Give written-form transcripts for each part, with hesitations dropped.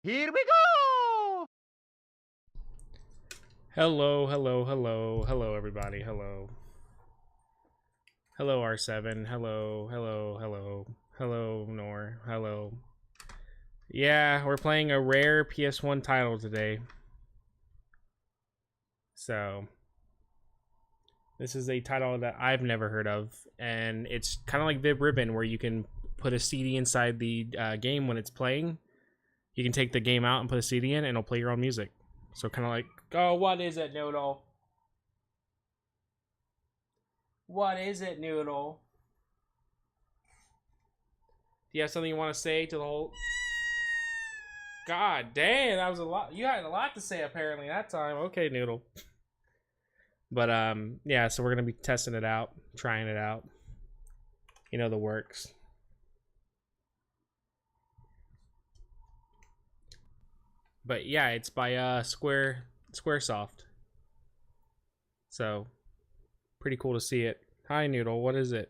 Here we go! Hello, hello, hello, hello, everybody. Hello. Hello, R7. Hello, hello, hello. Hello, Nor. Hello. Yeah, we're playing a rare PS1 title today. So, this is a title that I've never heard of, and it's kind of like Vib Ribbon, where you can put a CD inside the game when it's playing. You can take the game out and put a CD in, and it'll play your own music. So kind of like, oh, what is it, Noodle? What is it, Noodle? Do you have something you want to say to the whole... God damn, that was a lot. You had a lot to say apparently that time. Okay, Noodle. But yeah, so we're gonna be testing it out, trying it out. You know the works. But yeah, it's by Squaresoft. So pretty cool to see it. Hi Noodle, what is it?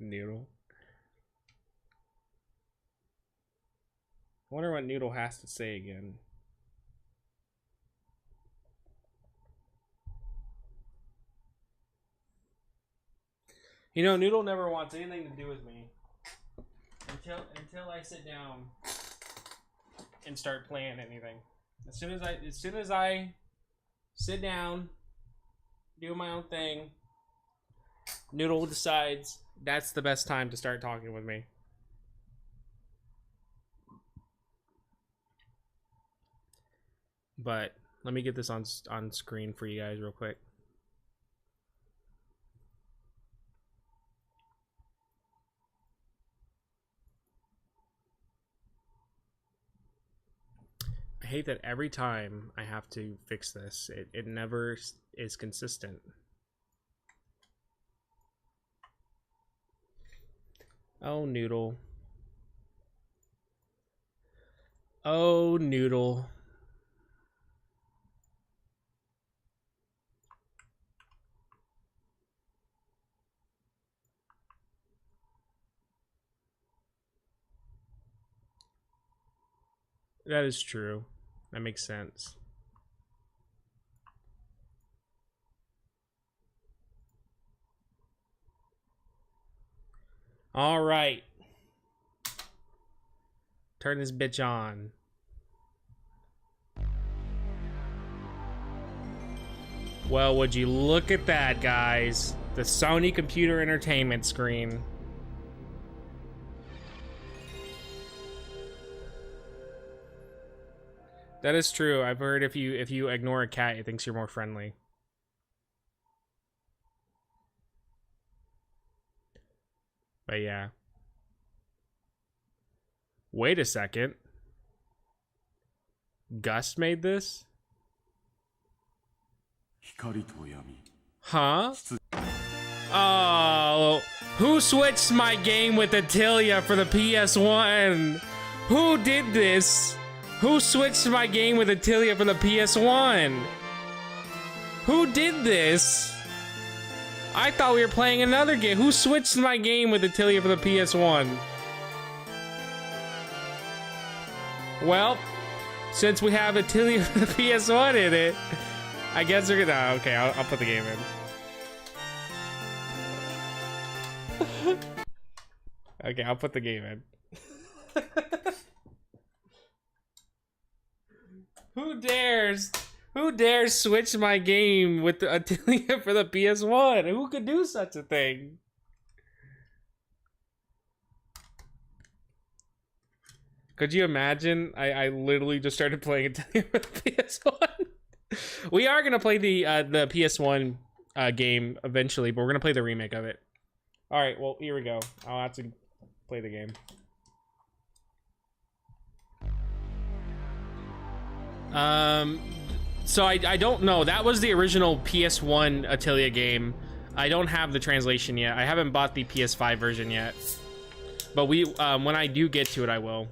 Noodle. I wonder what Noodle has to say again. You know, Noodle never wants anything to do with me until I sit down and start playing anything. As soon as I sit down, do my own thing, Noodle decides that's the best time to start talking with me. But let me get this on screen for you guys real quick. I hate that every time I have to fix this, it never is consistent. Oh, Noodle. Oh, Noodle. That is true. That makes sense. All right. Turn this bitch on. Well, would you look at that, guys? The Sony Computer Entertainment screen. That is true. I've heard if you ignore a cat, it thinks you're more friendly. But yeah. Wait a second. Gus made this? Huh? Oh, who switched my game with Attilia for the PS1? Who did this? Who switched my game with Attilia for the PS1? Who did this? I thought we were playing another game. Who switched my game with Attilia for the PS1? Well, since we have Attilia for the PS1 in it, I guess we're gonna... okay, I'll put the game in. Okay, I'll put the game in. Who dares switch my game with the Attilia for the PS1? Who could do such a thing? Could you imagine? I literally just started playing Attilia for the PS1. We are gonna play the PS1 game eventually, but we're gonna play the remake of it. All right, well, here we go. I'll have to play the game. So I don't know. That was the original PS1 Attilia game. I don't have the translation yet. I haven't bought the PS5 version yet. But we, when I do get to it, I will.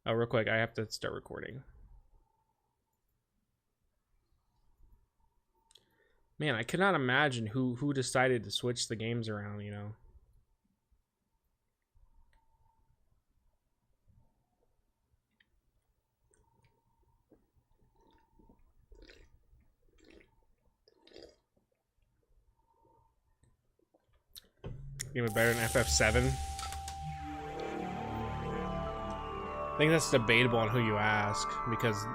Oh, real quick, I have to start recording. Man, I cannot imagine who decided to switch the games around, you know. Even better than FF7. I think that's debatable on who you ask because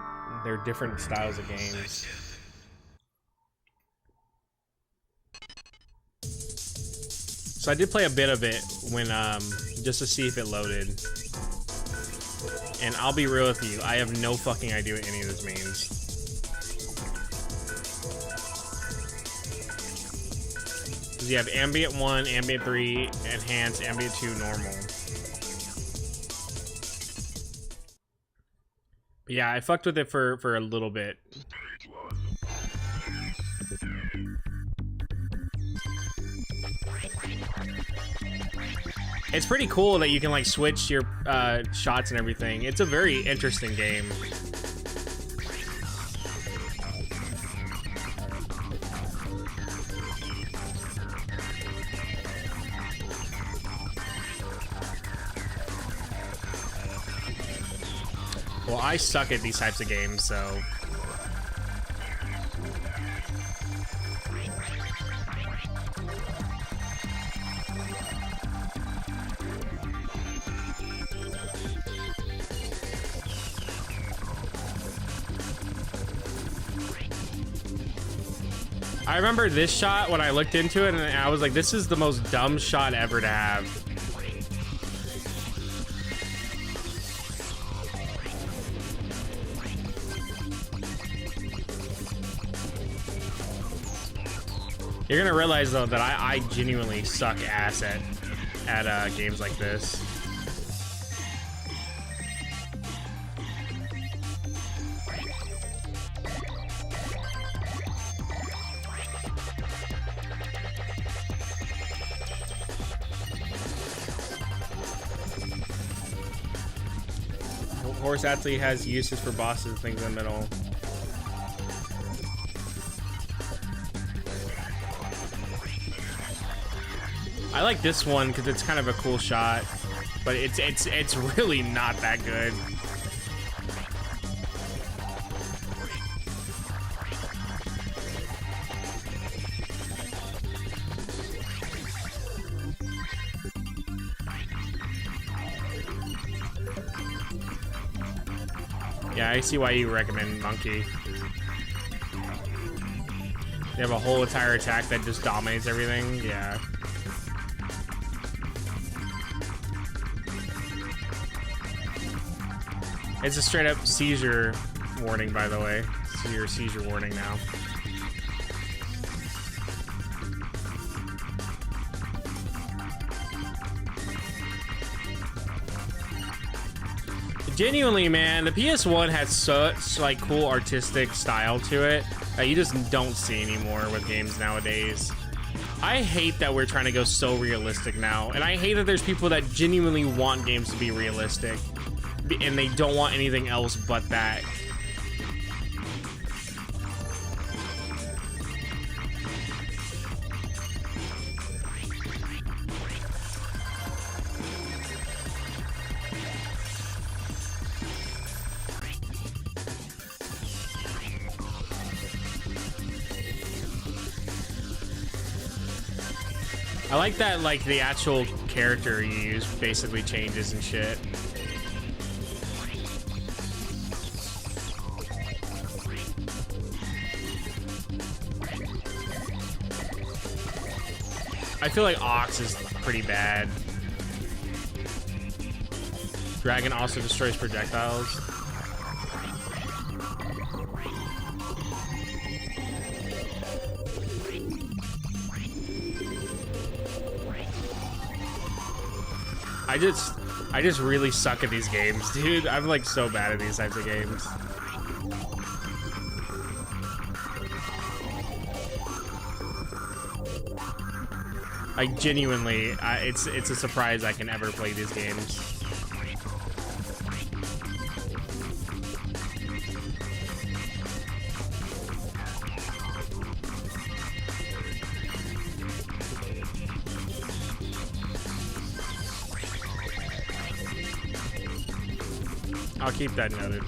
they're different styles of games. So I did play a bit of it when just to see if it loaded. And I'll be real with you, I have no fucking idea what any of this means. Because you have Ambient 1, Ambient 3, Enhanced, Ambient 2, Normal. But yeah, I fucked with it for a little bit. It's pretty cool that you can like switch your shots and everything. It's a very interesting game. Well, I suck at these types of games, so... I remember this shot when I looked into it, and I was like, this is the most dumb shot ever to have. You're gonna realize though that I genuinely suck ass at games like this. Horse Athlete has uses for bosses and things in the middle. I like this one because it's kind of a cool shot, but it's really not that good. Yeah, I see why you recommend Monkey. You have a whole entire attack that just dominates everything. Yeah. It's a straight up seizure warning, by the way. It's your seizure warning now. Genuinely, man, the PS1 has such like cool artistic style to it that you just don't see anymore with games nowadays. I hate that we're trying to go so realistic now, and I hate that there's people that genuinely want games to be realistic and they don't want anything else but that. I like that, like, the actual character you use basically changes and shit. I feel like Ox is pretty bad. Dragon also destroys projectiles. I just really suck at these games, dude. I'm like so bad at these types of games. I genuinely, it's a surprise I can ever play these games. I'll keep that noted.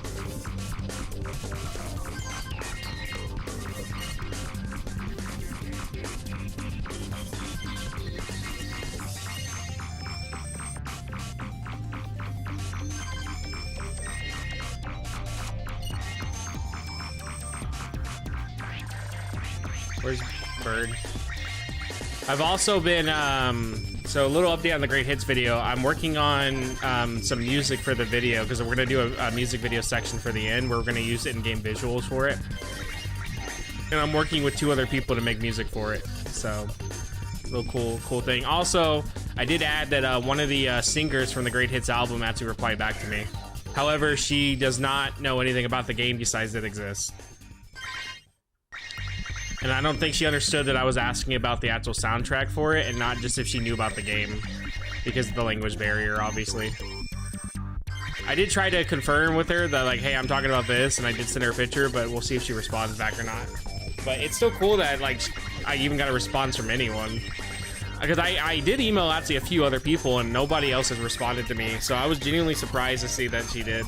Where's Bird? I've also been, so a little update on the Great Hits video. I'm working on some music for the video because we're going to do a music video section for the end. We're going to use in-game visuals for it. And I'm working with 2 other people to make music for it. So, little cool thing. Also, I did add that one of the singers from the Great Hits album actually replied back to me. However, she does not know anything about the game besides it exists. And I don't think she understood that I was asking about the actual soundtrack for it and not just if she knew about the game because of the language barrier, obviously. I did try to confirm with her that, like, hey, I'm talking about this, and I did send her a picture, but we'll see if she responds back or not. But it's still cool that, like, I even got a response from anyone. Because I did email actually a few other people, and nobody else has responded to me, so I was genuinely surprised to see that she did.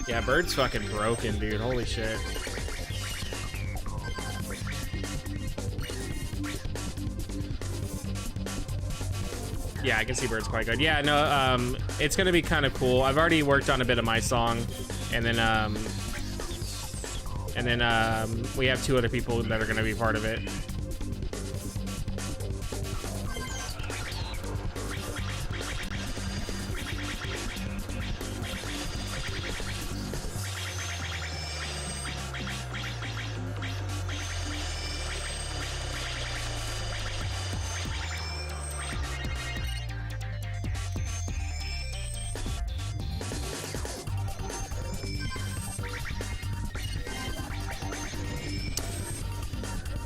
Yeah, Bird's fucking broken, dude. Holy shit. Yeah, I can see Bird's quite good. Yeah, no, it's gonna be kind of cool. I've already worked on a bit of my song, and then we have 2 other people that are gonna be part of it.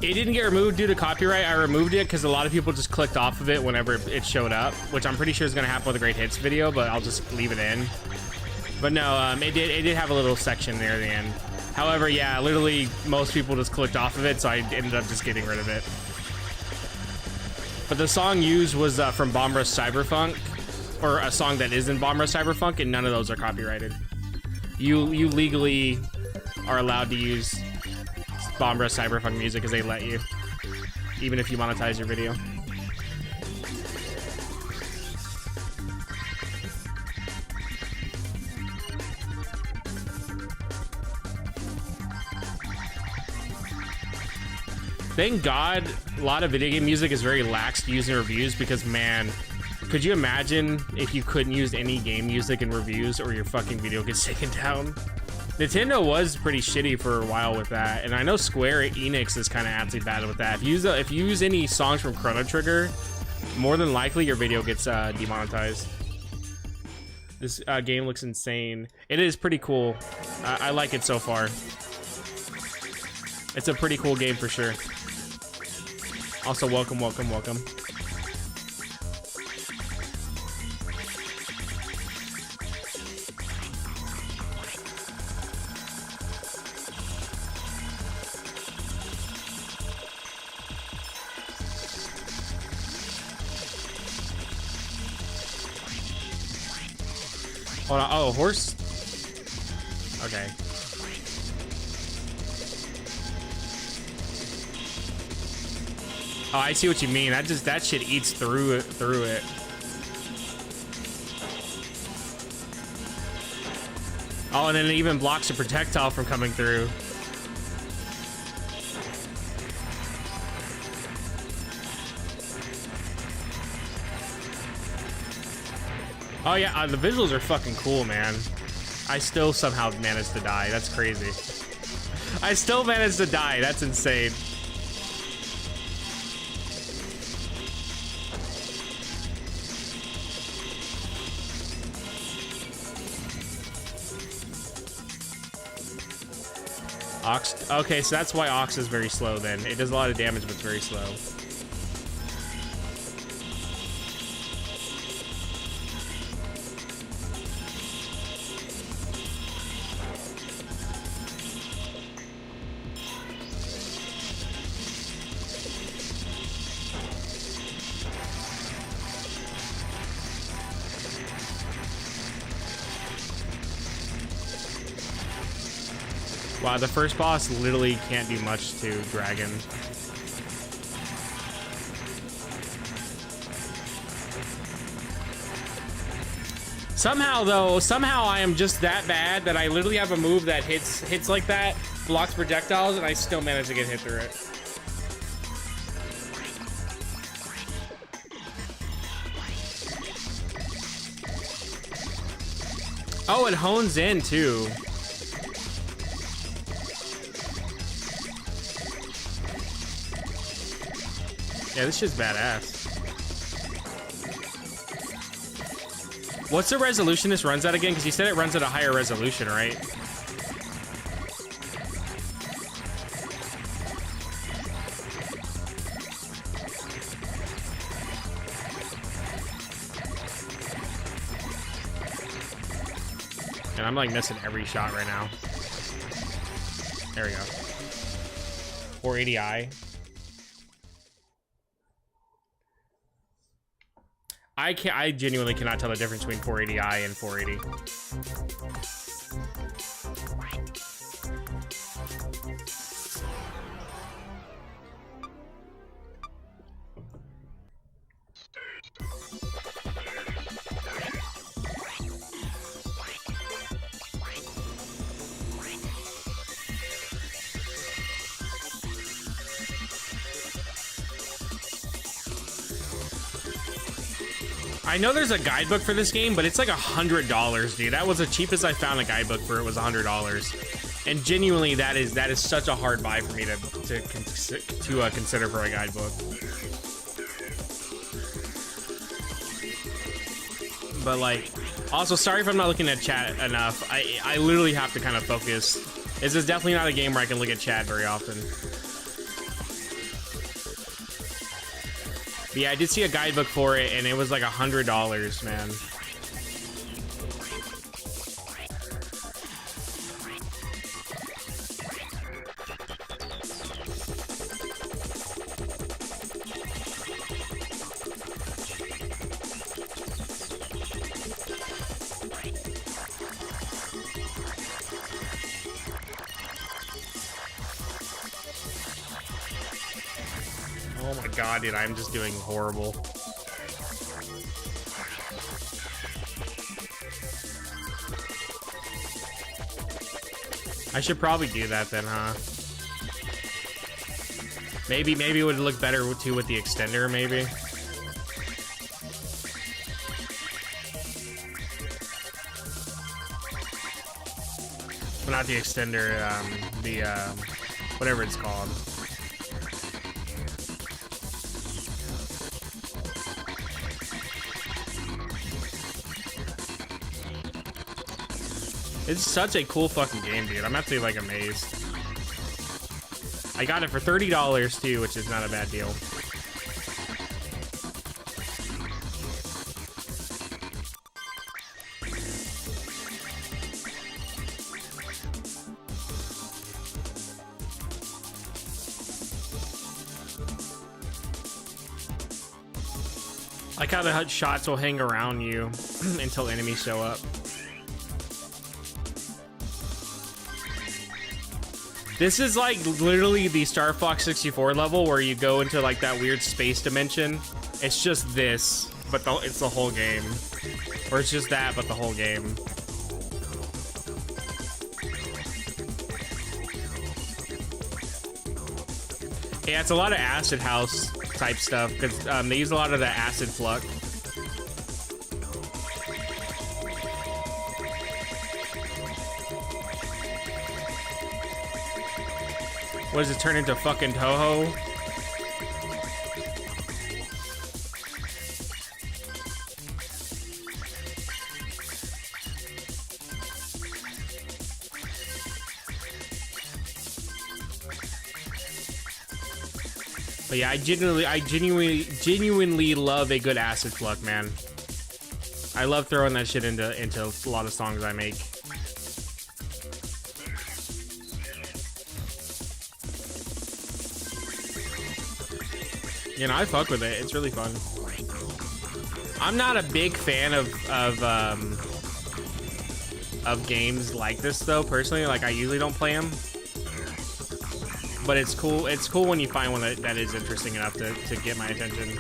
It didn't get removed due to copyright. I removed it because a lot of people just clicked off of it whenever it showed up, which I'm pretty sure is going to happen with the Great Hits video, but I'll just leave it in. But no, it did have a little section near the end. However, yeah, literally most people just clicked off of it, so I ended up just getting rid of it. But the song used was from Bomb Rush Cyberfunk, or a song that is in Bomb Rush Cyberfunk, and none of those are copyrighted. You legally are allowed to use Bomb Rush Cyberfunk music because they let you, even if you monetize your video. Thank God a lot of video game music is very lax to use in reviews because, man, could you imagine if you couldn't use any game music in reviews or your fucking video gets taken down? Nintendo was pretty shitty for a while with that, and I know Square Enix is kind of actually bad with that. If you use any songs from Chrono Trigger, more than likely your video gets demonetized. This game looks insane. It is pretty cool. I like it so far. It's a pretty cool game for sure. Also, welcome. Hold on. Oh, horse. Okay. Oh, I see what you mean. That shit eats through it. Oh, and then it even blocks a projectile from coming through. Oh yeah, the visuals are fucking cool, man. I still somehow managed to die. That's crazy. I still managed to die. That's insane. Ox. Okay, so that's why Ox is very slow then. It does a lot of damage, but it's very slow. Wow, the first boss literally can't do much to Dragon. Somehow though, somehow I am just that bad that I literally have a move that hits like that, blocks projectiles, and I still manage to get hit through it. Oh, it hones in too. Yeah, this shit's badass. What's the resolution this runs at again? Because you said it runs at a higher resolution, right? And I'm like missing every shot right now. There we go. 480i. I genuinely cannot tell the difference between 480i and 480. I know there's a guidebook for this game, but it's like $100, dude. That was the cheapest I found a guidebook for. It was $100, and genuinely, that is such a hard buy for me to consider for a guidebook. But like, also sorry if I'm not looking at chat enough. I literally have to kind of focus. This is definitely not a game where I can look at chat very often. But yeah, I did see a guidebook for it, and it was like $100, man. Oh my god, dude, I'm just doing horrible. I should probably do that then, huh? Maybe it would look better too with the extender, maybe. Well, not the extender, whatever it's called. It's such a cool fucking game, dude. I'm actually like amazed. I got it for $30 too, which is not a bad deal. I like how the shots will hang around you until enemies show up. This is like literally the Star Fox 64 level where you go into like that weird space dimension. It's just this, but it's the whole game. Or it's just that, but the whole game. Yeah, it's a lot of acid house type stuff because they use a lot of the acid flux. What does it turn into, fucking Toho? But yeah, I genuinely love a good acid flux, man. I love throwing that shit into a lot of songs I make. You know, I fuck with it. It's really fun. I'm not a big fan of games like this, though. Personally, like I usually don't play them. But it's cool. It's cool when you find one that is interesting enough to get my attention.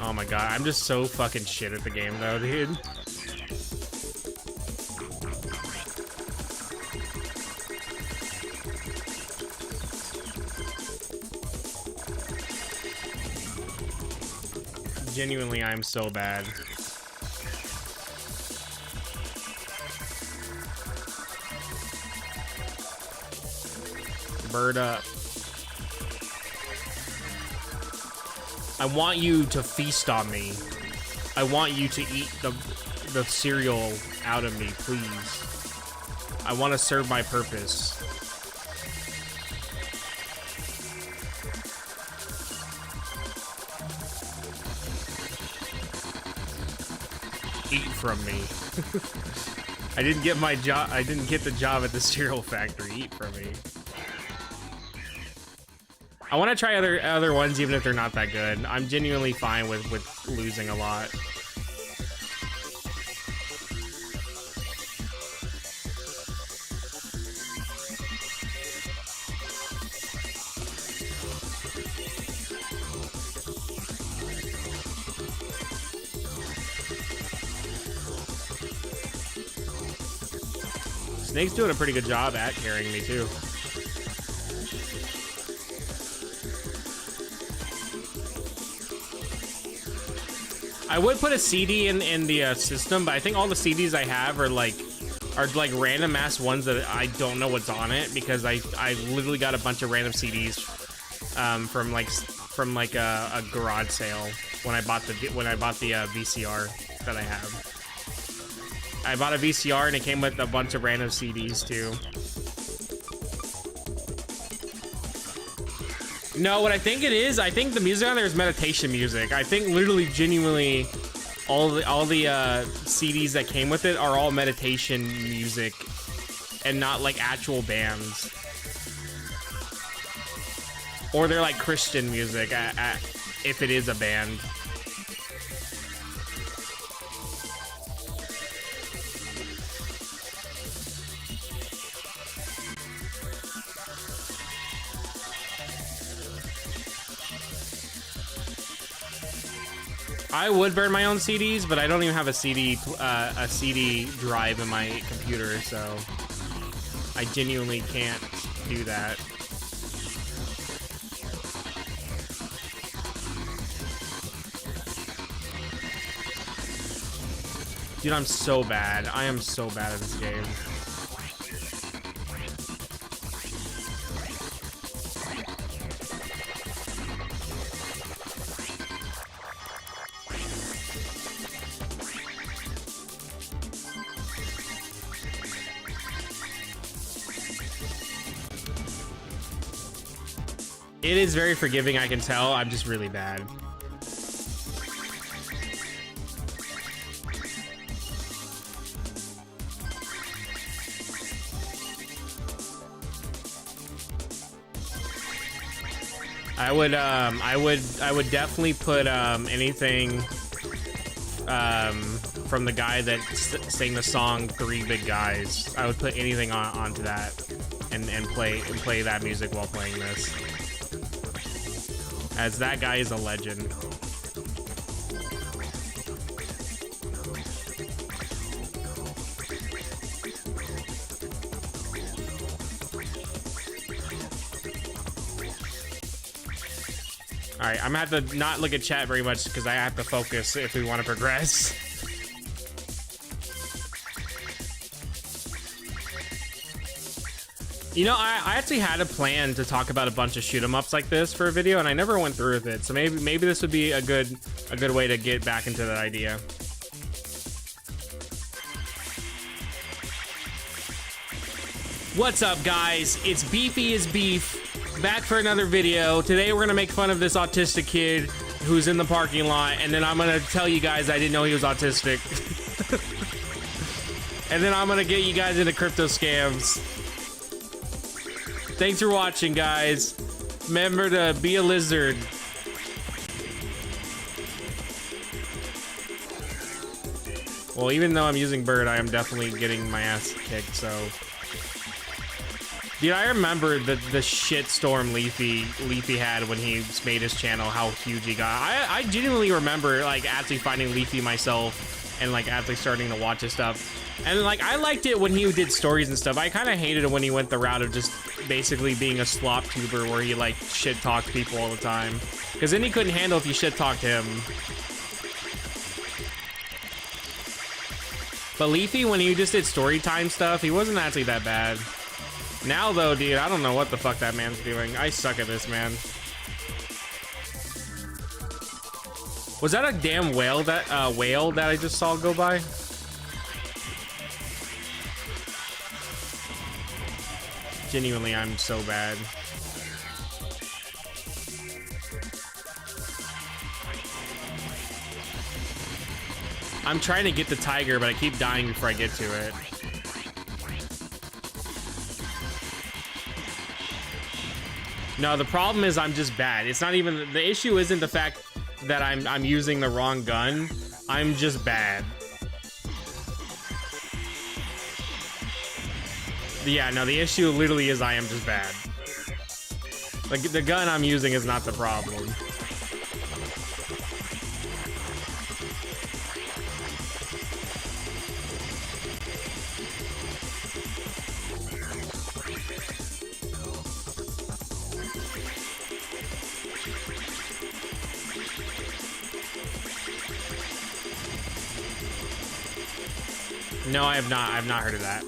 Oh my god, I'm just so fucking shit at the game though, dude. Genuinely, I'm so bad. Bird up. I want you to feast on me. I want you to eat the cereal out of me, please. I want to serve my purpose. Eat from me. I didn't get my job. I didn't get the job at the cereal factory. Eat from me. I want to try other ones, even if they're not that good. I'm genuinely fine with losing a lot. Snake's doing a pretty good job at carrying me too. I would put a CD in the system, but I think all the CDs I have are like random ass ones that I don't know what's on it, because I literally got a bunch of random CDs from like a garage sale when I bought the VCR that I have. I bought a VCR and it came with a bunch of random CDs too. No, what I think it is, I think the music on there is meditation music. I think literally, genuinely, all the CDs that came with it are all meditation music, and not like actual bands. Or they're like Christian music, if it is a band. I would burn my own CDs, but I don't even have a CD drive in my computer, so I genuinely can't do that. Dude, I'm so bad. I am so bad at this game. It is very forgiving, I can tell. I'm just really bad. I would definitely put anything from the guy that sang the song "Three Big Guys." I would put anything onto that and play that music while playing this, as that guy is a legend. All right, I'm gonna have to not look at chat very much because I have to focus if we want to progress. You know, I actually had a plan to talk about a bunch of shoot 'em ups like this for a video, and I never went through with it. So maybe this would be a good way to get back into that idea. What's up, guys? It's Beefy is Beef, back for another video. Today we're gonna make fun of this autistic kid who's in the parking lot, and then I'm gonna tell you guys I didn't know he was autistic. And then I'm gonna get you guys into crypto scams. Thanks for watching, guys. Remember to be a lizard. Well, even though I'm using bird, I am definitely getting my ass kicked, so Dude, I remember the shitstorm Leafy had when he made his channel, how huge he got. I genuinely remember like actually finding Leafy myself and like actually starting to watch his stuff. And like I liked it when he did stories and stuff. I kind of hated it when he went the route of just basically being a slop tuber where he like shit talked people all the time. Because then he couldn't handle if you shit talked him. But Leafy, when he just did story time stuff, he wasn't actually that bad. Now though, dude, I don't know what the fuck that man's doing. I suck at this, man. Was that a damn whale that I just saw go by? Genuinely, I'm so bad. I'm trying to get the tiger, but I keep dying before I get to it. No, the problem is I'm just bad. It's not even, the issue isn't the fact that I'm using the wrong gun. I'm just bad. Yeah, no, the issue literally is I am just bad. Like, the gun I'm using is not the problem. No, I have not. I've not heard of that.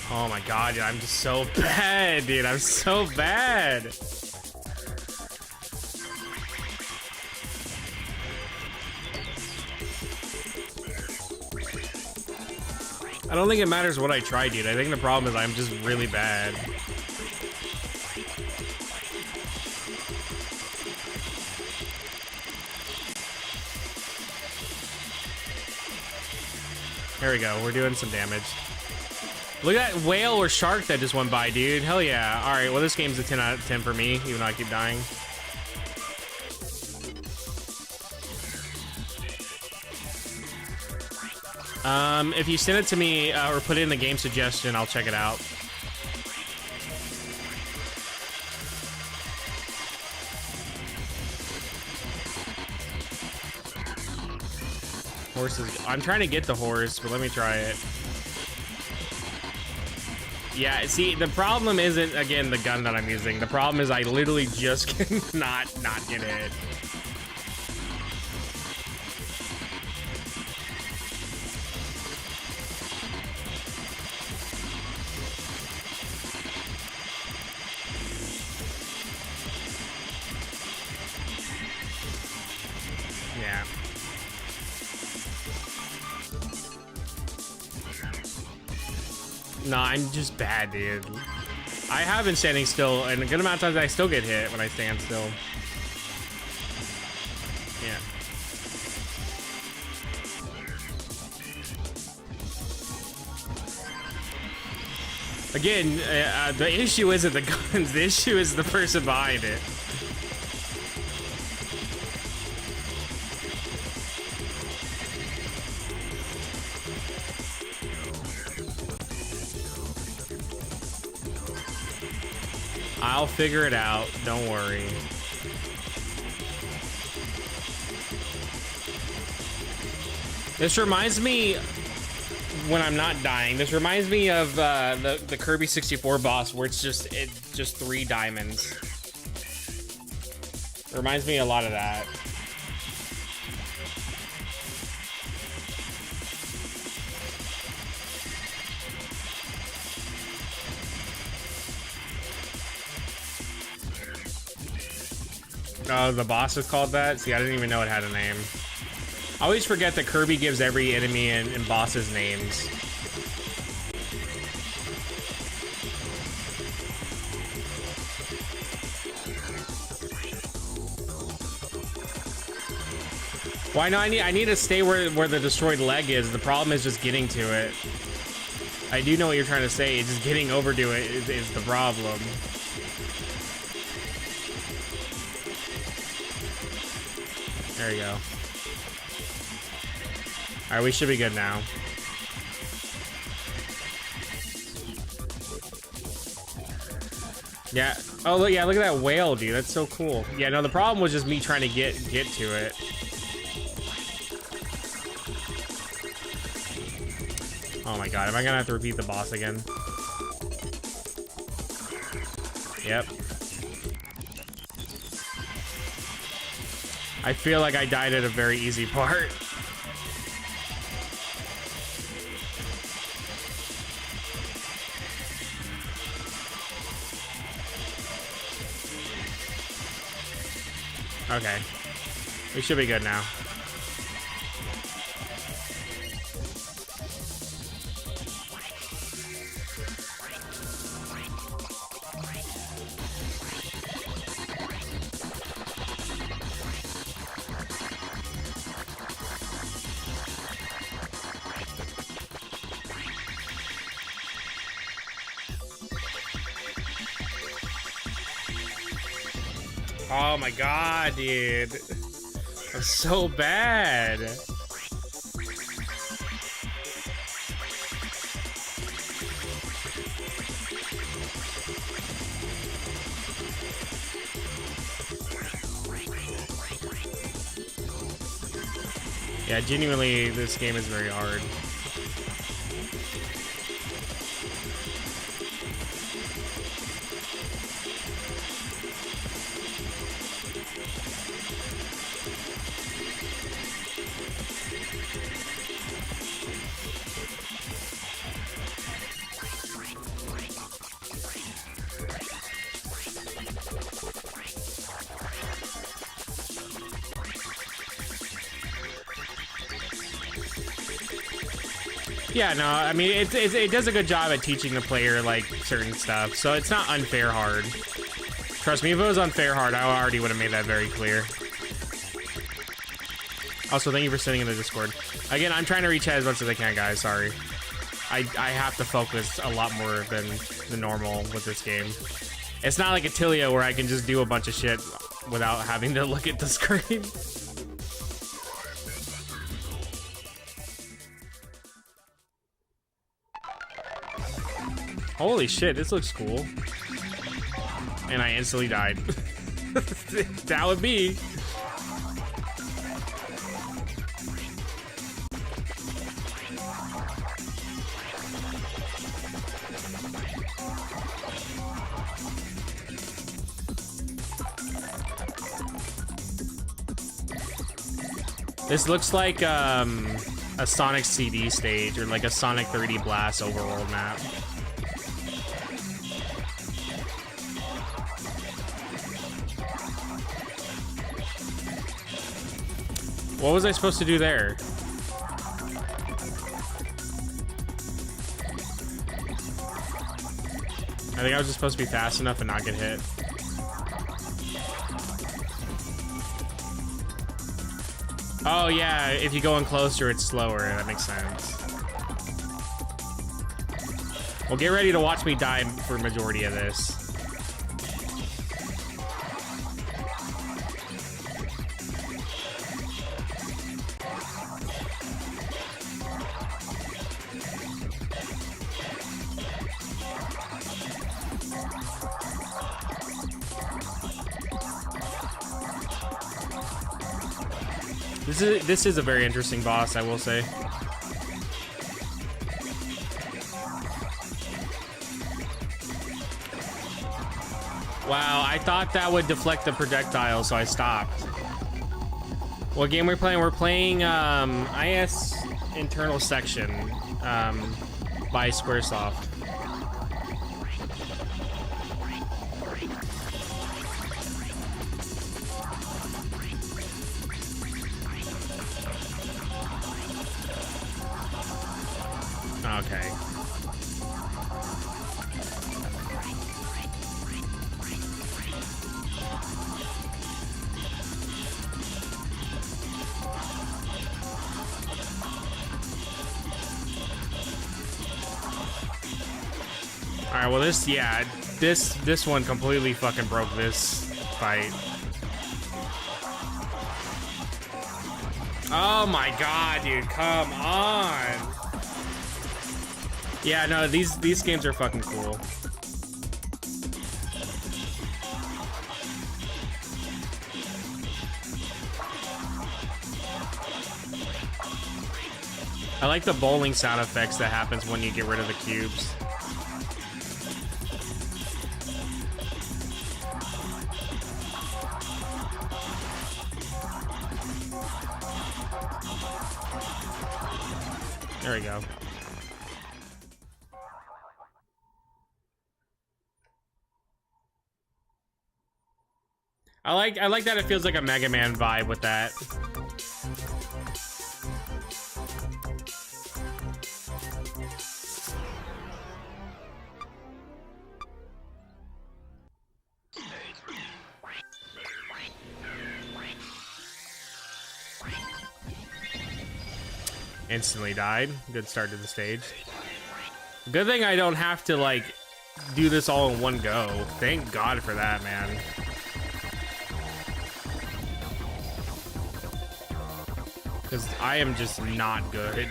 Oh my god, dude, I'm just so bad, dude. I'm so bad. I don't think it matters what I try, dude. I think the problem is I'm just really bad. There we go. We're doing some damage. Look at that whale or shark that just went by, dude. Hell yeah. All right, well, this game's a 10 out of 10 for me, even though I keep dying. If you send it to me or put it in the game suggestion, I'll check it out. Horses. I'm trying to get the horse, but let me try it. Yeah, see, the problem isn't, again, the gun that I'm using. The problem is I literally just cannot not get hit. Yeah. No, I'm just bad, dude. I have been standing still, and a good amount of times I still get hit when I stand still. Yeah. Again, the issue isn't the guns, the issue is the person behind it. I'll figure it out, don't worry. This reminds me, when I'm not dying, this reminds me of the Kirby 64 boss where it's just 3 diamonds. It reminds me a lot of that. Oh, the boss is called that? See, I didn't even know it had a name. I always forget that Kirby gives every enemy and bosses names. Why no? I need to stay where the destroyed leg is. The problem is just getting to it. I do know what you're trying to say. It's just getting over to it is the problem. There you go. Alright, we should be good now. Yeah. Oh, look, yeah, look at that whale, dude. That's so cool. Yeah, no, the problem was just me trying to get to it. Oh my god, am I gonna have to repeat the boss again? Yep. I feel like I died at a very easy part. Okay. We should be good now. Oh my god, dude. That's so bad. Yeah, genuinely, this game is very hard. Yeah, no, I mean, it does a good job at teaching the player, like, certain stuff, so it's not unfair hard. Trust me, if it was unfair hard, I already would have made that very clear. Also, thank you for sitting in the Discord. Again, I'm trying to reach out as much as I can, guys, sorry. I have to focus a lot more than the normal with this game. It's not like Attilia where I can just do a bunch of shit without having to look at the screen. Holy shit, this looks cool. And I instantly died. That would be. This looks like a Sonic CD stage or like a Sonic 3D Blast overworld map. What was I supposed to do there? I think I was just supposed to be fast enough and not get hit. Oh yeah, if you go in closer, it's slower. That makes sense. Well, get ready to watch me die for majority of this. This is a very interesting boss, I will say. Wow, I thought that would deflect the projectile, so I stopped. What game we're playing? We're playing IS Internal Section by Squaresoft. Okay. All right, well this one completely fucking broke this fight. Oh my god, dude, come on. Yeah, no, these games are fucking cool. I like the bowling sound effects that happens when you get rid of the cubes. There we go. I like that it feels like a Mega Man vibe with that. Instantly died. Good start to the stage. Good thing I don't have to like do this all in one go. Thank God for that, man. Because I am just not good.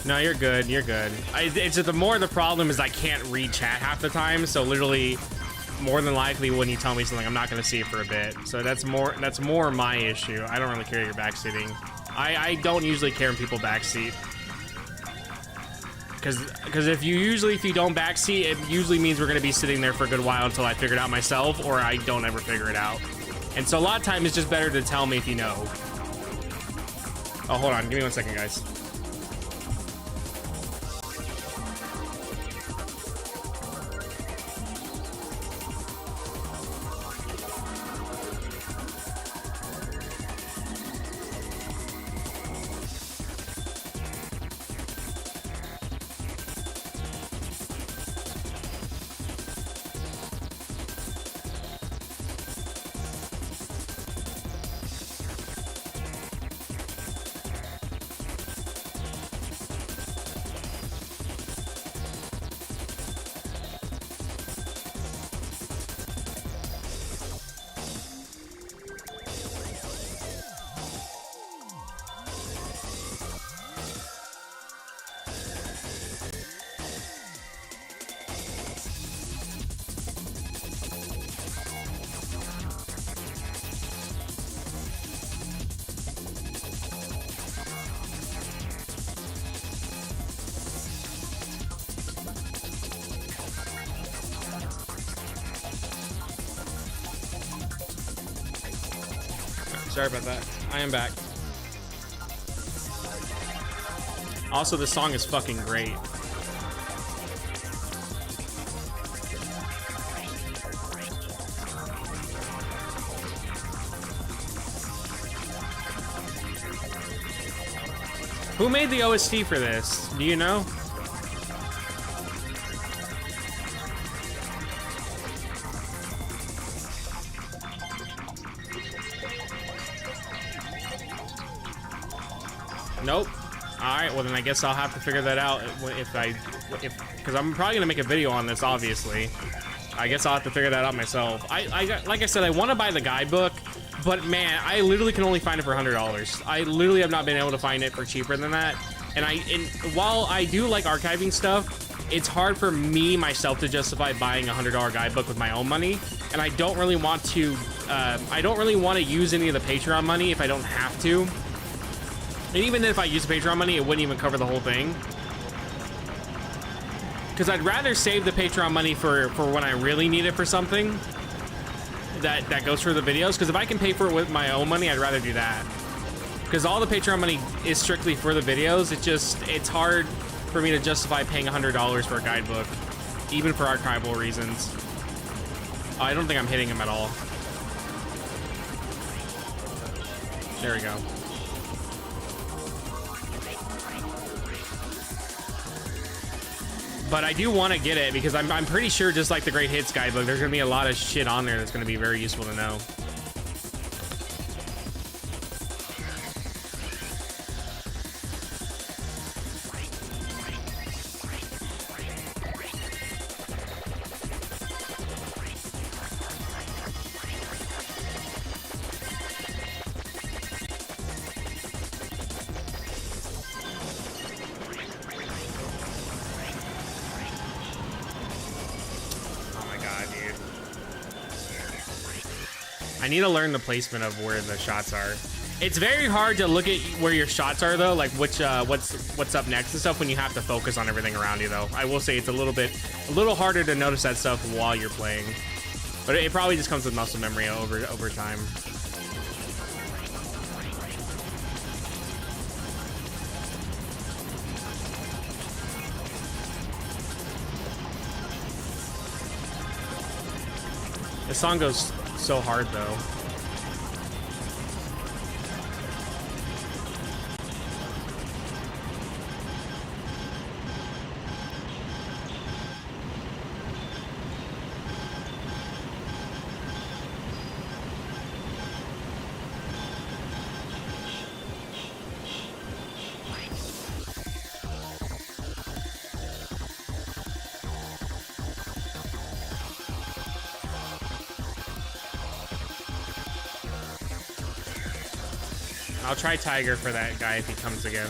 No, you're good. You're good. It's just the more the problem is I can't read chat half the time. So literally, more than likely, when you tell me something, I'm not going to see it for a bit. So that's more my issue. I don't really care you're backseating. I don't usually care when people backseat. Because if you don't backseat, it usually means we're going to be sitting there for a good while until I figure it out myself, or I don't ever figure it out. And so a lot of times it's just better to tell me if you know. Oh, hold on. Give me 1 second, guys. Sorry about that. I am back. Also, the song is fucking great. Who made the OST for this? Do you know? Nope. Alright, well then I guess I'll have to figure that out because I'm probably gonna make a video on this, obviously. I guess I'll have to figure that out myself. Like I said, I want to buy the guidebook, but man, I literally can only find it for $100. I literally have not been able to find it for cheaper than that. And while I do like archiving stuff, it's hard for me myself to justify buying a $100 guidebook with my own money. And I don't really want to use any of the Patreon money if I don't have to. And even if I use Patreon money, it wouldn't even cover the whole thing. Because I'd rather save the Patreon money for when I really need it for something that goes for the videos. Because if I can pay for it with my own money, I'd rather do that. Because all the Patreon money is strictly for the videos. It's hard for me to justify paying $100 for a guidebook, even for archival reasons. Oh, I don't think I'm hitting him at all. There we go. But I do want to get it because I'm pretty sure, just like the Great Hits guidebook, there's going to be a lot of shit on there that's going to be very useful to know. I need to learn the placement of where the shots are. It's very hard to look at where your shots are though, like what's up next and stuff when you have to focus on everything around you though. I will say it's a little harder to notice that stuff while you're playing. But it probably just comes with muscle memory over time. This song goes so hard though. I'll try Tiger for that guy if he comes again.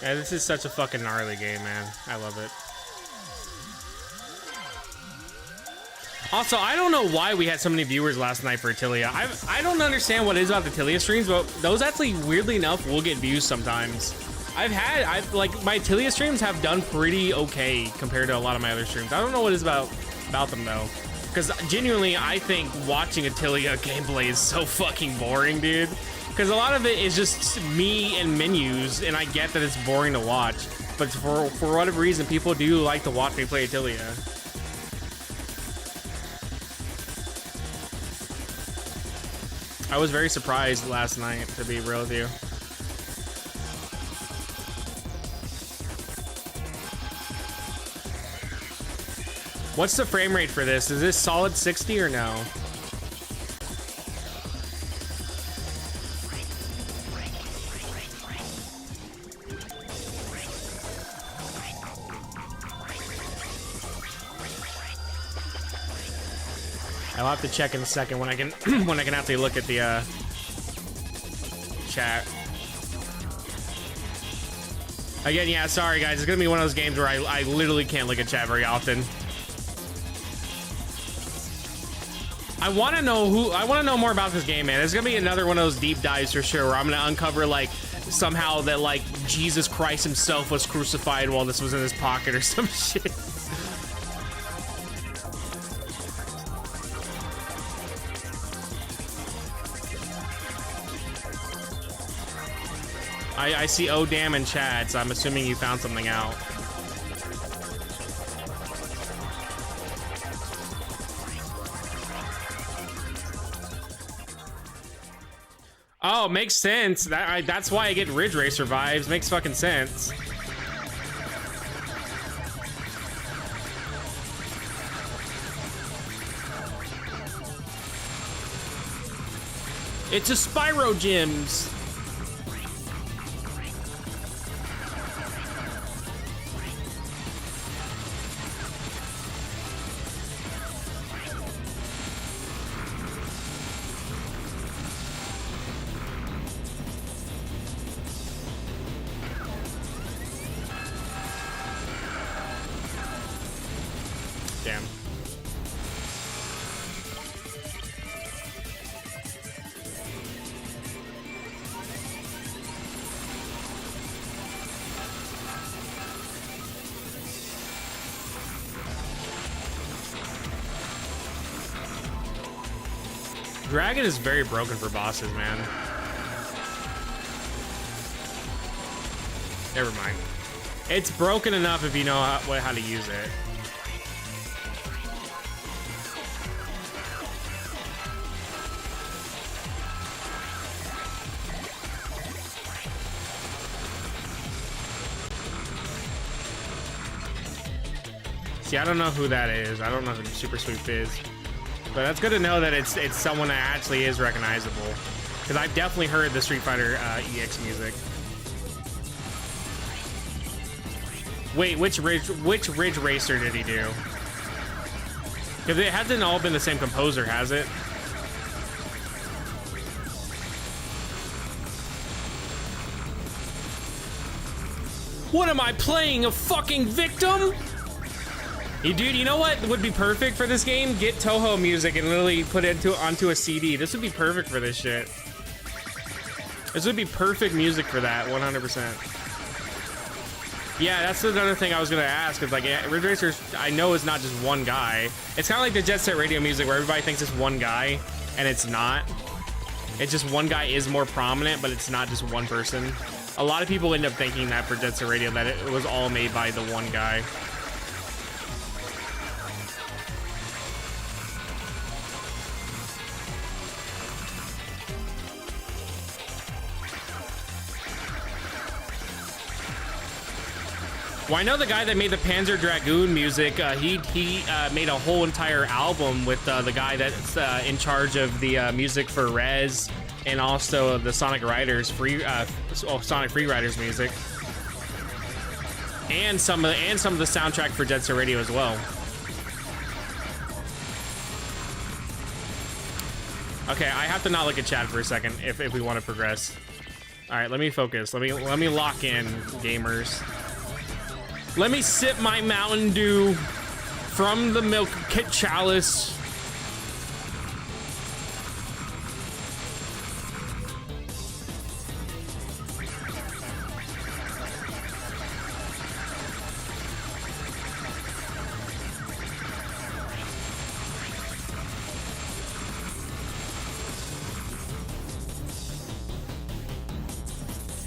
Yeah, this is such a fucking gnarly game, man. I love it. Also, I don't know why we had so many viewers last night for Attilia. I don't understand what it is about the Attilia streams, but those actually, weirdly enough, will get views sometimes. Like, my Attilia streams have done pretty okay compared to a lot of my other streams. I don't know what it is about them, though. Because genuinely, I think watching Attilia gameplay is so fucking boring, dude. Because a lot of it is just me and menus, and I get that it's boring to watch. But for whatever reason, people do like to watch me play Attilia. I was very surprised last night, to be real with you. What's the frame rate for this? Is this solid 60 or no? I'll have to check in a second when I can when I can actually look at the chat. Again, yeah, sorry guys, it's gonna be one of those games where I literally can't look at chat very often. I want to know more about this game, man. It's gonna be another one of those deep dives for sure, where I'm gonna uncover like somehow that like Jesus Christ himself was crucified while this was in his pocket or some shit. I see Oh Damn in chat, so I'm assuming you found something out. Oh, makes sense. That's why I get Ridge Racer vibes. Makes fucking sense. It's a Spyro Gyms. Damn. Dragon is very broken for bosses, man. Never mind. It's broken enough if you know how to use it. See, I don't know who that is. I don't know who Super Sweep is. But that's good to know that it's someone that actually is recognizable. Because I've definitely heard the Street Fighter EX music. Wait, which Ridge Racer did he do? Because it hasn't all been the same composer, has it? What am I playing, a fucking victim? Hey, dude, you know what would be perfect for this game? Get Toho music and literally put it onto a CD. This would be perfect for this shit. This would be perfect music for that, 100%. Yeah, that's another thing I was gonna ask. Is like, Ridge Racer, I know is not just one guy. It's kind of like the Jet Set Radio music where everybody thinks it's one guy, and it's not. It's just one guy is more prominent, but it's not just one person. A lot of people end up thinking that for Jet Set Radio, that it was all made by the one guy. Well, I know the guy that made the Panzer Dragoon music, he made a whole entire album with the guy that's in charge of the music for Rez and also the Sonic Riders Sonic Free Riders music, and some of the soundtrack for Jet Set Radio as well. Okay, I have to not look at chat for a second if we want to progress. All right, let me focus. Let me lock in, gamers. Let me sip my Mountain Dew from the milk kit chalice.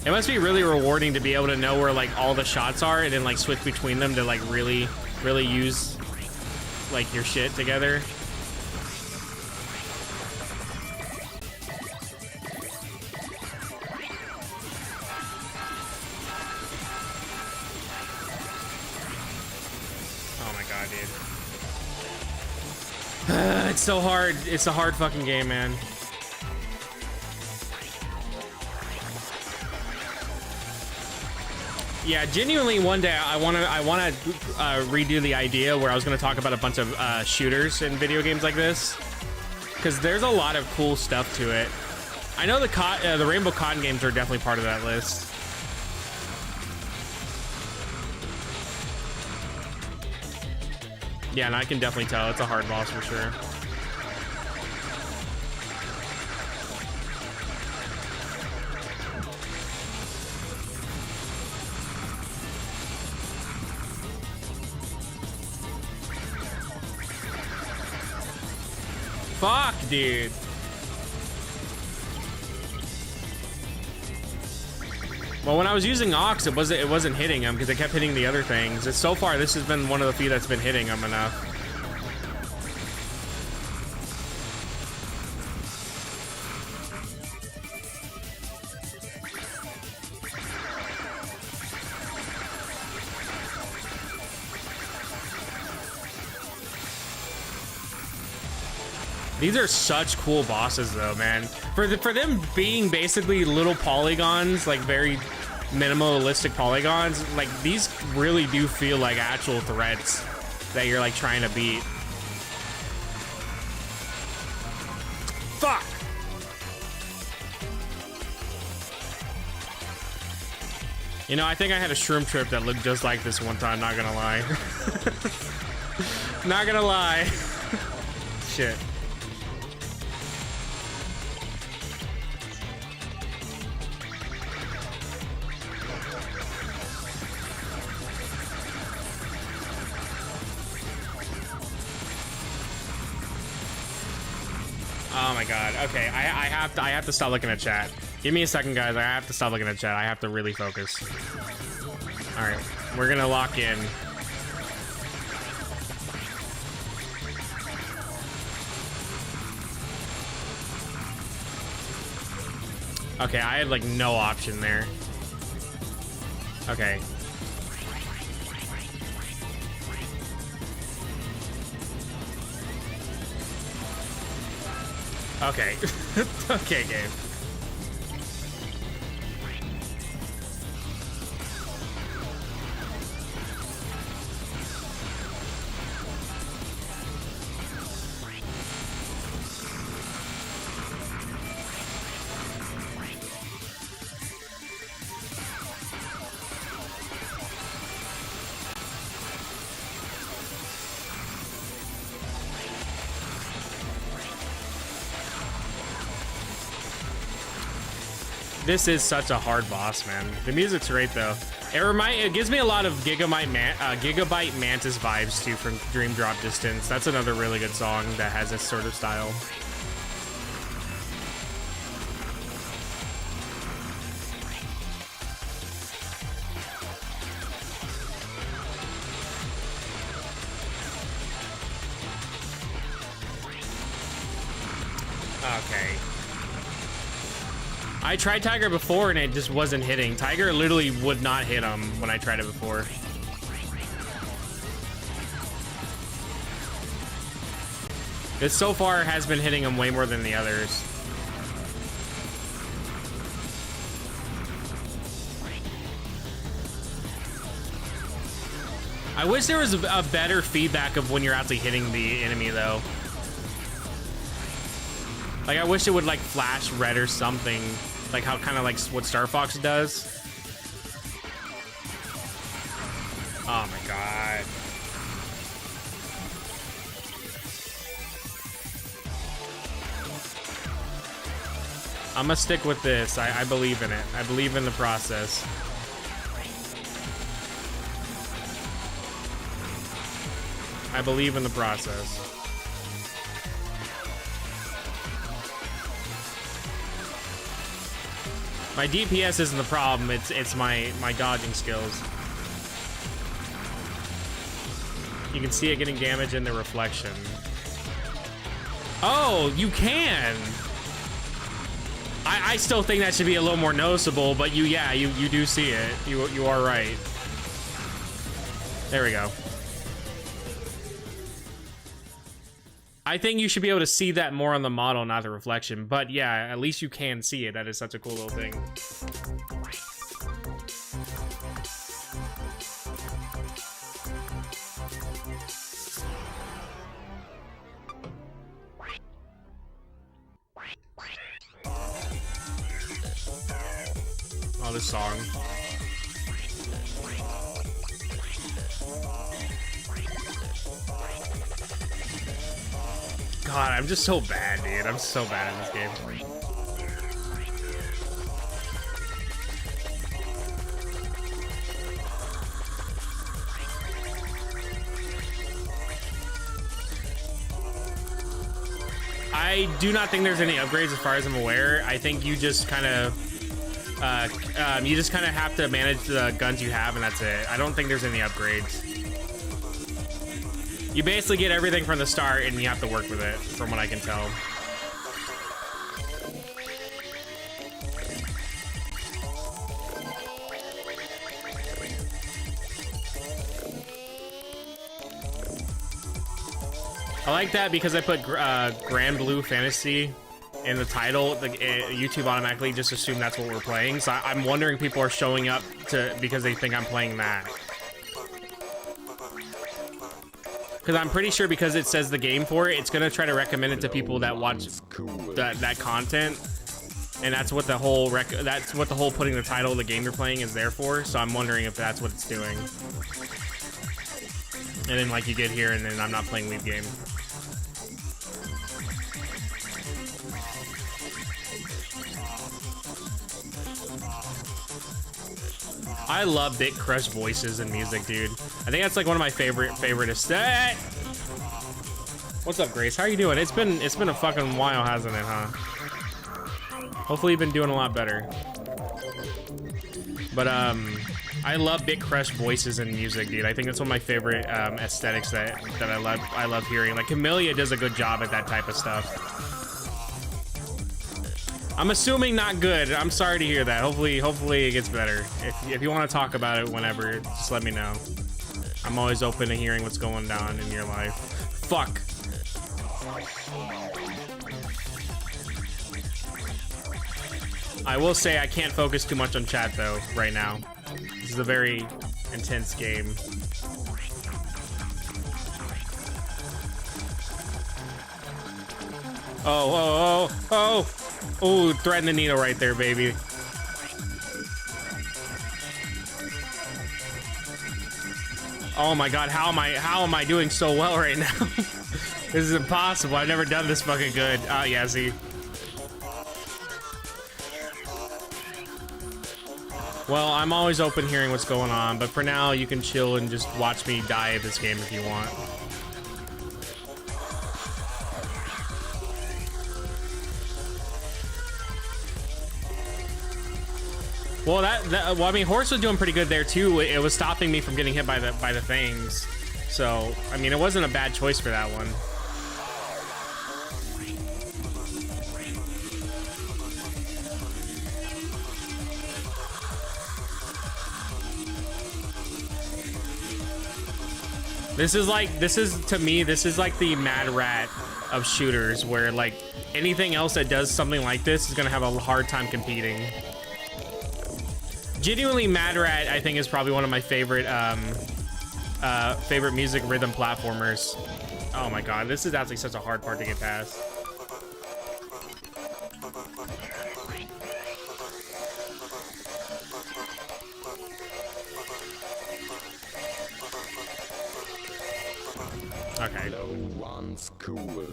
It must be really rewarding to be able to know where like all the shots are and then like switch between them to like really use like your shit together. Oh my god, dude. It's so hard. It's a hard fucking game, man. Yeah, genuinely, one day I wanna redo the idea where I was gonna talk about a bunch of shooters in video games like this, because there's a lot of cool stuff to it. I know the Rainbow Cotton games are definitely part of that list. Yeah, and I can definitely tell it's a hard boss for sure. Fuck, dude. Well, when I was using Ox, it wasn't hitting him because it kept hitting the other things. And so far, this has been one of the few that's been hitting him enough. These are such cool bosses, though, man. For them being basically little polygons, like very minimalistic polygons, like these really do feel like actual threats that you're like trying to beat. Fuck! You know, I think I had a shroom trip that looked just like this one time, not gonna lie. Not gonna lie. Shit. Oh my god. Okay, I have to stop looking at chat. Give me a second, guys. I have to stop looking at chat. I have to really focus. All right, we're gonna lock in. Okay, I had like no option there. Okay. Okay. Okay, game. This is such a hard boss, man. The music's great though. It gives me a lot of Gigabyte Mantis vibes too from Dream Drop Distance. That's another really good song that has this sort of style. Okay. I tried Tiger before and it just wasn't hitting. Tiger literally would not hit him when I tried it before. This so far has been hitting him way more than the others. I wish there was a better feedback of when you're actually hitting the enemy though. Like, I wish it would, like, flash red or something. Like, how kind of like what Star Fox does. Oh, my God. I'm gonna stick with this. I believe in it. I believe in the process. I believe in the process. My DPS isn't the problem, it's my dodging skills. You can see it getting damage in the reflection. Oh, you can! I still think that should be a little more noticeable, but you do see it. You are right. There we go. I think you should be able to see that more on the model, not the reflection. But yeah, at least you can see it. That is such a cool little thing. Oh, this song. God, I'm just so bad, dude. I'm so bad in this game. I do not think there's any upgrades as far as I'm aware. I think you just kind of have to manage the guns you have, and that's it. I don't think there's any upgrades. You basically get everything from the start, and you have to work with it, from what I can tell. I like that because I put Granblue Fantasy in the title. YouTube automatically just assumed that's what we're playing. So I'm wondering if people are showing up because they think I'm playing that. Because I'm pretty sure because it says the game for it, it's gonna try to recommend it to people that watch that content, and that's what the whole putting the title of the game you're playing is there for. So I'm wondering if that's what it's doing. And then like you get here, and then I'm not playing lead game. I love Bit Crush voices and music, dude. I think that's like one of my favorite. What's up, Grace? How are you doing? It's been a fucking while, hasn't it, huh? Hopefully you've been doing a lot better. But I love Bit Crush voices and music, dude. I think that's one of my favorite aesthetics that I love hearing. Like Camellia does a good job at that type of stuff. I'm assuming not good. I'm sorry to hear that. Hopefully it gets better. If you want to talk about it whenever, just let me know. I'm always open to hearing what's going down in your life. Fuck. I will say I can't focus too much on chat though right now. This is a very intense game. Oh. Oh, threading the needle right there, baby. Oh my god, how am I doing so well right now? This is impossible. I've never done this fucking good. Yeah, see. Well, I'm always open hearing what's going on, but for now, you can chill and just watch me die at this game if you want. Well, well, I mean, Horse was doing pretty good there too. It was stopping me from getting hit by the things. So, I mean, it wasn't a bad choice for that one. This is to me, this is like the Mad Rat of shooters, where like anything else that does something like this is gonna have a hard time competing. Genuinely, Mad Rat, I think, is probably one of my favorite favorite music rhythm platformers. Oh my god, this is actually such a hard part to get past. Okay. No one's cool.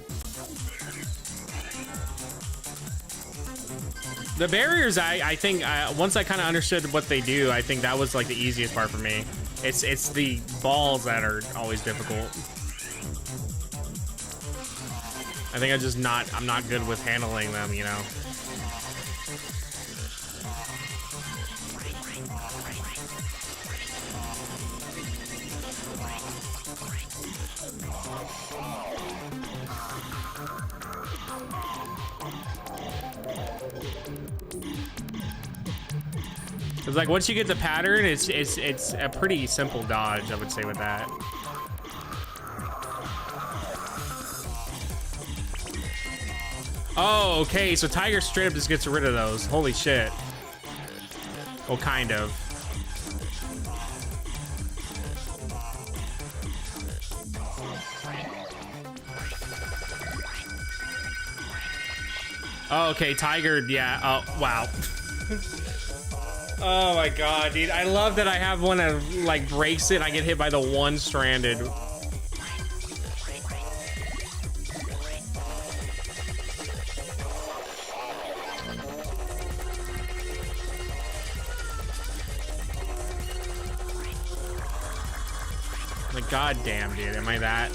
The barriers, I think, once I kind of understood what they do, I think that was like the easiest part for me. It's the balls that are always difficult. I think I'm not good with handling them, you know. It's like once you get the pattern, it's a pretty simple dodge, I would say, with that. Oh, okay, so Tiger straight up just gets rid of those. Holy shit. Well, kind of. Oh, okay, Tiger, yeah. Oh, wow. Oh my god, dude. I love that I have one that like breaks it and I get hit by the one stranded. Like, god damn, dude. Am I that?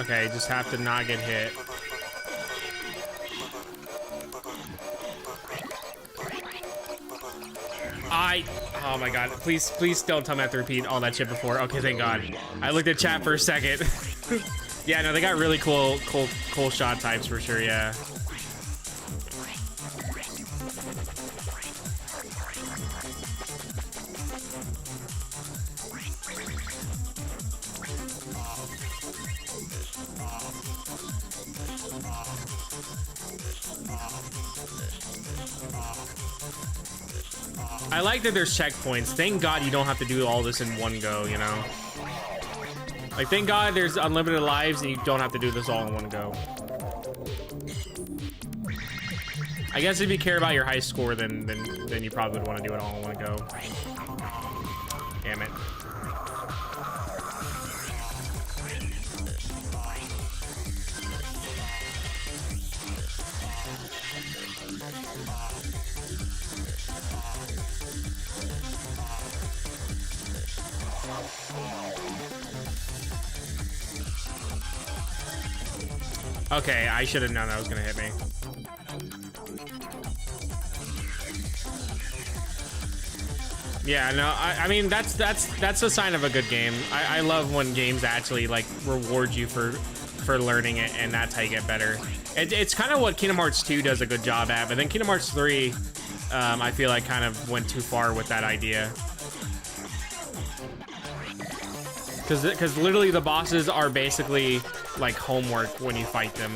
Okay, just have to not get hit. Oh my god, please don't tell me I have to repeat all that shit before. Okay, thank god. I looked at chat for a second. Yeah, no, they got really cool shot types for sure, yeah. I like that there's checkpoints. Thank God you don't have to do all this in one go, you know? Like, thank God there's unlimited lives and you don't have to do this all in one go. I guess if you care about your high score, then you probably would want to do it all in one go. Damn it. Okay, I should have known that was gonna hit me. Yeah, no, I mean that's a sign of a good game. I love when games actually like reward you for learning it, and that's how you get better. It's kind of what Kingdom Hearts 2 does a good job at, but then Kingdom Hearts 3, I feel like kind of went too far with that idea. Because literally the bosses are basically like homework when you fight them.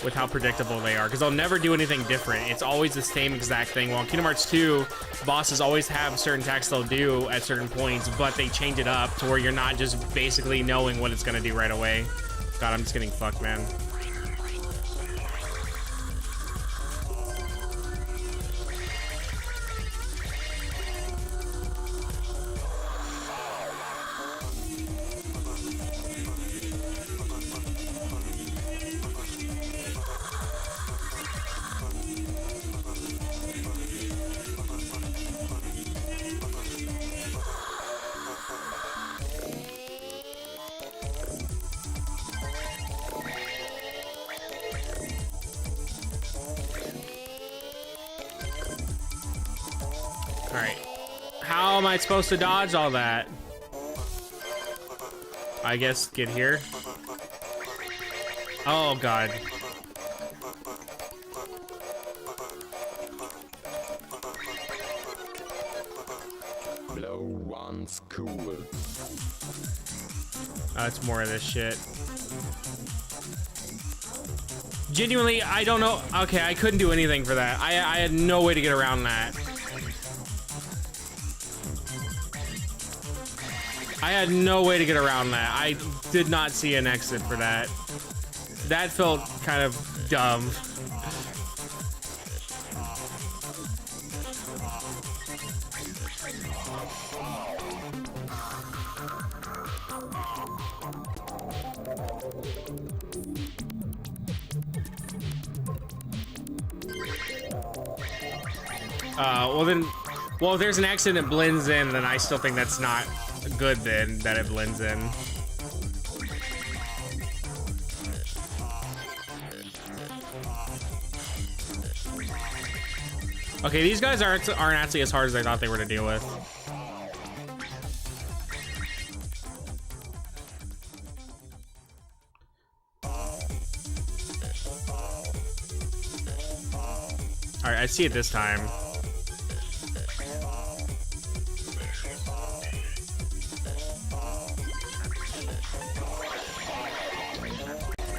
with how predictable they are, because they'll never do anything different. It's always the same exact thing. While in Kingdom Hearts 2, bosses always have certain attacks they'll do at certain points, but they change it up to where you're not just basically knowing what it's gonna do right away. God, I'm just getting fucked, man. Alright. How am I supposed to dodge all that? I guess get here. Oh, God. Blow once cool. Oh, it's more of this shit. Genuinely, I don't know. Okay, I couldn't do anything for that. I had no way to get around that. I had no way to get around that. I did not see an exit for that. That felt kind of dumb. Well, if there's an exit and it blends in, then I still think that's not good then, that it blends in. Okay, these guys aren't actually as hard as I thought they were to deal with. Alright, I see it this time.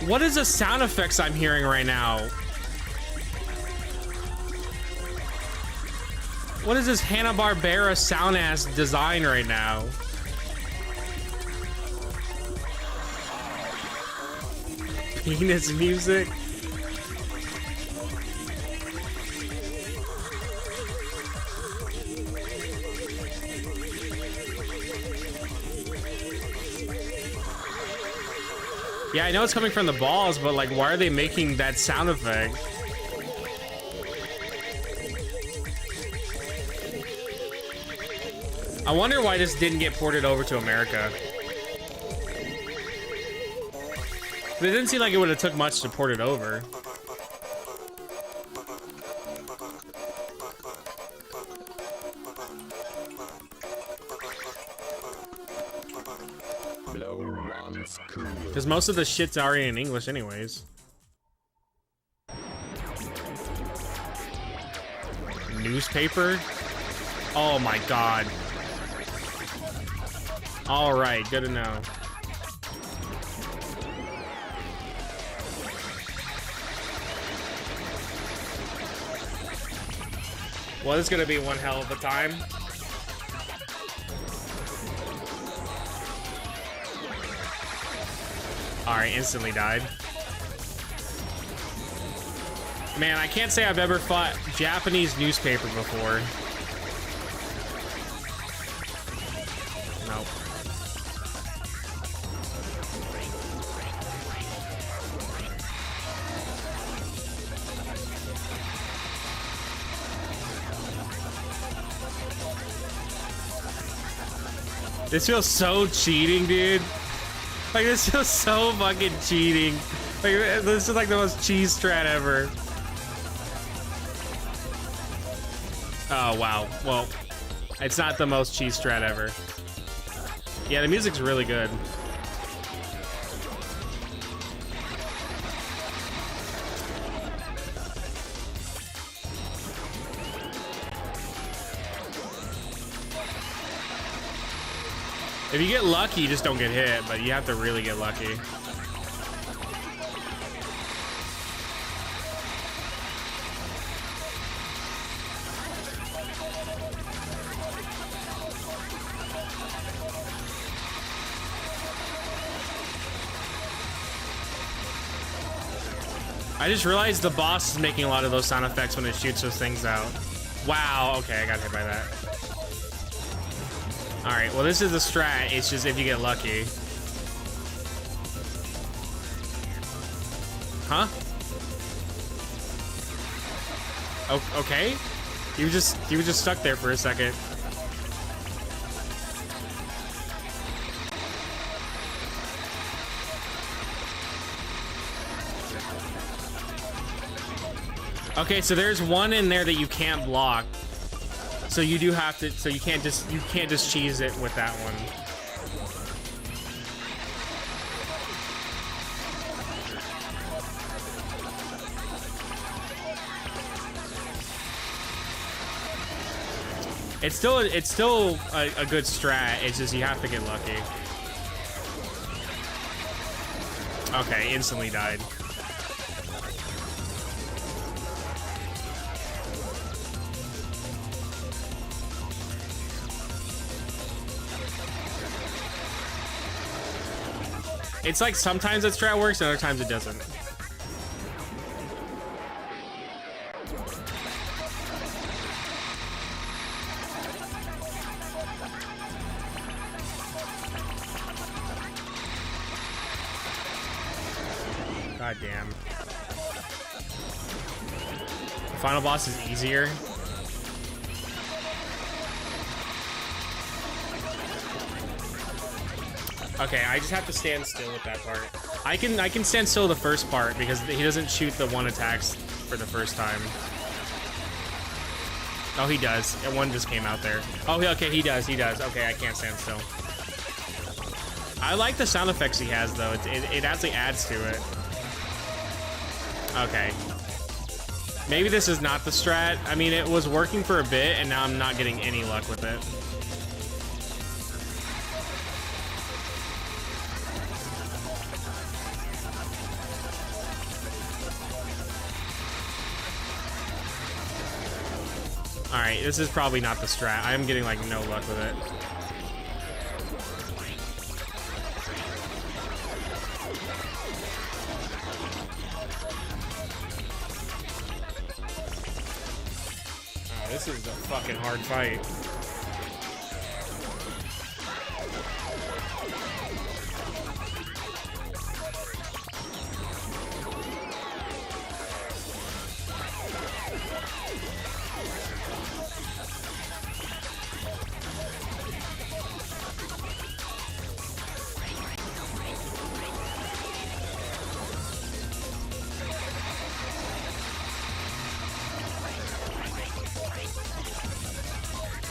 What is the sound effects I'm hearing right now? What is this Hanna-Barbera sound-ass design right now? Penis music? Yeah, I know it's coming from the balls, but like, why are they making that sound effect? I wonder why this didn't get ported over to America. It didn't seem like it would have took much to port it over. Because most of the shit's already in English anyways. Newspaper? Oh my god. Alright, good to know. Well, it's gonna be one hell of a time. Alright, instantly died. Man, I can't say I've ever fought Japanese newspaper before. Nope. This feels so cheating, dude. Like, this feels so fucking cheating. Like, this is like the most cheese strat ever. Oh, wow. Well, it's not the most cheese strat ever. Yeah, the music's really good. If you get lucky, you just don't get hit, but you have to really get lucky. I just realized the boss is making a lot of those sound effects when it shoots those things out. Wow, okay, I got hit by that. Alright, well this is the strat, it's just if you get lucky. Huh? Oh, okay. He was just stuck there for a second. Okay, so there's one in there that you can't block. So you do have to, so you can't just cheese it with that one. It's still a good strat. It's just you have to get lucky. Okay, instantly died. It's like sometimes that strat works and other times it doesn't. God damn. The final boss is easier. Okay, I just have to stand still with that part. I can stand still the first part because he doesn't shoot the one attacks for the first time. Oh, he does. And one just came out there. Oh, okay, he does. Okay, I can't stand still. I like the sound effects he has, though. It actually adds to it. Okay. Maybe this is not the strat. I mean, it was working for a bit, and now I'm not getting any luck with it. Alright, this is probably not the strat. I'm getting, like, no luck with it. Oh, this is a fucking hard fight.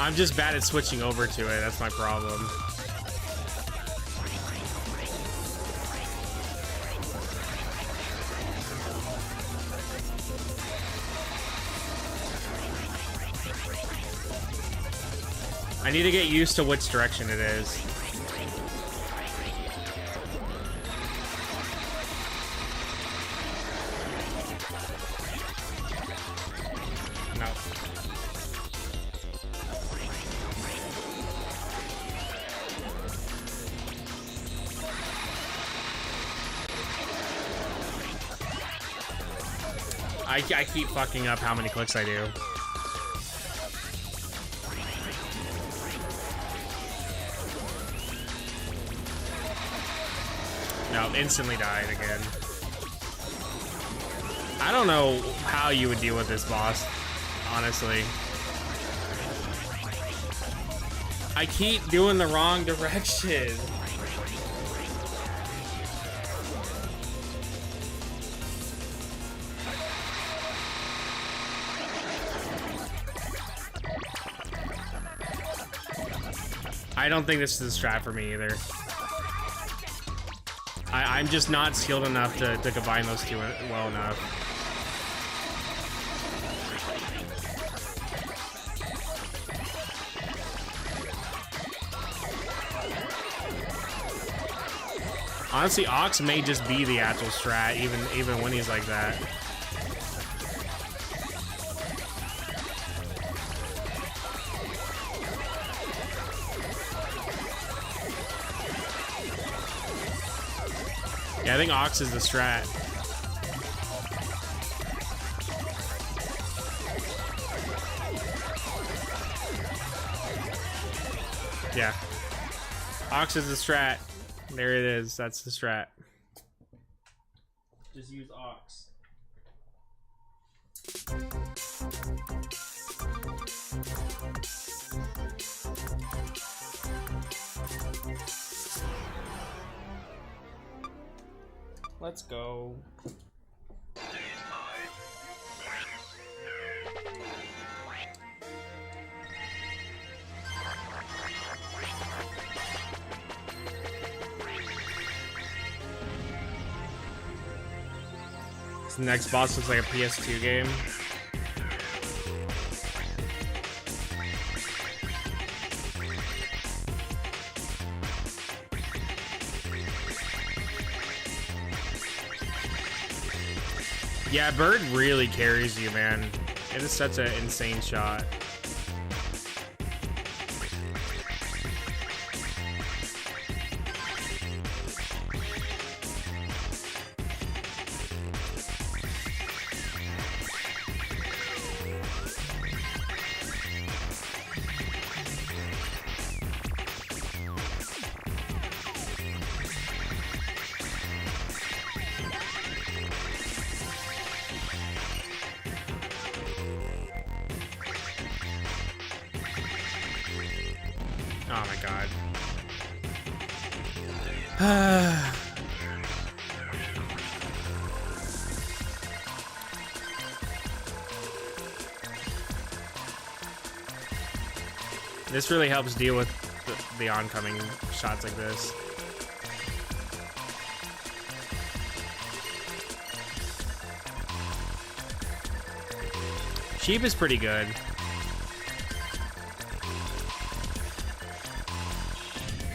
I'm just bad at switching over to it. That's my problem. I need to get used to which direction it is. No. I keep fucking up how many clicks I do. No, instantly died again. I don't know how you would deal with this boss, honestly. I keep doing the wrong direction. I don't think this is a strat for me either. I'm just not skilled enough to combine those two well enough. Honestly, Ox may just be the actual strat, even when he's like that. Yeah, I think Ox is the strat. Yeah. Ox is the strat. There it is. That's the strat. Just use Ox. Let's go. This next boss looks like a PS2 game. Yeah, Bird really carries you, man. It is such an insane shot. Oh my god. This really helps deal with the oncoming shots like this. Sheep is pretty good.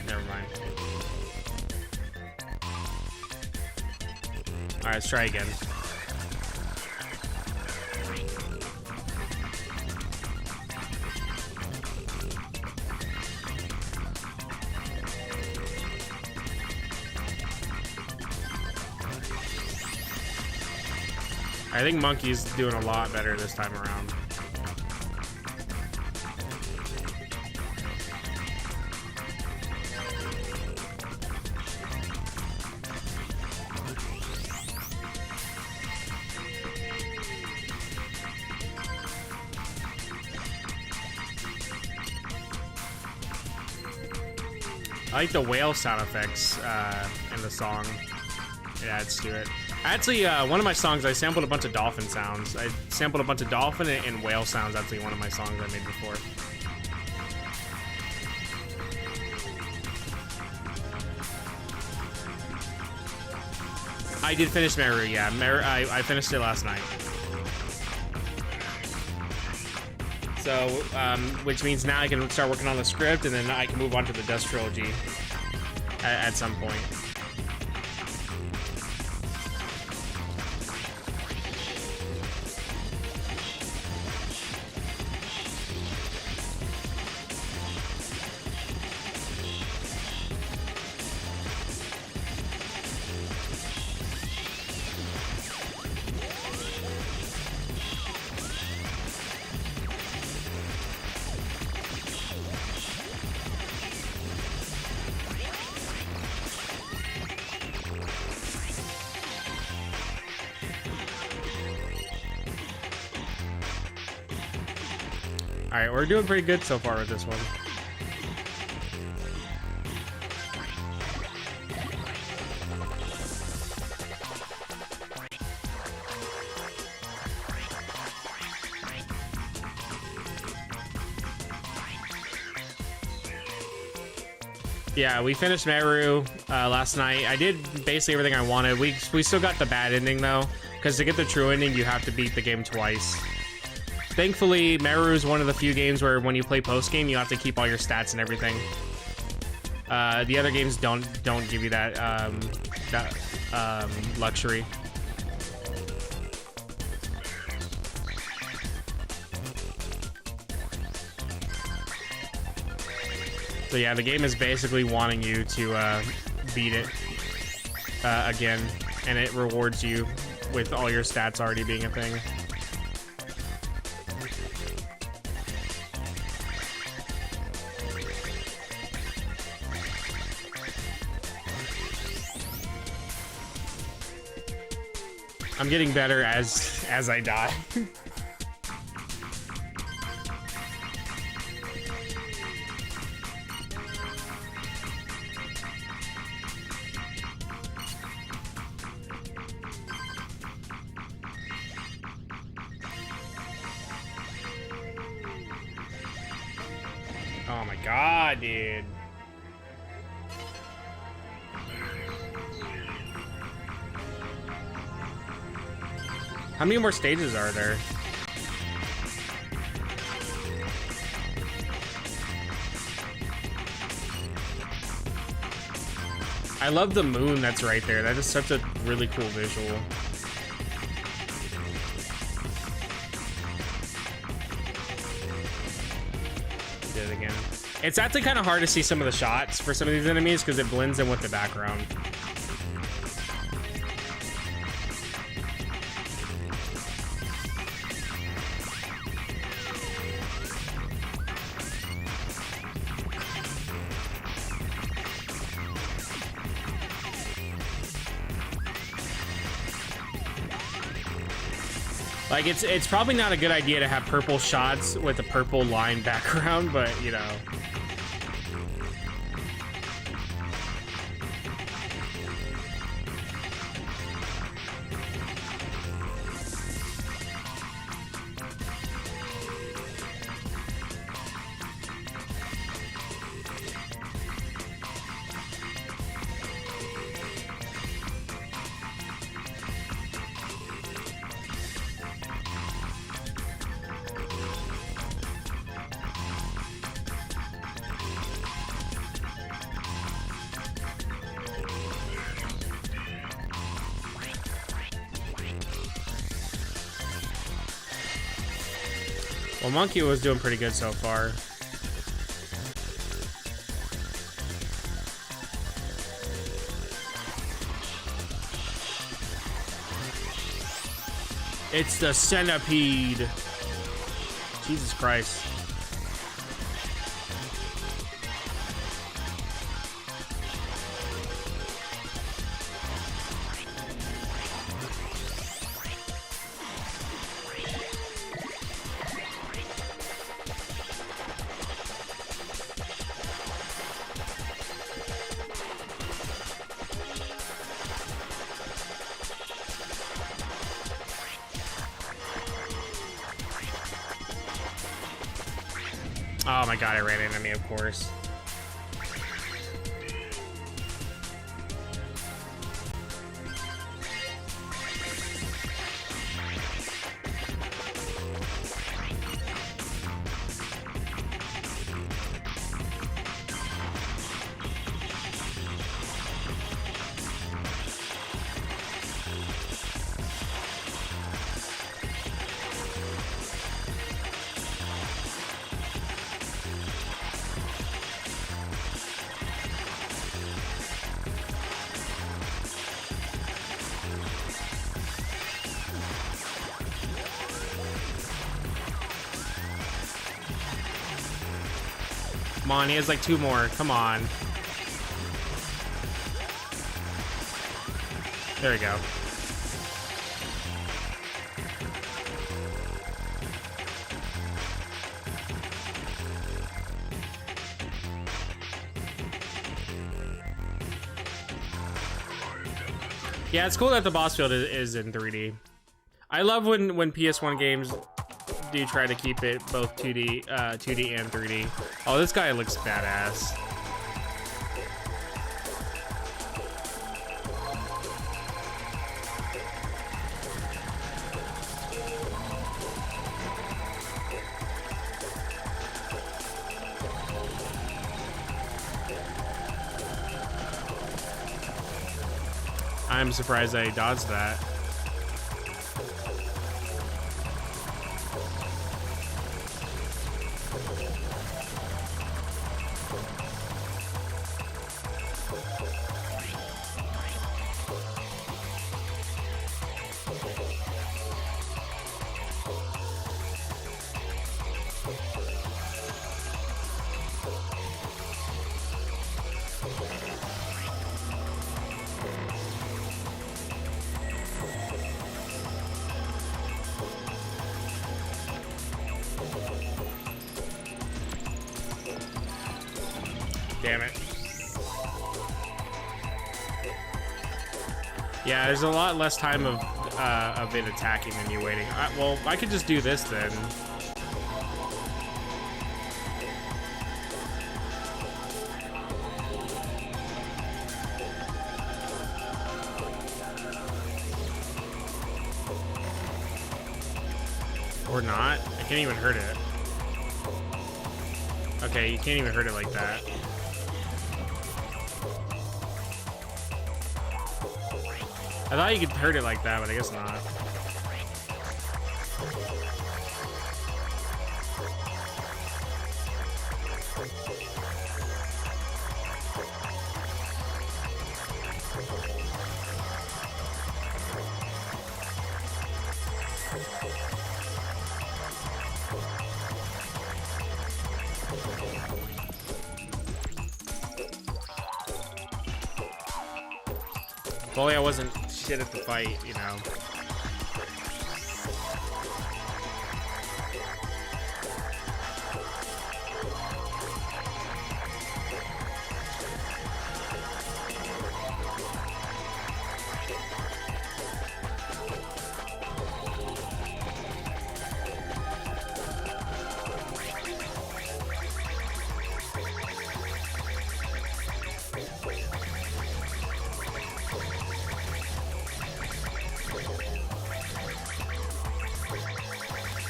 Never mind. Alright, let's try again. I think Monkey's doing a lot better this time around. I like the whale sound effects in the song. It adds to it. Actually, one of my songs, I sampled a bunch of dolphin sounds. I sampled a bunch of dolphin and whale sounds. Actually, one of my songs I made before. I did finish Meru, yeah. I finished it last night. So, which means now I can start working on the script, and then I can move on to the Dust Trilogy at some point. Alright, we're doing pretty good so far with this one. Yeah, we finished Meru last night. I did basically everything I wanted. We still got the bad ending though, because to get the true ending, you have to beat the game twice. Thankfully, Meru is one of the few games where when you play post-game, you have to keep all your stats and everything. The other games don't give you that luxury. So yeah, the game is basically wanting you to beat it again, and it rewards you with all your stats already being a thing. I'm getting better as I die. Oh my god, dude. How many more stages are there? I love the moon that's right there. That is such a really cool visual. Did it again. It's actually kind of hard to see some of the shots for some of these enemies because it blends in with the background. Like, it's probably not a good idea to have purple shots with a purple line background, but, you know. Well, Monkey was doing pretty good so far. It's the centipede. Jesus Christ. Oh my god, it ran into me, of course. Come on, he has like 2 more. Come on. There we go. Yeah, it's cool that the boss field is in 3D. I love when PS1 games do try to keep it both 2D and 3D. Oh, this guy looks badass. I'm surprised I dodged that. Damn it. Yeah, there's a lot less time of it attacking than you waiting. Well, I could just do this then. Or not. I can't even hurt it. Okay, you can't even hurt it like that. I thought you could hurt it like that, but I guess not. If only I wasn't shit at the fight, you know.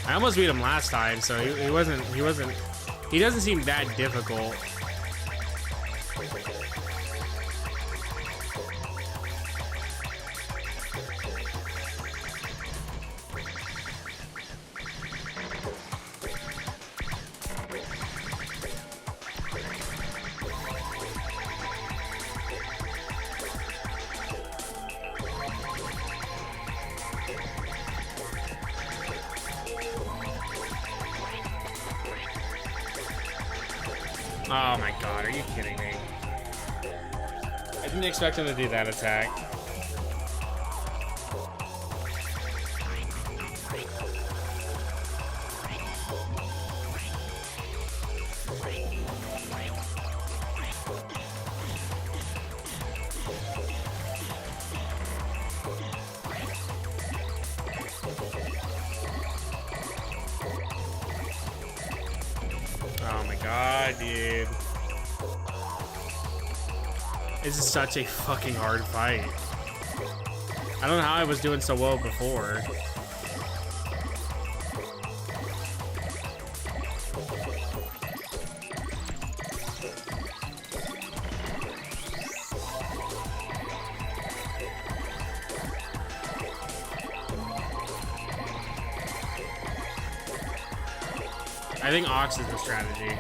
I almost beat him last time, so he doesn't seem that difficult. Oh my god, are you kidding me? I didn't expect him to do that attack. Oh my god, dude. This is such a fucking hard fight. I don't know how I was doing so well before. I think Ox is the strategy.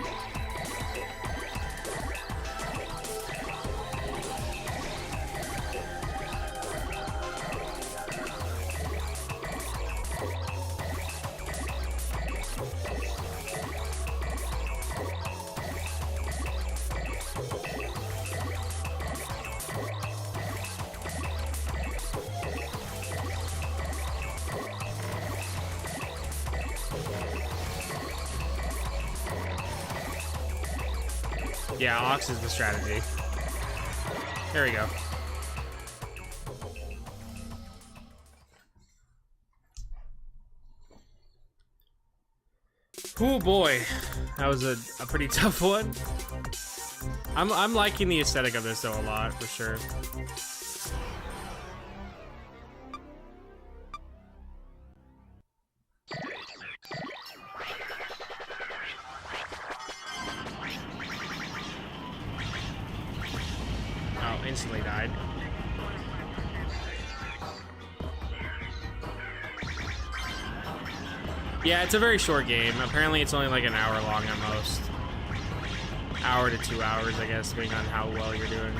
Yeah, Ox is the strategy. There we go. Oh boy, that was a pretty tough one. I'm liking the aesthetic of this though a lot for sure. Oh, instantly died. Yeah, it's a very short game. Apparently it's only like an hour long at most. Hour to 2 hours, I guess, depending on how well you're doing.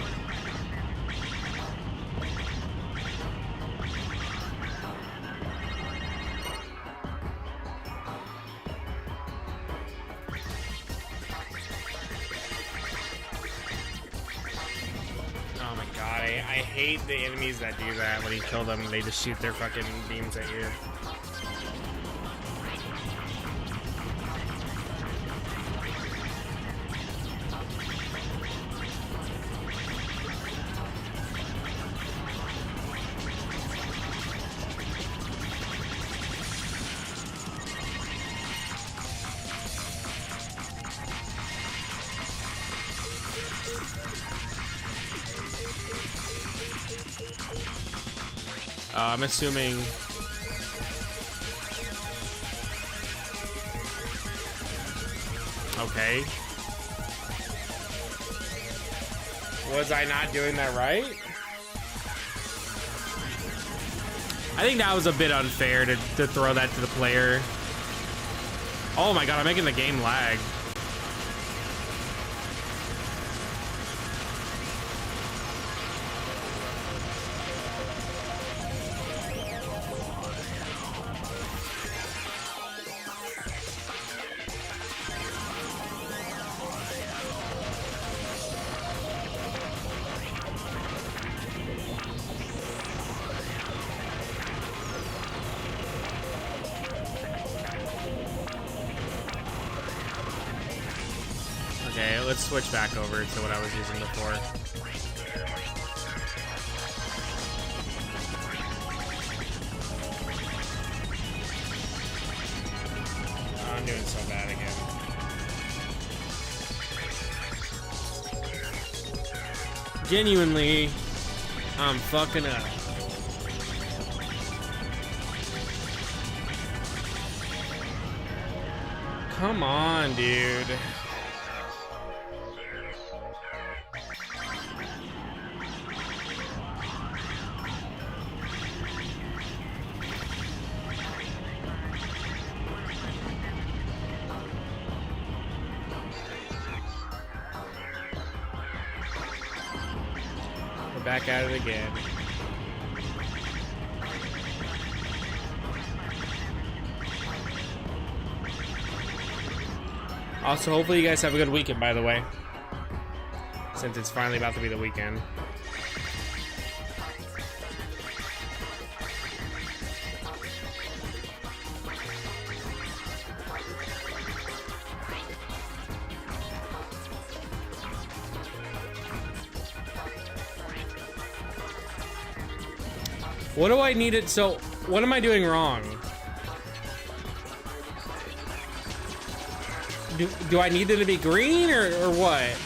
Oh my god, I hate the enemies that do that. When you kill them, they just shoot their fucking beams at you. I'm assuming. Okay. Was I not doing that right? I think that was a bit unfair to throw that to the player. Oh my god, I'm making the game lag. Okay, let's switch back over to what I was using before. Oh, I'm doing so bad again. Genuinely, I'm fucking up. Come on, dude. We're back at it again. Also, hopefully you guys have a good weekend, by the way. Since it's finally about to be the weekend. What do I need it? So, what am I doing wrong? Do I need it to be green or what?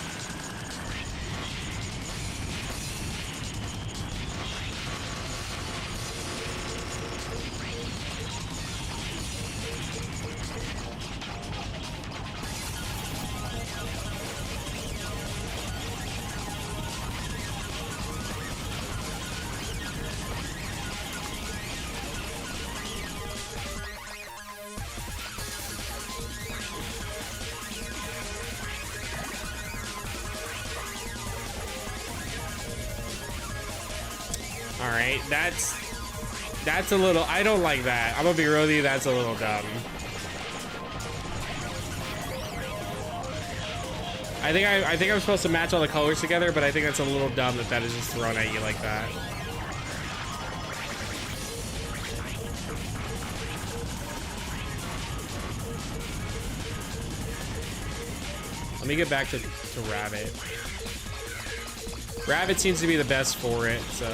All right, that's a little. I don't like that. I'm gonna be real with you. That's a little dumb. I think I'm supposed to match all the colors together, but I think that's a little dumb that is just thrown at you like that. Let me get back to Rabbit. Rabbit seems to be the best for it, so.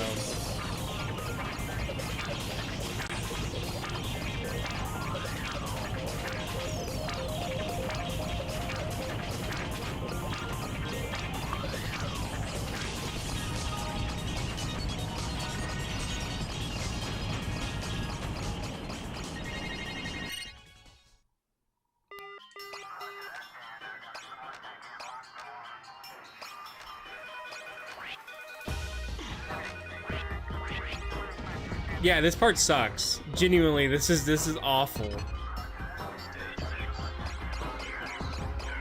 Yeah, this part sucks. Genuinely, this is awful.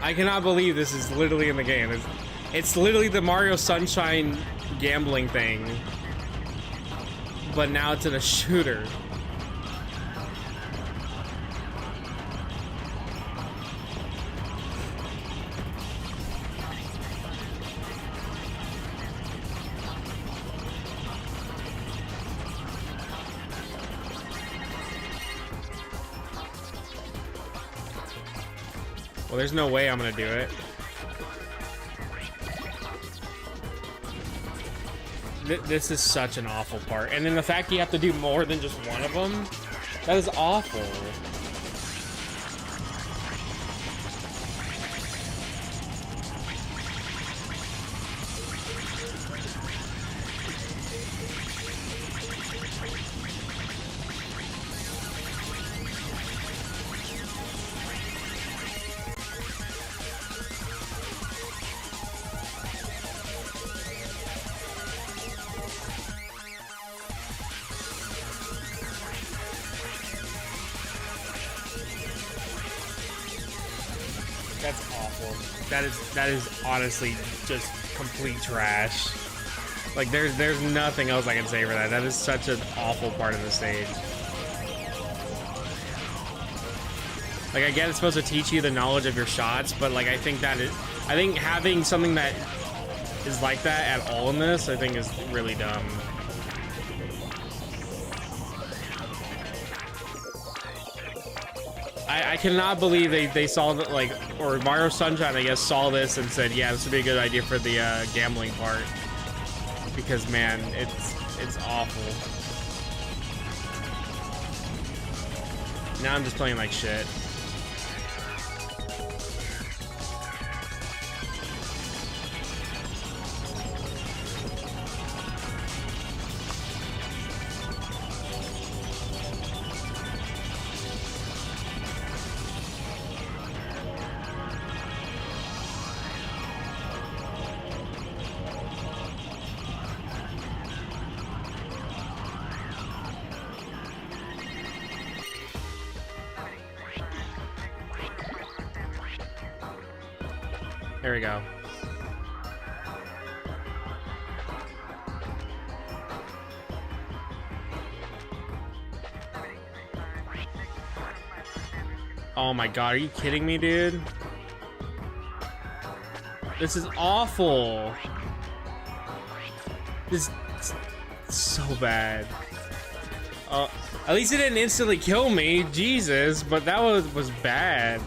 I cannot believe this is literally in the game. It's literally the Mario Sunshine gambling thing, but now it's in a shooter. Well, there's no way I'm gonna do it. This is such an awful part. And then the fact you have to do more than just one of them, that is awful. awful. That is honestly just complete trash. Like there's nothing else I can say for that. That is such an awful part of the stage. Like I get it's supposed to teach you the knowledge of your shots, but like I think having something that is like that at all in this, I think is really dumb. I cannot believe they saw that, like, or Mario Sunshine, I guess, saw this and said, yeah, this would be a good idea for the gambling part. Because, man, it's awful. Now I'm just playing like shit. There we go. Oh my god, are you kidding me, dude? This is awful. This is so bad. At least it didn't instantly kill me, Jesus, but that was bad.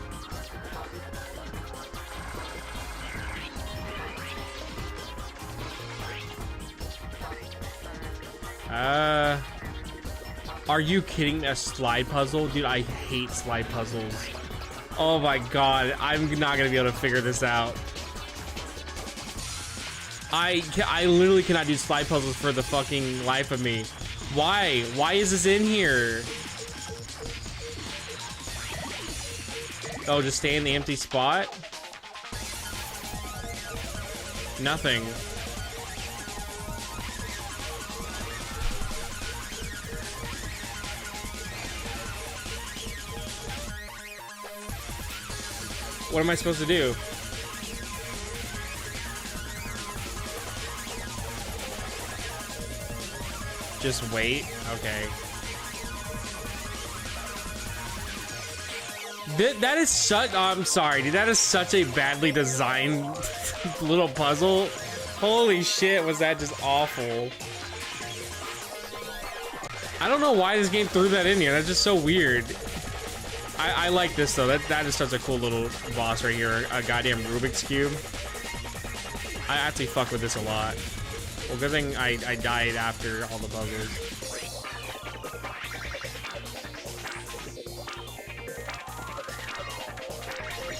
Are you kidding? A slide puzzle? Dude, I hate slide puzzles. Oh my god, I'm not gonna be able to figure this out. I literally cannot do slide puzzles for the fucking life of me. Why? Why is this in here? Oh, just stay in the empty spot? Nothing. What am I supposed to do? Just wait? Okay. That is such... I'm sorry, dude. That is such a badly designed little puzzle. Holy shit, was that just awful. I don't know why this game threw that in here. That's just so weird. I like this though. That is such a cool little boss right here. A goddamn Rubik's Cube. I actually fuck with this a lot. Well, good thing I died after all the puzzles.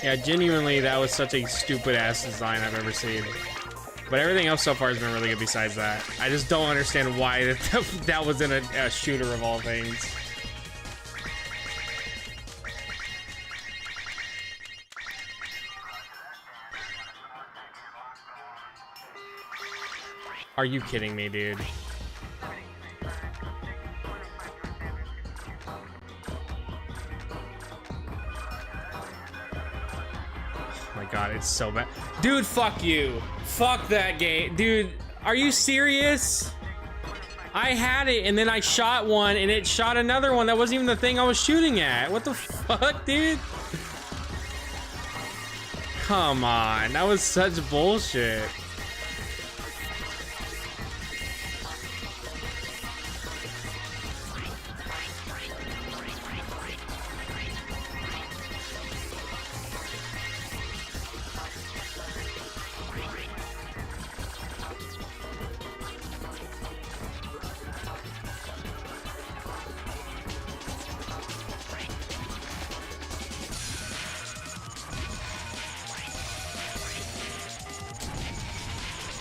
Yeah, genuinely, that was such a stupid ass design I've ever seen. But everything else so far has been really good besides that. I just don't understand why that was in a shooter of all things. Are you kidding me, dude? Oh my god, it's so bad. Dude, fuck you. Fuck that game. Dude, are you serious? I had it and then I shot one and it shot another one that wasn't even the thing I was shooting at. What the fuck, dude? Come on, that was such bullshit.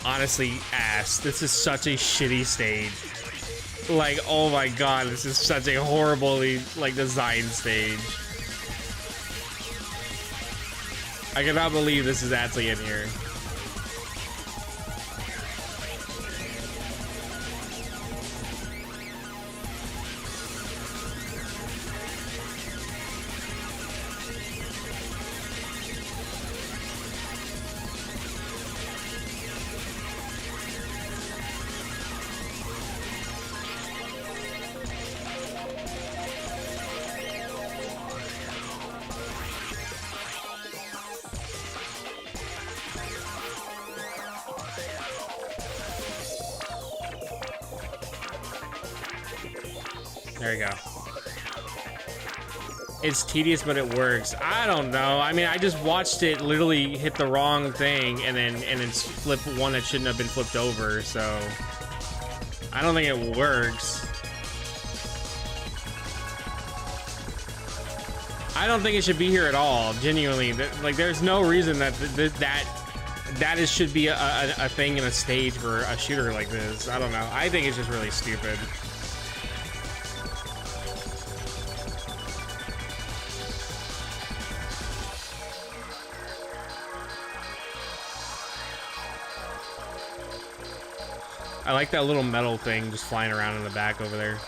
Honestly, ass. This is such a shitty stage. Like, oh my god, this is such a horribly, like, designed stage. I cannot believe this is actually in here. There you go. It's tedious, but it works. I don't know. I mean, I just watched it literally hit the wrong thing and then flip one that shouldn't have been flipped over. So I don't think it works. I don't think it should be here at all. Genuinely, like, there's no reason that should be a thing in a stage for a shooter like this. I don't know. I think it's just really stupid. I like that little metal thing just flying around in the back over there.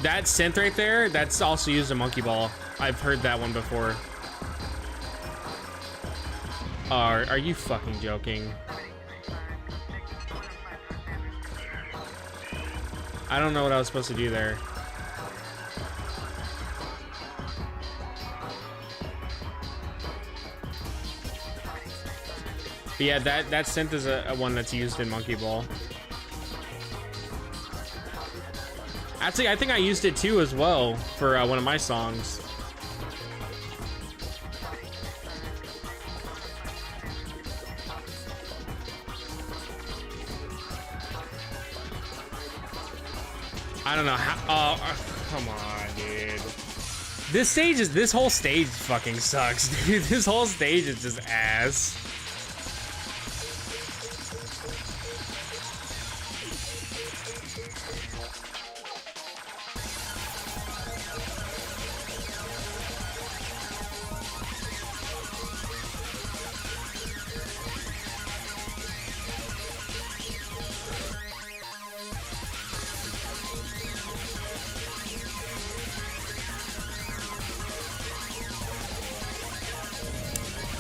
That synth right there, that's also used in Monkey Ball. I've heard that one before. Are you fucking joking? I don't know what I was supposed to do there. But yeah, that synth is a one that's used in Monkey Ball. Actually, I think I used it too as well for one of my songs. I don't know how. Oh, come on, dude. This whole stage fucking sucks, dude. This whole stage is just ass.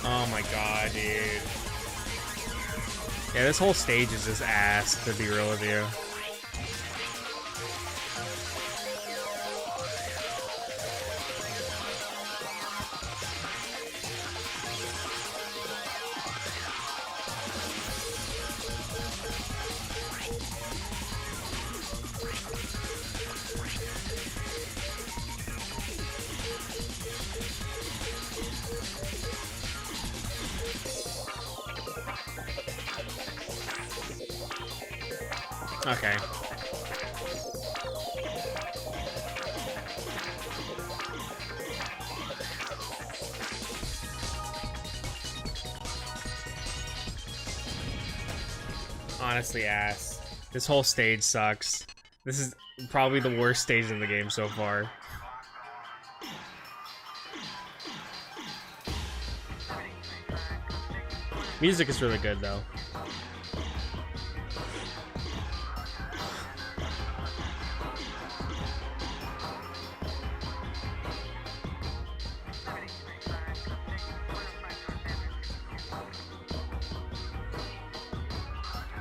Oh my god, dude. Yeah, this whole stage is just ass, to be real with you. Okay. Honestly, ass. This whole stage sucks. This is probably the worst stage in the game so far. Music is really good, though.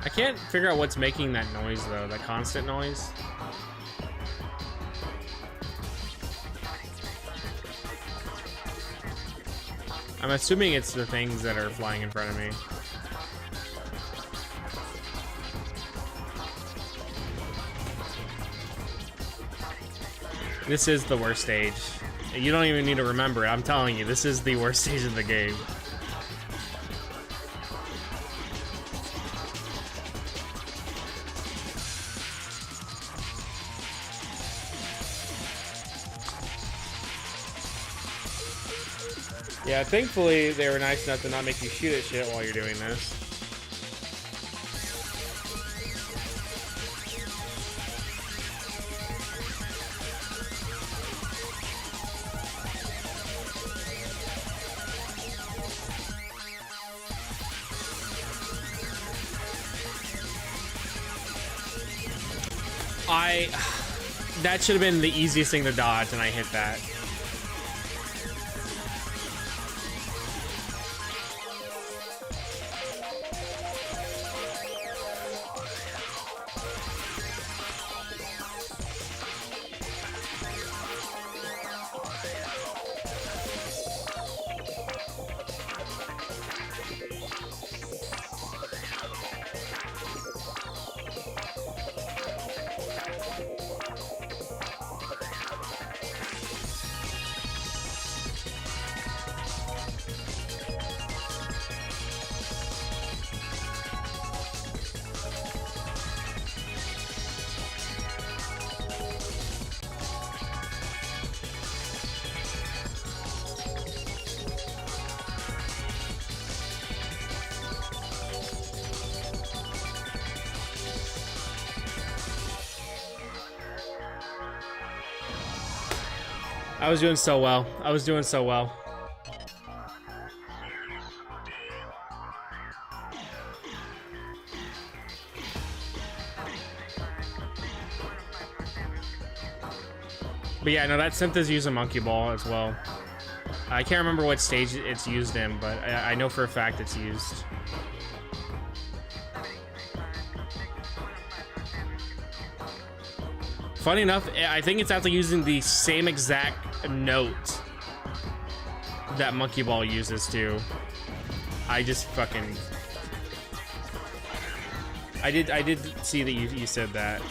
I can't figure out what's making that noise, though, that constant noise. I'm assuming it's the things that are flying in front of me. This is the worst stage. You don't even need to remember it. I'm telling you, this is the worst stage in the game. Yeah, thankfully they were nice enough to not make you shoot at shit while you're doing this. That should have been the easiest thing to dodge, and I hit that. I was doing so well. I was doing so well. But yeah, no, that synth is using Monkey Ball as well. I can't remember what stage it's used in, but I know for a fact it's used. Funny enough, I think it's actually using the same exact note that Monkey Ball uses too. I just fucking... I did see that you said that.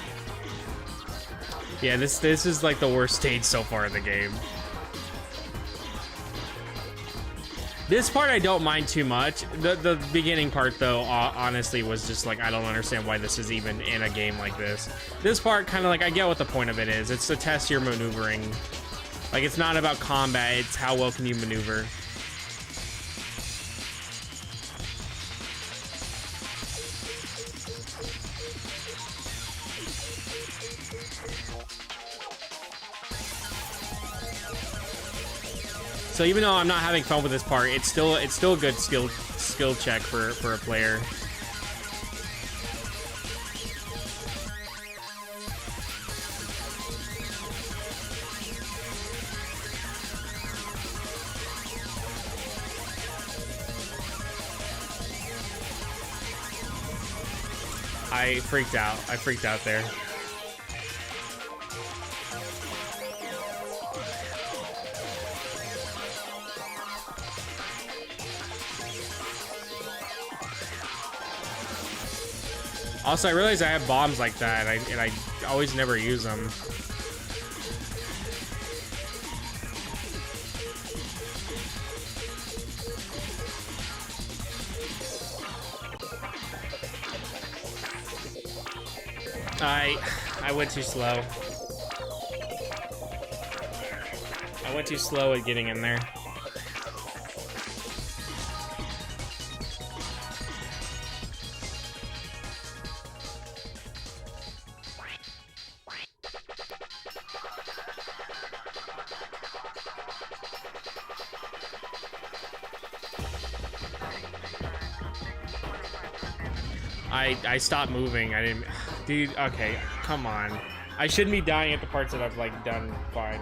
Yeah, this is like the worst stage so far in the game. This part I don't mind too much. The beginning part though, honestly, was just like, I don't understand why this is even in a game like this. This part kind of like, I get what the point of it is. It's to test your maneuvering. Like, it's not about combat, it's how well can you maneuver. So even though I'm not having fun with this part, it's still a good skill check for a player. I freaked out. I freaked out there. Also, I realize I have bombs like that, and I always never use them. I went too slow. I went too slow at getting in there. I stopped moving. I didn't... Dude, okay, come on. I shouldn't be dying at the parts that I've, like, done fine.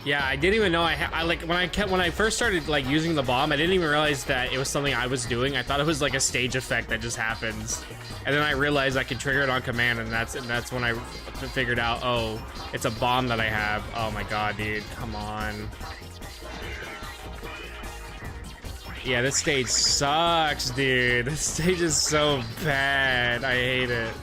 Yeah, I didn't even know I like when I first started like using the bomb, I didn't even realize that it was something I was doing. I thought it was like a stage effect that just happens. And then I realized I could trigger it on command, and that's when I figured out, oh, it's a bomb that I have. Oh my god, dude, come on. Yeah, this stage sucks, dude. This stage is so bad. I hate it.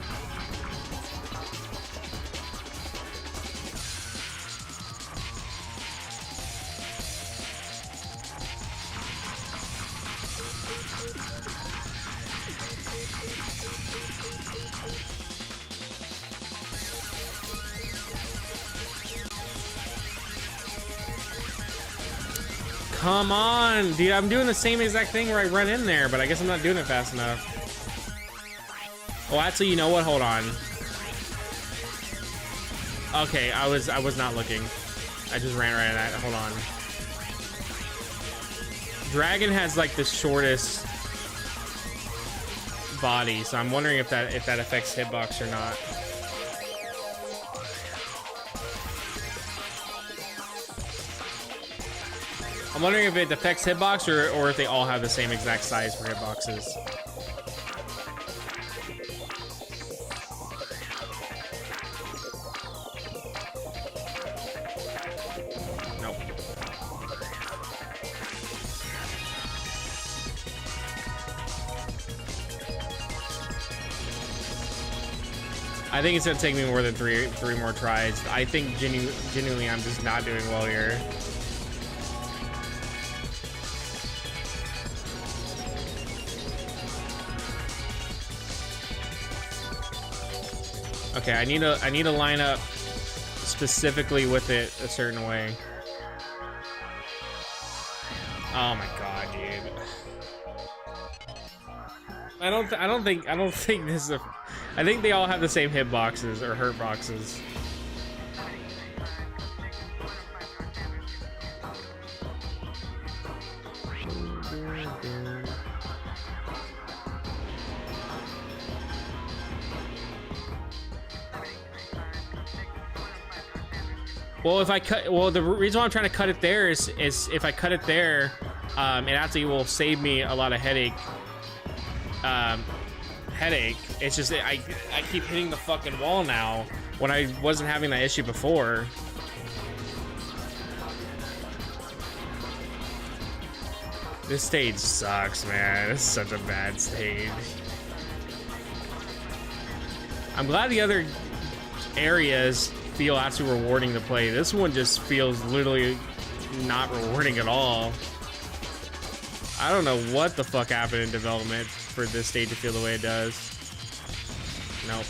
Come on, dude, I'm doing the same exact thing where I run in there, but I guess I'm not doing it fast enough. Oh, actually, you know what? Hold on. Okay, I was not looking. I just ran right at that. Hold on. Dragon has like the shortest body, so I'm wondering if that affects hitbox or not. I'm wondering if it affects hitbox or if they all have the same exact size for hitboxes. Nope. I think it's gonna take me more than three more tries. I think genuinely I'm just not doing well here. Okay, I need to line up specifically with it a certain way. Oh my god, dude. I don't think this is a... I think they all have the same hitboxes or hurt boxes. Well, if I cut, well, the reason why I'm trying to cut it there is if I cut it there, it actually will save me a lot of headache. It's just that I keep hitting the fucking wall now when I wasn't having that issue before. This stage sucks, man. This is such a bad stage. I'm glad the other areas feel absolutely rewarding to play. This one just feels literally not rewarding at all. I don't know what the fuck happened in development for this stage to feel the way it does. Nope.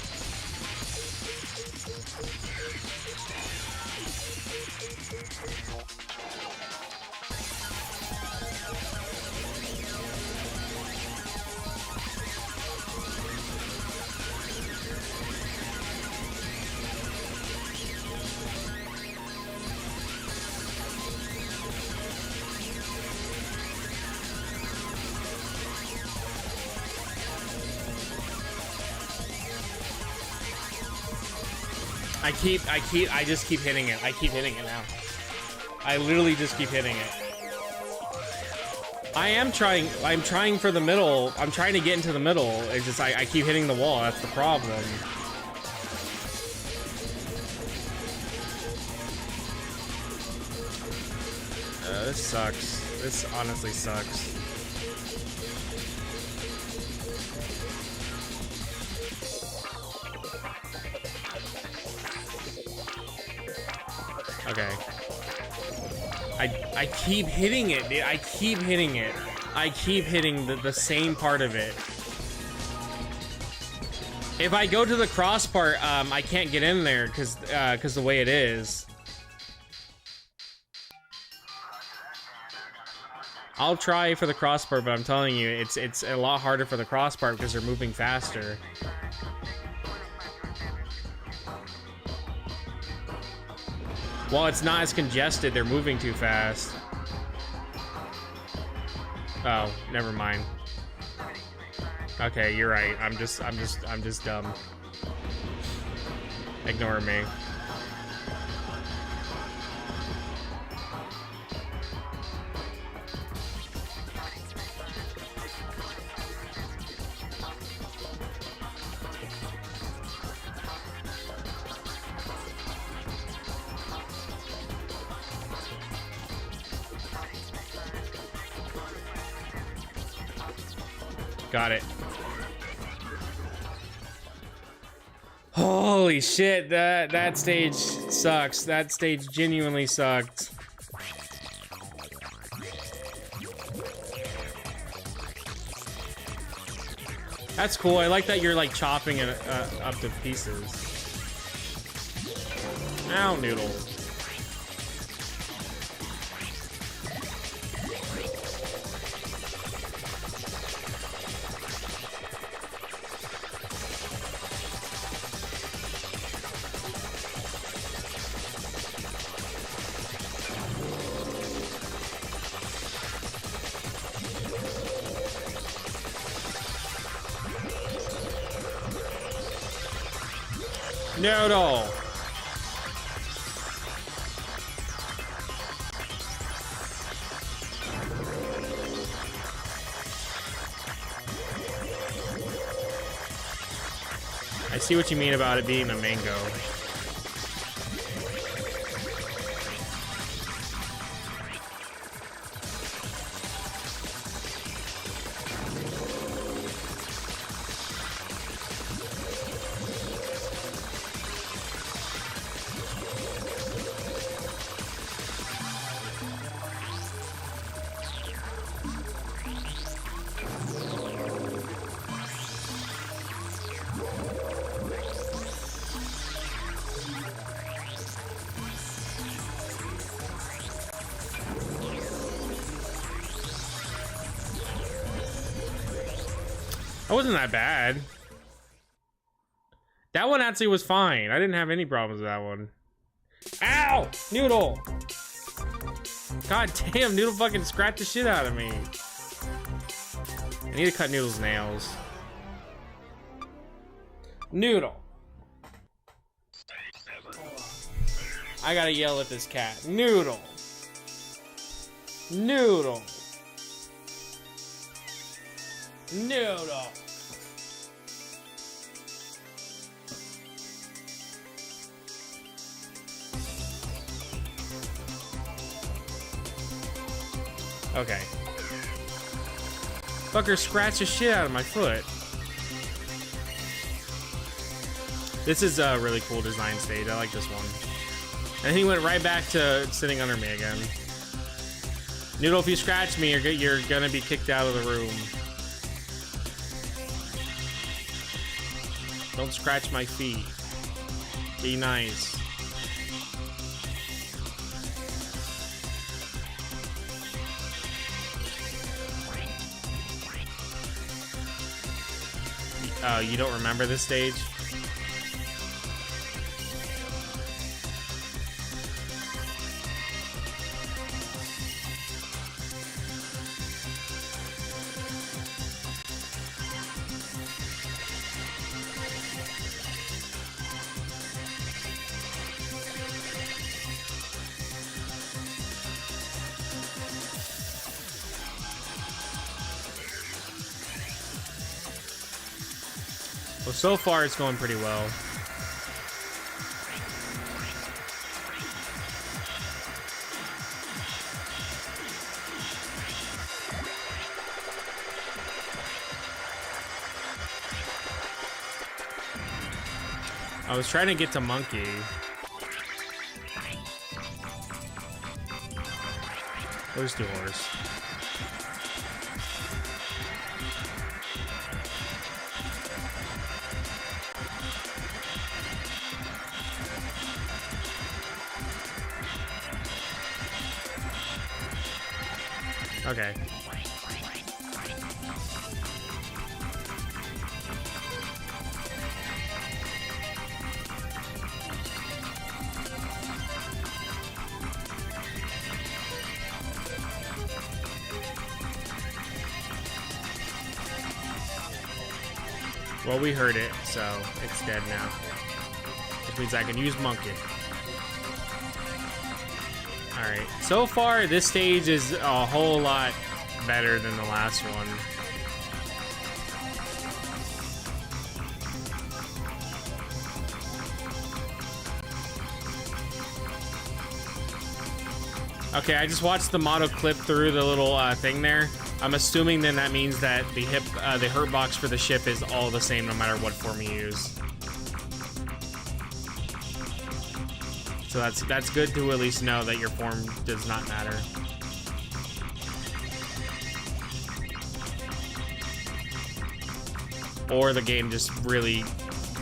I just keep hitting it. I keep hitting it now. I literally just keep hitting it. I'm trying for the middle. I'm trying to get into the middle. It's just, I keep hitting the wall. That's the problem. This sucks. This honestly sucks. Okay. I keep hitting it, dude. I keep hitting it. I keep hitting the same part of it. If I go to the cross part, I can't get in there because the way it is. I'll try for the cross part, but I'm telling you, it's a lot harder for the cross part because they're moving faster. While it's not as congested, they're moving too fast. Oh, never mind. Okay, you're right. I'm just dumb. Ignore me. Got it. Holy shit, that stage sucks. That stage genuinely sucked. That's cool. I like that you're like chopping it up to pieces. Ow, noodle. Noodle. I see what you mean about it being a mango. That wasn't that bad. That one actually was fine. I didn't have any problems with that one. Ow! Noodle! God damn, Noodle fucking scratched the shit out of me. I need to cut Noodle's nails. Noodle. I gotta yell at this cat. Noodle. Noodle. Noodle. Okay. Fucker scratched the shit out of my foot. This is a really cool design stage. I like this one. And he went right back to sitting under me again. Noodle, if you scratch me, you're gonna be kicked out of the room. Don't scratch my feet. Be nice. You don't remember this stage? Well, so far it's going pretty well. I was trying to get to Monkey. Where's the horse? Okay. Well, we heard it, so it's dead now. Which means I can use Monkey. Alright, so far this stage is a whole lot better than the last one. Okay, I just watched the model clip through the little thing there. I'm assuming then that means that the hurt box for the ship is all the same no matter what form you use. So that's good to at least know that your form does not matter. Or the game just really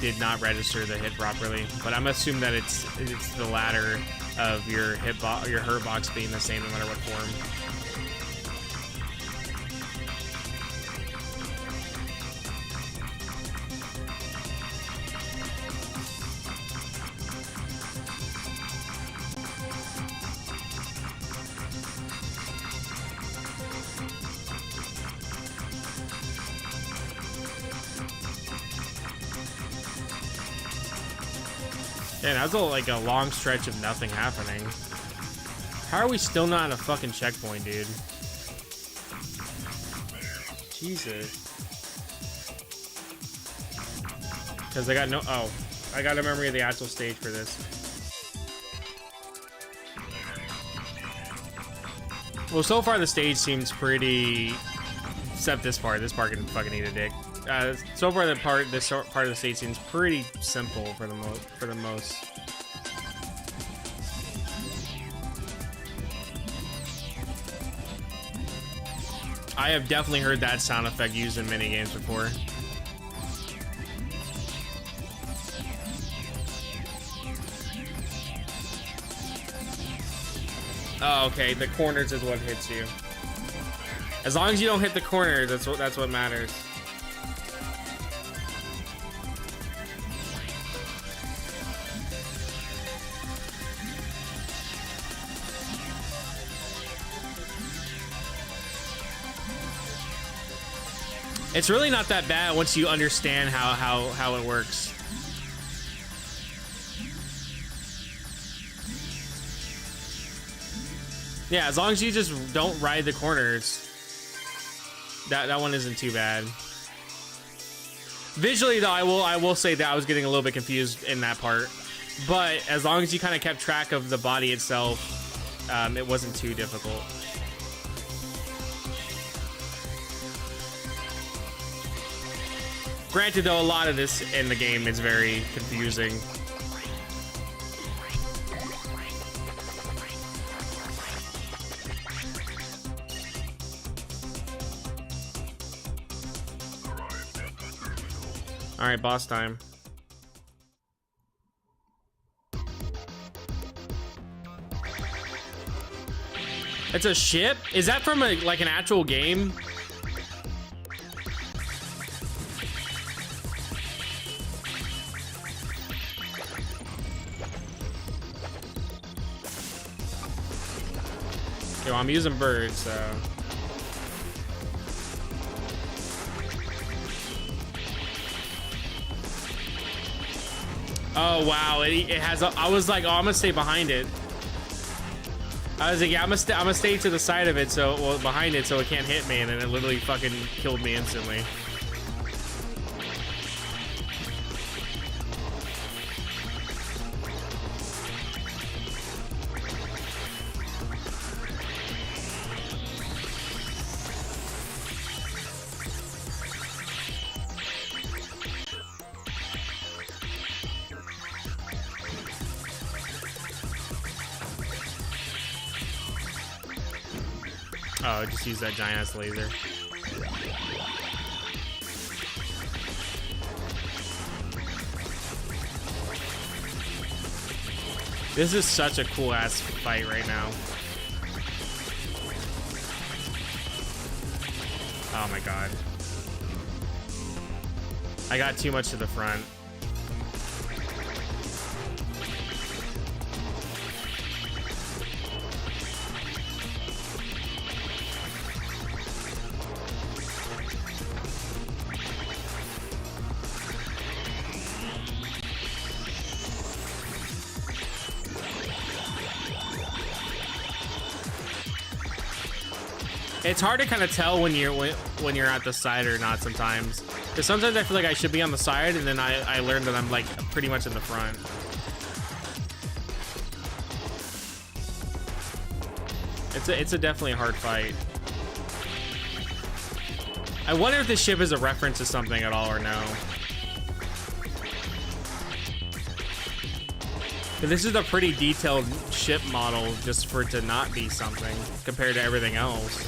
did not register the hit properly. But I'm assuming that it's the latter of your hurt box being the same no matter what form. Yeah, that was like a long stretch of nothing happening. How are we still not at a fucking checkpoint, dude? Jesus. Because I got no... Oh. I got a memory of the actual stage for this. Well, so far the stage seems pretty... Except this part. This part can fucking eat a dick. So far this part of the stage seems pretty simple for the most. I have definitely heard that sound effect used in minigames before. Oh, okay. The corners is what hits you. As long as you don't hit the corner, that's what matters. It's really not that bad once you understand how it works. Yeah, as long as you just don't ride the corners, that one isn't too bad. Visually, though, I will say that I was getting a little bit confused in that part, but as long as you kind of kept track of the body itself, it wasn't too difficult. Granted, though, a lot of this in the game is very confusing. All right, boss time. It's a ship? Is that from like an actual game? Yo, I'm using birds, so. Oh wow, it has. I was like, oh, I'm gonna stay behind it. I was like, yeah, I'm gonna stay to the side of it, so well behind it, so it can't hit me, and then it literally fucking killed me instantly. Oh, just use that giant ass laser. This is such a cool ass fight right now. Oh my god. I got too much to the front. It's hard to kind of tell when you're at the side or not sometimes. Because sometimes I feel like I should be on the side, and then I learn that I'm like pretty much in the front. It's a definitely a hard fight. I wonder if this ship is a reference to something at all or no. But this is a pretty detailed ship model just for it to not be something compared to everything else.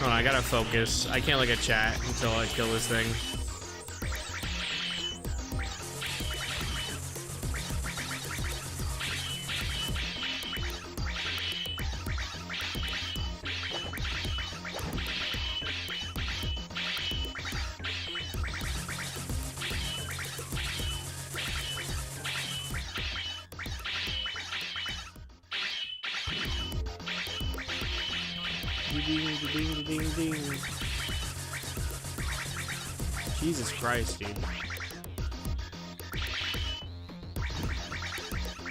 Hold on, I gotta focus. I can't look at chat until I kill this thing. Jesus Christ, dude.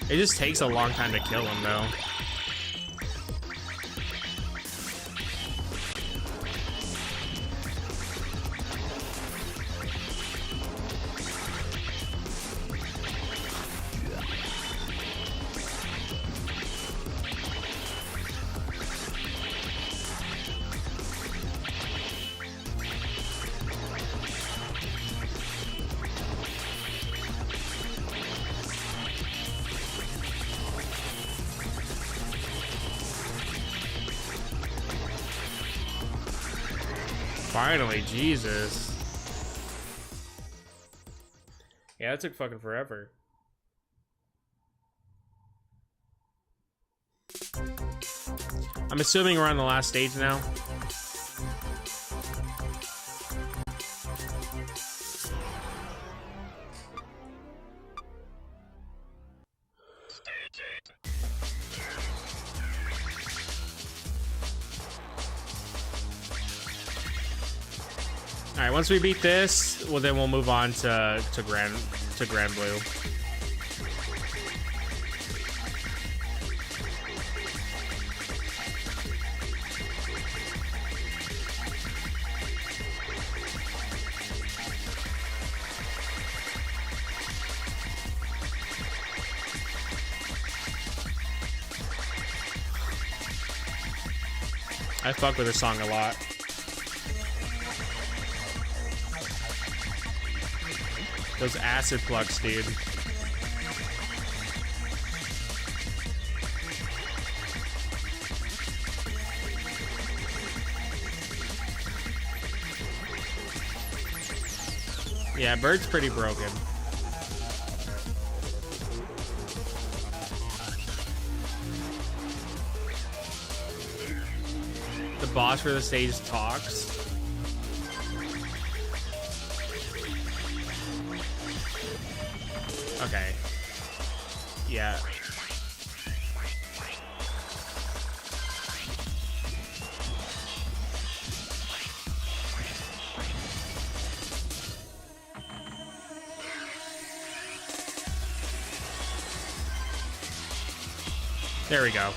It just takes a long time to kill him, though. Finally, Jesus. Yeah, that took fucking forever. I'm assuming we're on the last stage now. All right, once we beat this, well, then we'll move on to Granblue. I fuck with this song a lot. Those acid plucks, dude. Yeah, Bird's pretty broken. The boss for the stage talks. Okay. Yeah. There we go.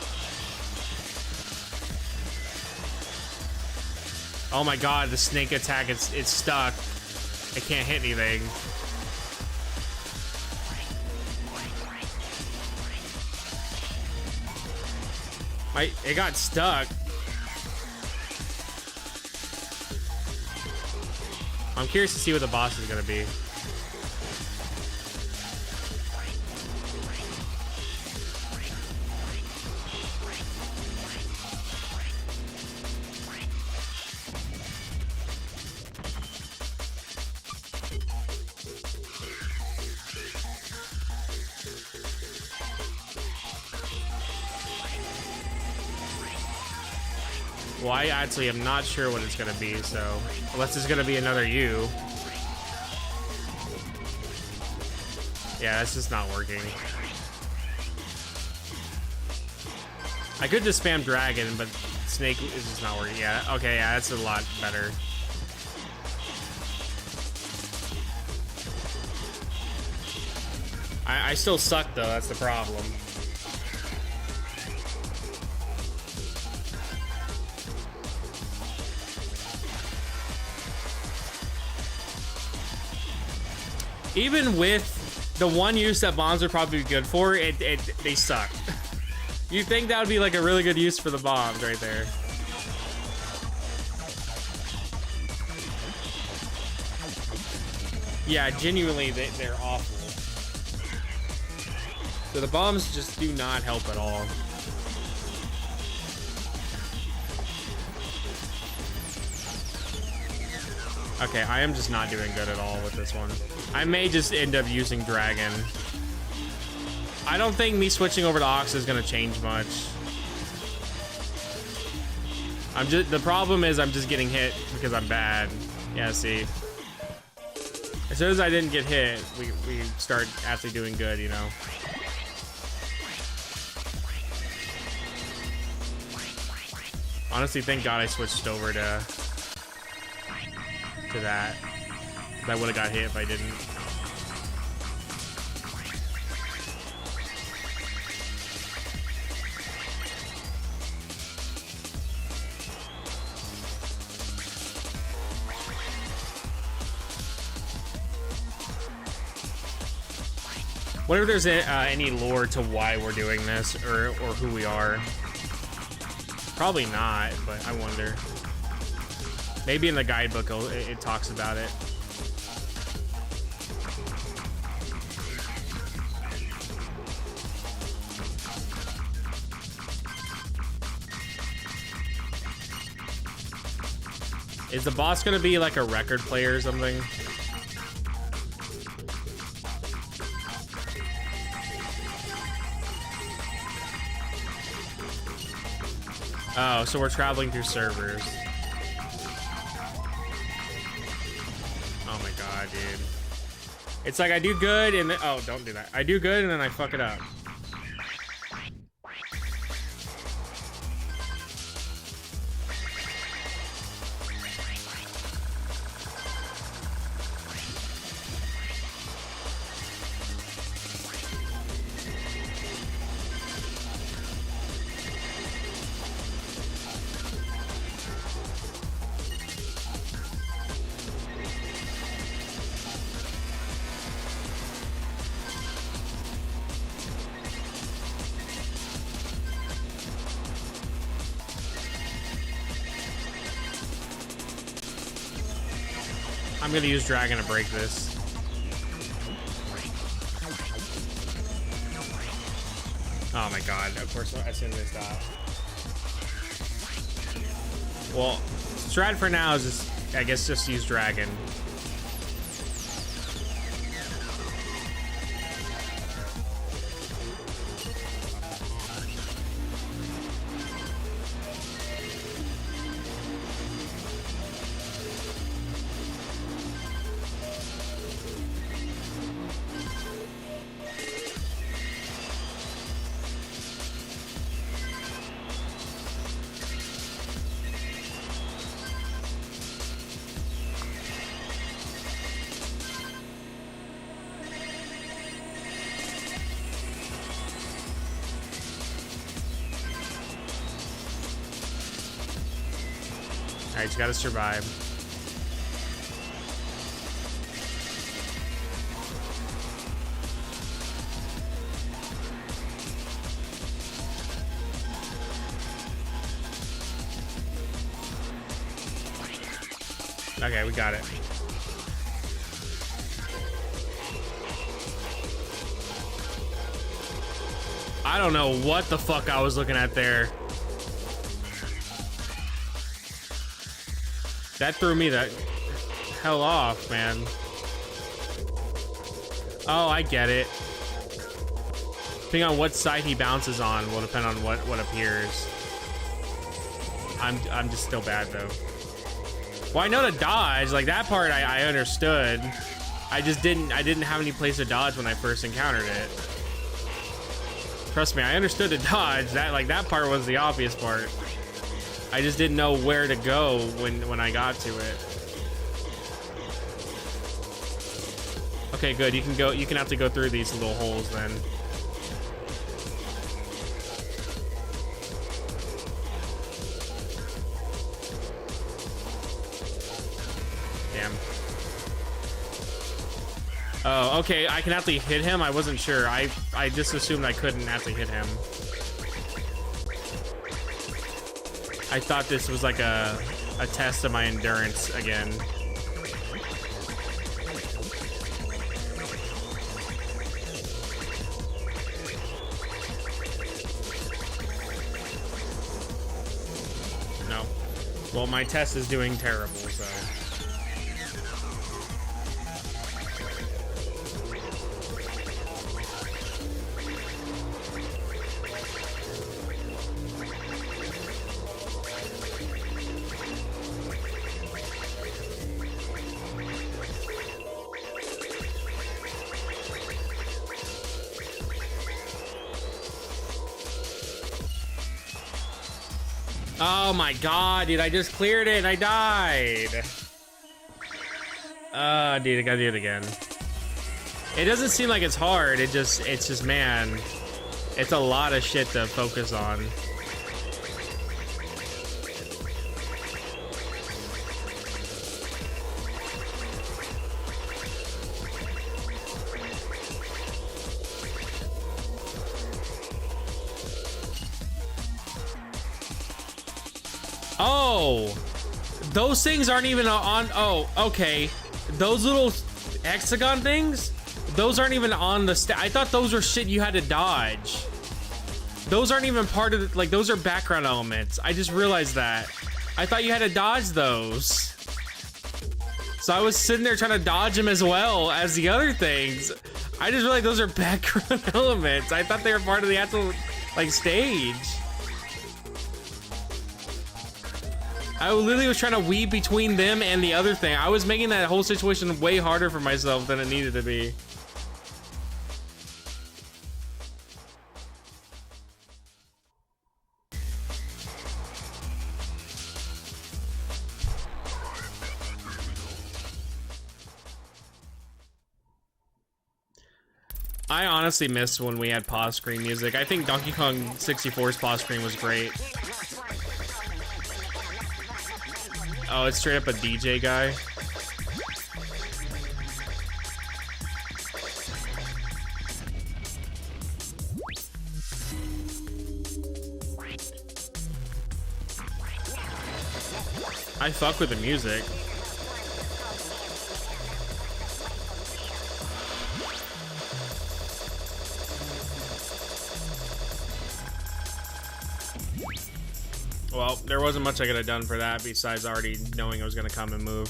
Oh my god, the snake attack, it's stuck. It can't hit anything. It got stuck. I'm curious to see what the boss is gonna be. Well, I actually am not sure what it's gonna be, so unless it's gonna be another U. Yeah, that's just not working. I could just spam dragon, but snake is just not working. Yeah, okay, yeah, that's a lot better. I still suck though, that's the problem. Even with the one use that bombs are probably good for, they suck. You'd think that would be like a really good use for the bombs right there. Yeah, genuinely, they're awful. So the bombs just do not help at all. Okay, I am just not doing good at all with this one. I may just end up using Dragon. I don't think me switching over to Ox is gonna change much. The problem is I'm just getting hit because I'm bad. Yeah, see. As soon as I didn't get hit, we start actually doing good, you know. Honestly, thank God I switched over to that. I would have got hit if I didn't. Wonder if there's any lore to why we're doing this or who we are. Probably not, but I wonder. Maybe in the guidebook it talks about it. Is the boss gonna be like a record player or something? Oh, so we're traveling through servers. Oh my god, dude. It's like I do good and then, oh, don't do that. I do good and then I fuck it up. I'm gonna use Dragon to break this. Oh my god, of course, as soon as they stop. Well, strat for now is just, I guess, just use Dragon. Alright, you gotta survive. Okay, we got it. I don't know what the fuck I was looking at there. That threw me the hell off, man. Oh, I get it. Depending on what side he bounces on will depend on what appears. I'm just still bad though. Well, I know to dodge, like that part I understood. I didn't have any place to dodge when I first encountered it. Trust me, I understood to dodge. That part was the obvious part. I just didn't know where to go when I got to it. Okay, good. You can have to go through these little holes then. Damn. Oh, okay. I can actually hit him. I wasn't sure. I just assumed I couldn't actually hit him. I thought this was like a test of my endurance again. No. Well, my test is doing terrible, so. Oh my god, dude, I just cleared it and I died. Dude, I gotta do it again. It doesn't seem like it's hard, it's just, man, it's a lot of shit to focus on. Oh, those things aren't even on. Oh, okay. Those little hexagon things, those aren't even on the I thought those were shit you had to dodge. Those aren't even part of the, like, those are background elements. I just realized that. I thought you had to dodge those. So I was sitting there trying to dodge them as well as the other things. I just realized those are background elements. I thought they were part of the actual, like, stage. I literally was trying to weave between them and the other thing. I was making that whole situation way harder for myself than it needed to be. I honestly missed when we had pause screen music. I think Donkey Kong 64's pause screen was great. Oh, it's straight up a DJ guy. I fuck with the music. Well, there wasn't much I could have done for that besides already knowing I was going to come and move.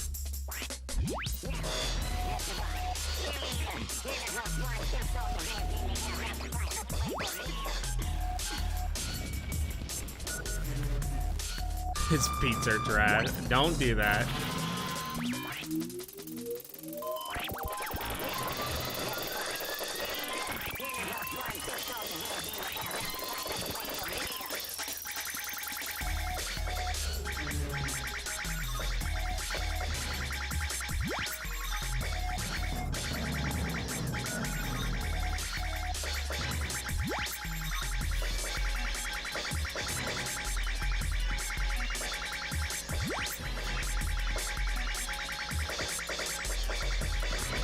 His beats are trash. Don't do that.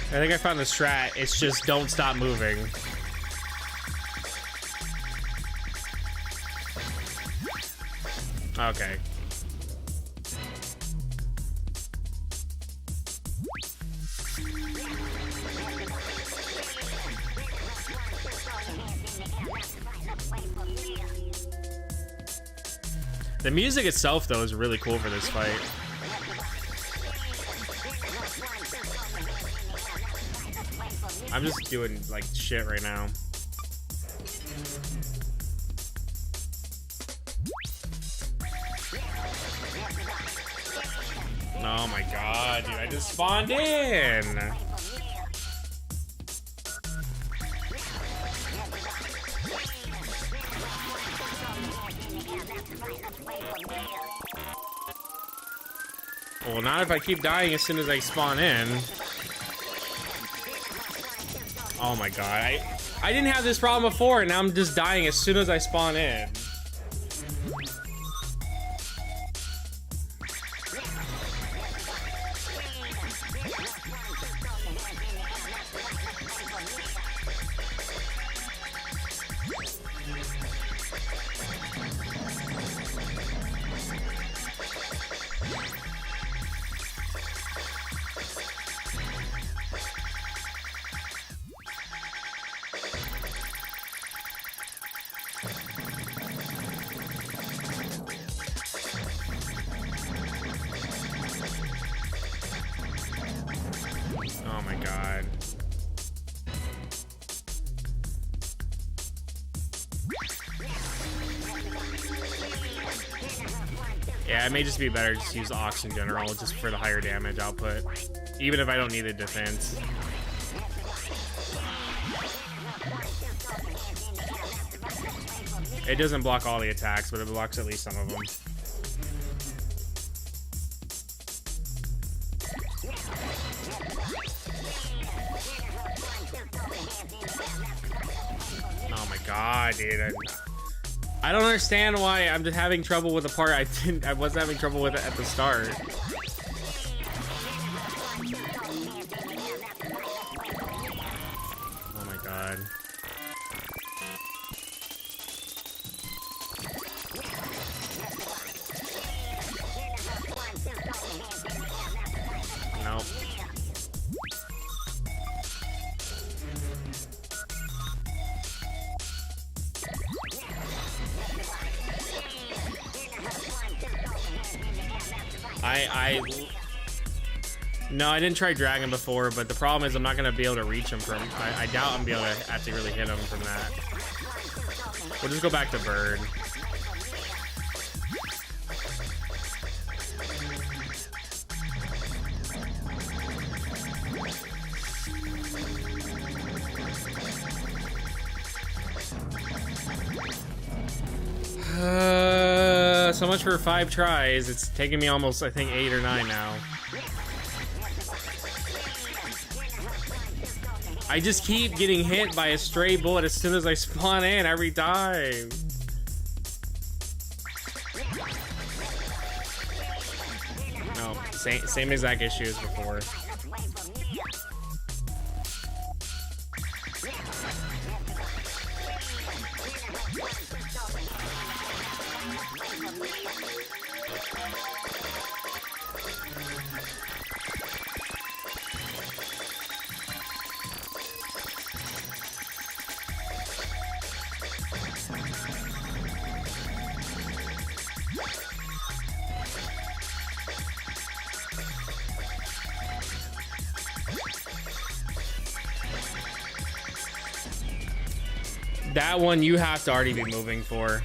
I think I found the strat. It's just don't stop moving. Okay. The music itself, though, is really cool for this fight. I'm just doing, like, shit right now. Oh my god, dude, I just spawned in! Well, not if I keep dying as soon as I spawn in. Oh my god, I didn't have this problem before, and now I'm just dying as soon as I spawn in. Oh my god. Yeah, it may just be better just to use Ox in general, just for the higher damage output. Even if I don't need a defense. It doesn't block all the attacks, but it blocks at least some of them. Oh my god, dude. I don't understand why I'm just having trouble with the part I was having trouble with it at the start. Oh my god. Nope. No, I didn't try Dragon before, but the problem is I'm not gonna be able to reach him from. I doubt I'm gonna be able to actually really hit him from that. We'll just go back to Bird. So much for 5 tries. It's taking me almost, I think, 8 or 9 now. I just keep getting hit by a stray bullet as soon as I spawn in every time. No, same exact issue as before. That one you have to already be moving for.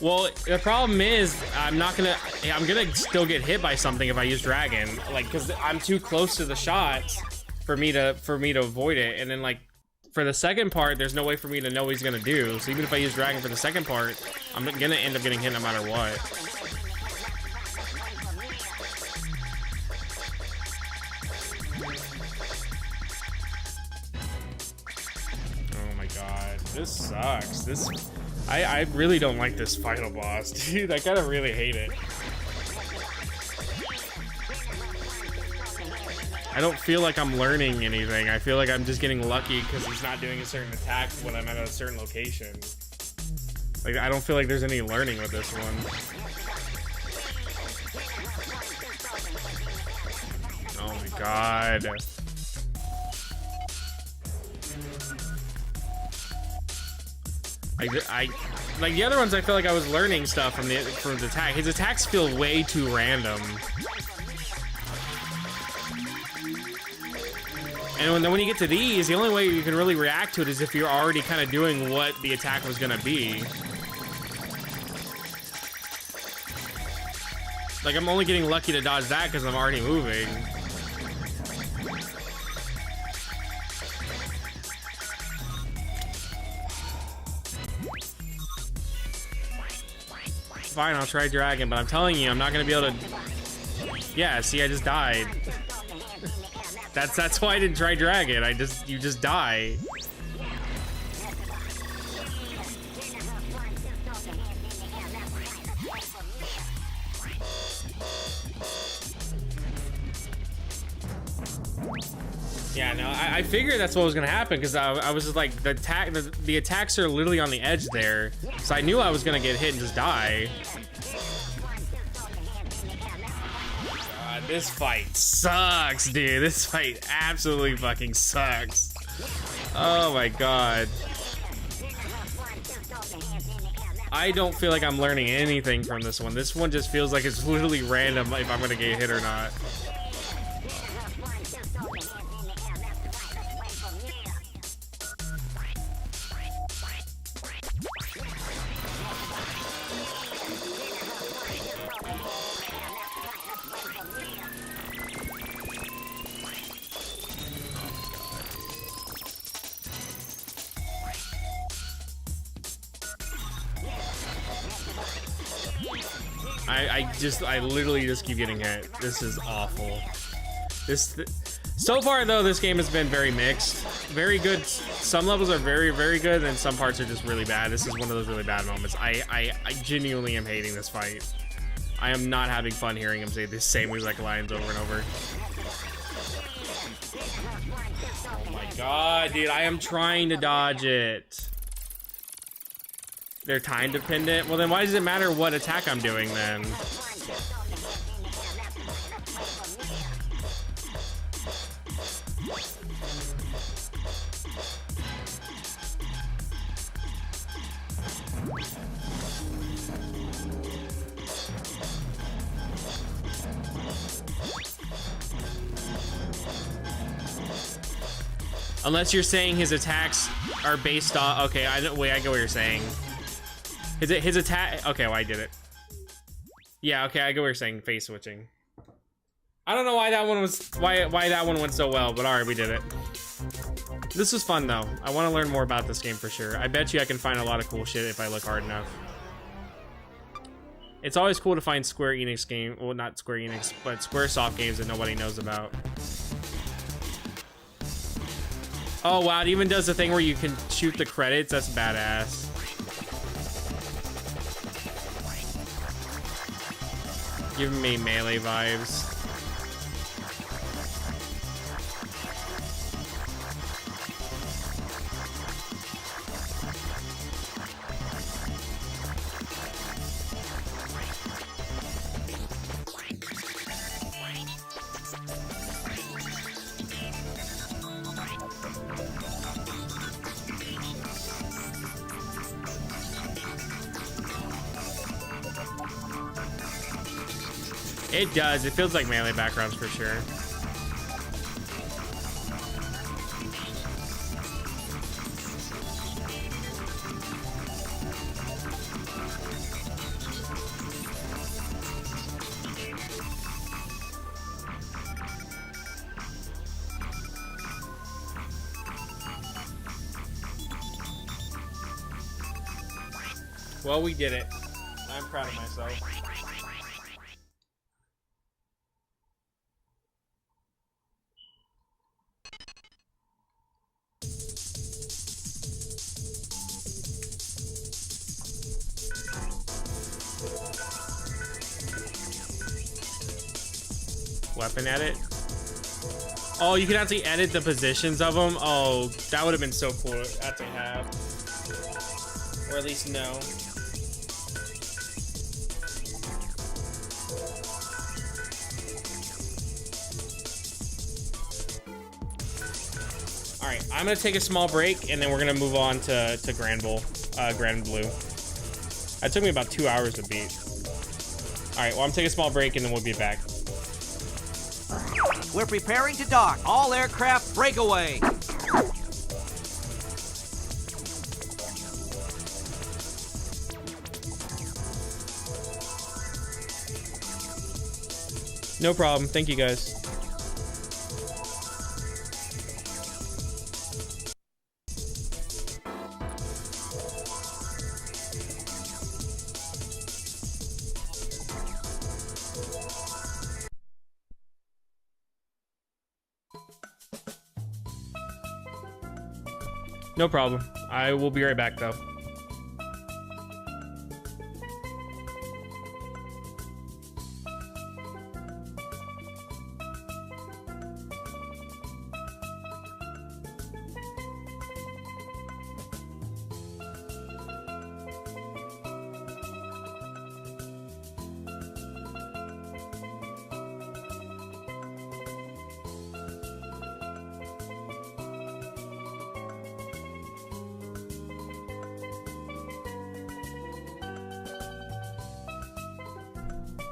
Well, the problem is I'm gonna still get hit by something if I use dragon, like, because I'm too close to the shots for me to avoid it. And then, like, for the second part, there's no way for me to know what he's gonna do. So even if I use dragon for the second part, I'm gonna end up getting hit no matter what. Oh my god, this sucks. I really don't like this final boss, dude. I kind of really hate it. I don't feel like I'm learning anything. I feel like I'm just getting lucky because he's not doing a certain attack when I'm at a certain location. Like, I don't feel like there's any learning with this one. Oh my god. Like the other ones, I feel like I was learning stuff from the attack. His attacks feel way too random. And then when you get to these, the only way you can really react to it is if you're already kind of doing what the attack was gonna be. Like, I'm only getting lucky to dodge that because I'm already moving. Fine, I'll try dragon, but I'm telling you, I'm not gonna be able to. Yeah, see, I just died. That's why I didn't try dragon. You just die. Yeah, no, I figured that's what was gonna happen because I was just like, the attacks are literally on the edge there, so I knew I was gonna get hit and just die. God, this fight sucks, dude. This fight absolutely fucking sucks. Oh my god. I don't feel like I'm learning anything from this one. This one just feels like it's literally random if I'm gonna get hit or not. I literally just keep getting hit. This is awful. So far though, this game has been very mixed. Very good. Some levels are very, very good, and some parts are just really bad. This is one of those really bad moments. I genuinely am hating this fight. I am not having fun hearing him say the same exact lines over and over. Oh my god, dude, I am trying to dodge it. They're time dependent? Well, then why does it matter what attack I'm doing then? Unless you're saying his attacks are based on, okay, I get what you're saying. His attack, okay, well, I did it. Yeah, okay, I get what you're saying, face switching. I don't know why that one was, why that one went so well, but alright, we did it. This was fun though. I want to learn more about this game for sure. I bet you I can find a lot of cool shit if I look hard enough. It's always cool to find Square Enix game, well, not Square Enix, but Squaresoft games that nobody knows about. Oh wow, it even does the thing where you can shoot the credits. That's badass. Giving me melee vibes. It does. It feels like melee backgrounds for sure. Well, we did it. I'm proud of myself. Weapon edit. Oh, you can actually edit the positions of them. Oh, that would have been so cool to actually have. Or at least know. Alright, I'm gonna take a small break and then we're gonna move on to Granblue. That took me about 2 hours to beat. Alright, well I'm taking a small break and then we'll be back. We're preparing to dock. All aircraft breakaway. No problem. Thank you guys. No problem. I will be right back though.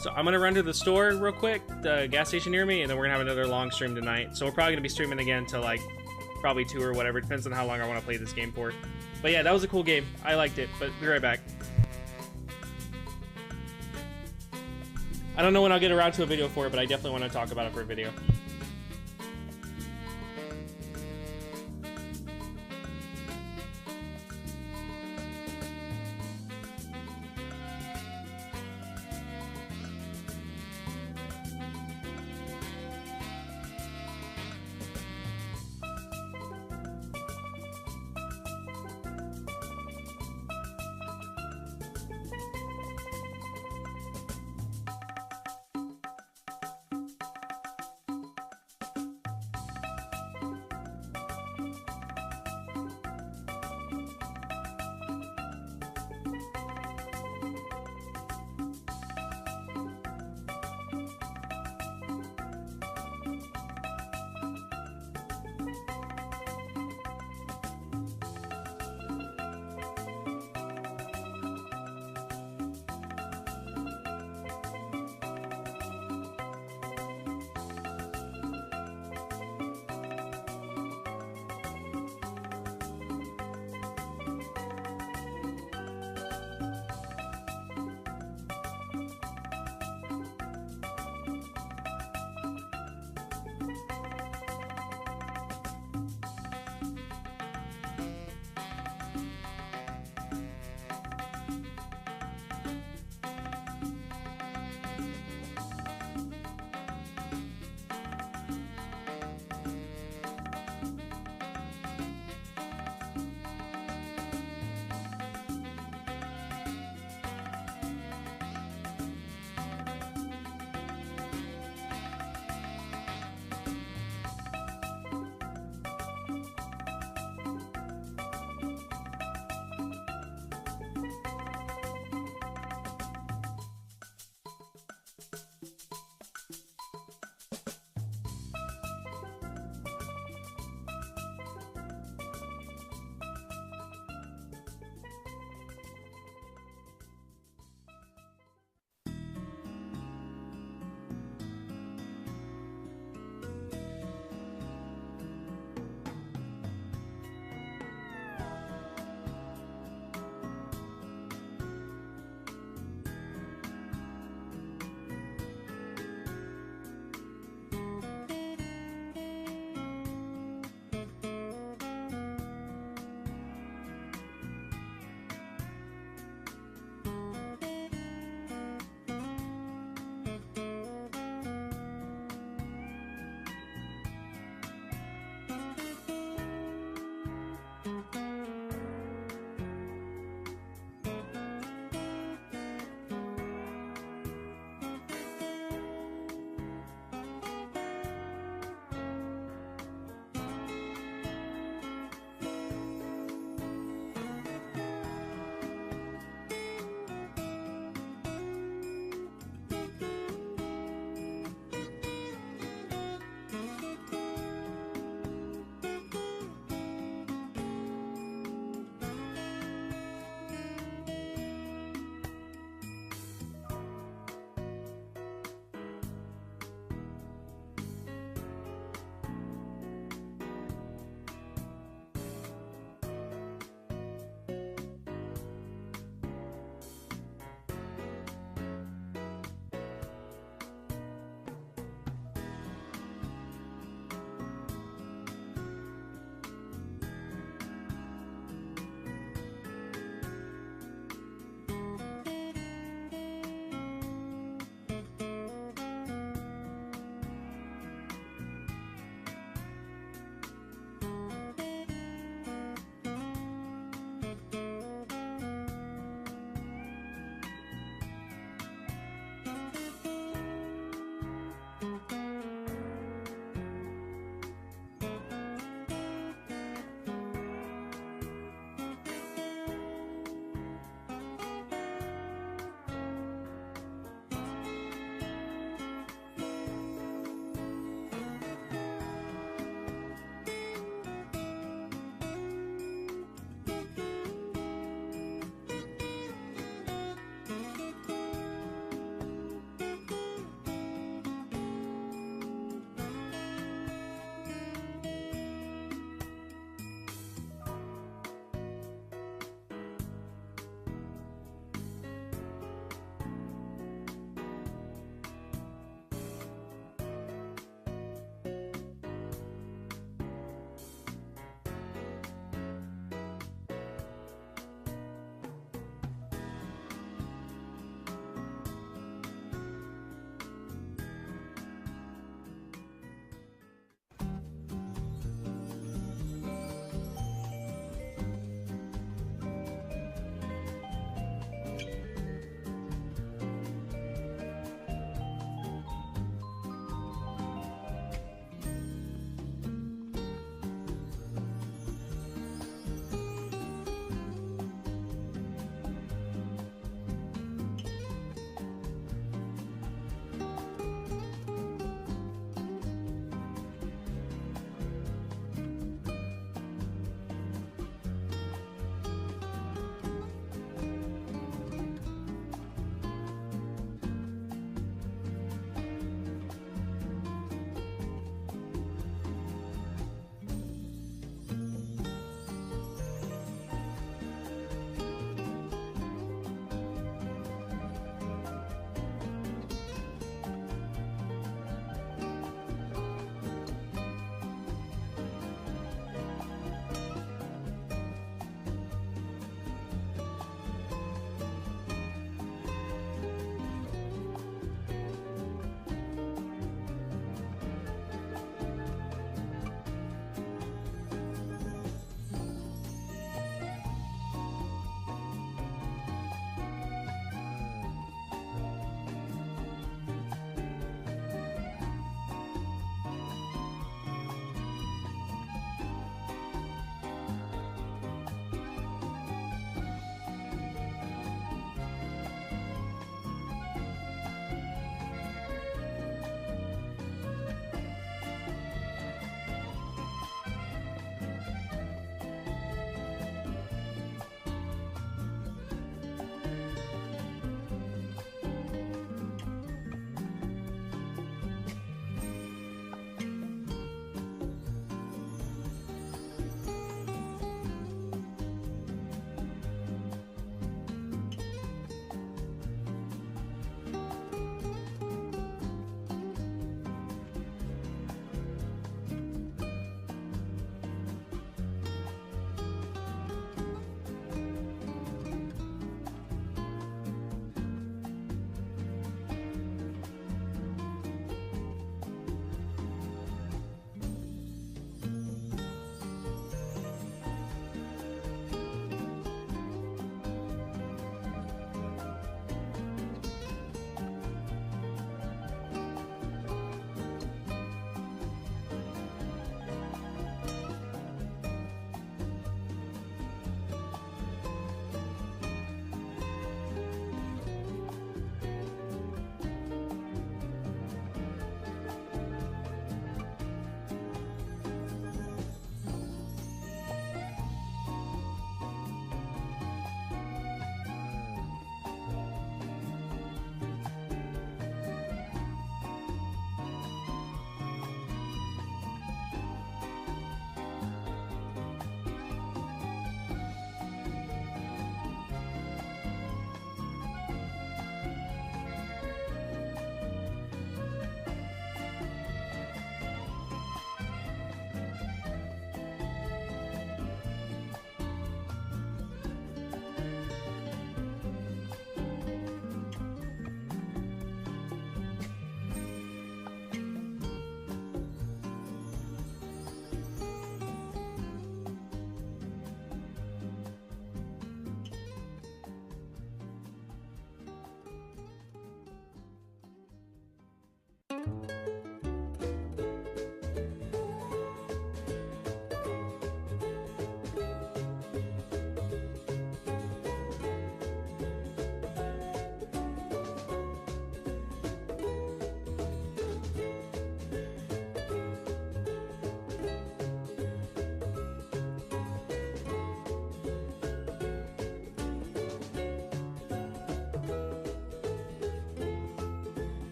So I'm gonna run to the store real quick, the gas station near me, and then we're gonna have another long stream tonight. So we're probably gonna be streaming again till like probably 2 or whatever. Depends on how long I want to play this game for. But yeah, that was a cool game. I liked it. But be right back. I don't know when I'll get around to a video for it, but I definitely want to talk about it for a video.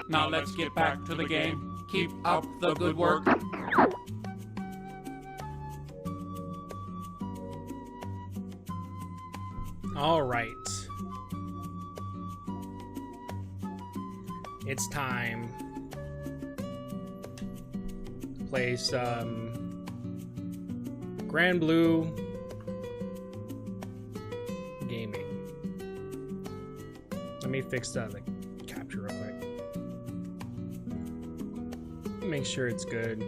Now let's get back to the game. Keep up the good work. All right. It's time to play some Granblue gaming. Let me fix the capture real quick. Make sure it's good.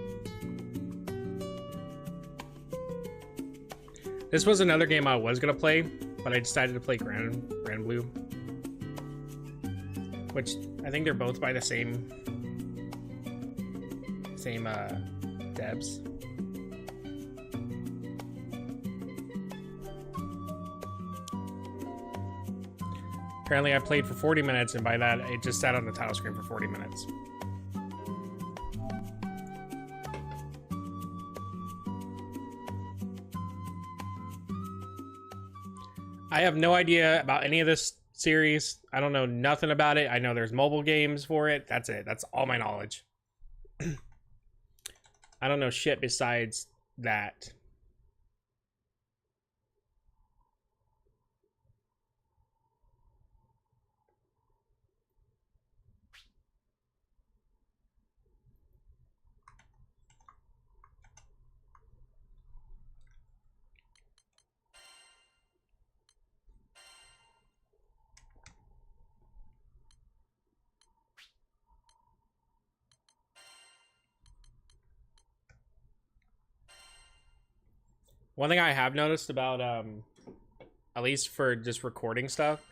This was another game I was gonna play, but I decided to play Granblue, which I think they're both by the same devs. Apparently I played for 40 minutes, and by that it just sat on the title screen for 40 minutes. I have no idea about any of this series. I don't know nothing about it. I know there's mobile games for it. That's it. That's all my knowledge. I don't know shit besides that. One thing I have noticed about, at least for just recording stuff,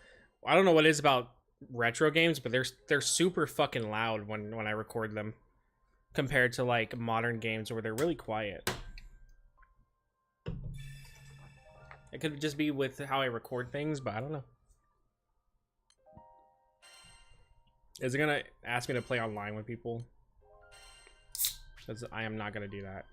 I don't know what it is about retro games, but they're super fucking loud when I record them, compared to like modern games where they're really quiet. It could just be with how I record things, but I don't know. Is it gonna ask me to play online with people? Because I am not gonna do that.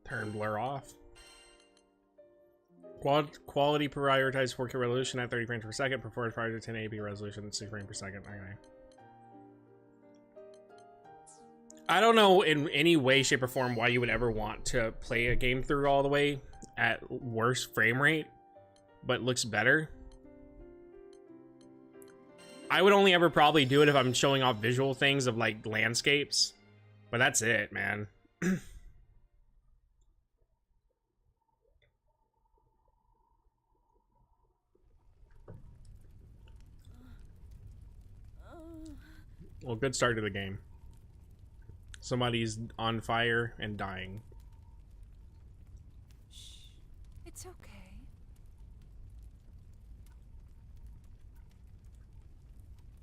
Turn blur off. Quality prioritize 4K resolution at 30 frames per second. Performance prior to 1080p resolution at 6 frames per second. Okay. I don't know in any way, shape, or form why you would ever want to play a game through all the way at worst frame rate. but looks better. I would only ever probably do it if I'm showing off visual things of like landscapes, but that's it, man. Well, good start to the game. Somebody's on fire and dying. Shh. It's okay.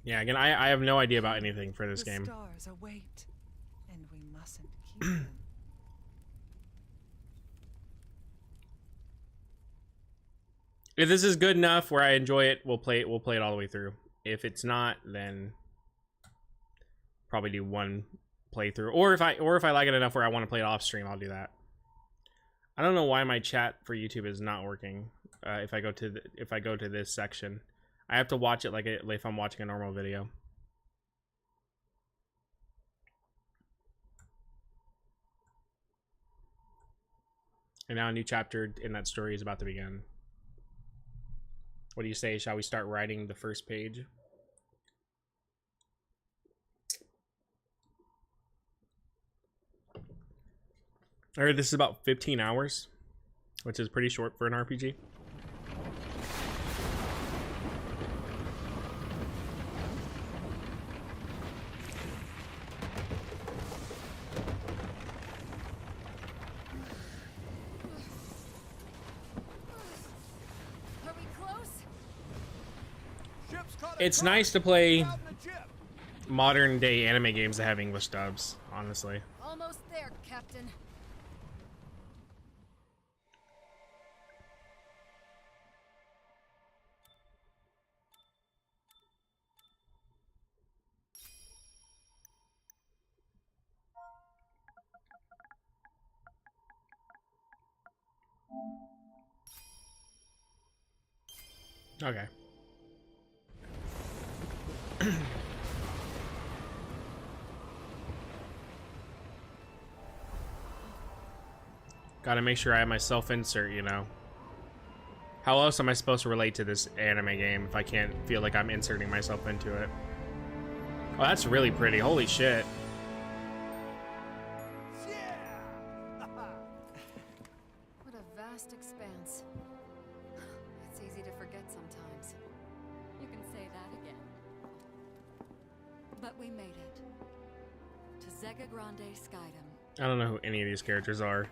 Yeah, again, I have no idea about anything for this The game. stars await, and we mustn't keep them. If this is good enough where I enjoy it, we'll play it all the way through. If it's not, then probably do one playthrough. Or if I like it enough where I want to play it off stream, I'll do that. I don't know why my chat for YouTube is not working. If I go to this section, I have to watch it like if I'm watching a normal video. And now a new chapter in that story is about to begin. What do you say? Shall we start writing the first page? I heard this is about 15 hours, which is pretty short for an RPG. Are we close? It's nice to play modern day anime games that have English dubs, honestly. Almost there, Captain. Okay. Gotta make sure I have my self-insert, you know. How else am I supposed to relate to this anime game if I can't feel like I'm inserting myself into it? Oh, that's really pretty. Holy shit. What a vast expanse. It's easy to forget sometimes. You can say that again. But we made it. To Zega Grande Skydom. I don't know who any of these characters are.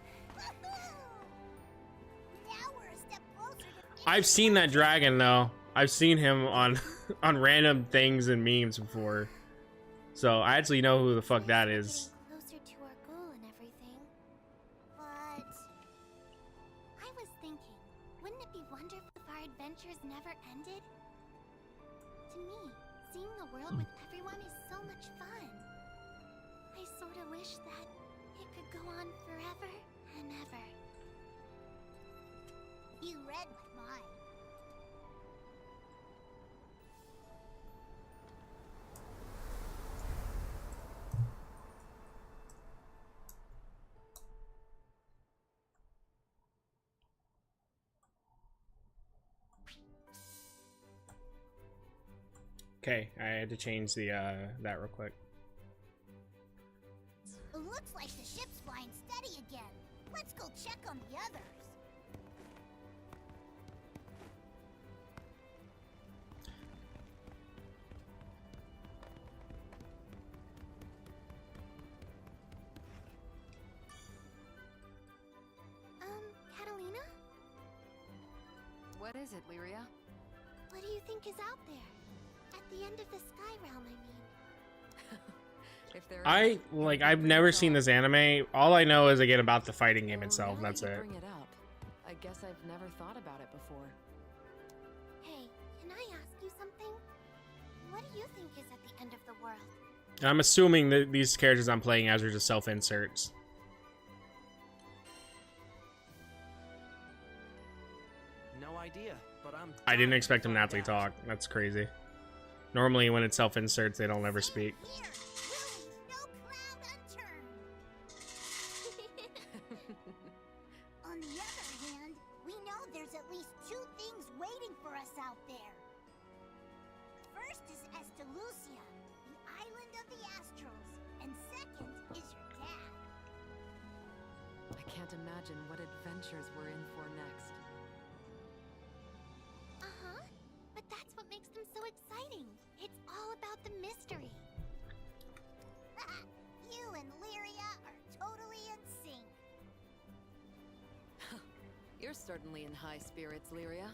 I've seen that dragon though. I've seen him on on random things and memes before. So I actually know who the fuck that is. Closer to our goal and everything. But I was thinking, wouldn't it be wonderful if our adventures never ended? To me, seeing the world with everyone is so much fun. I sort of wish that it could go on forever and ever. You read my mind. Okay, I had to change the that real quick. It looks like the ship's flying steady again. Let's go check on the others. Catalina? What is it, Lyria? What do you think is out there? At the end of the Sky Realm, I mean. If there I've never seen this anime. All I know is again about the fighting game itself. That's it. Bring it up. I guess I've never thought about it before. Hey, can I ask you something? What do you think is at the end of the world? I'm assuming that these characters I'm playing as are just self-inserts. No idea, but I didn't expect them to actually talk. That's crazy. Normally when it's self-inserts, they don't ever speak. Here, will no cloud unturned. On the other hand, we know there's at least two things us out there. First is Estelucia, the island of the Astrals, and second is your dad. I can't imagine what adventures we're in for next. Uh-huh. But that's what makes them so exciting. It's all about the mystery. You and Lyria are totally in sync. You're certainly in high spirits, Lyria.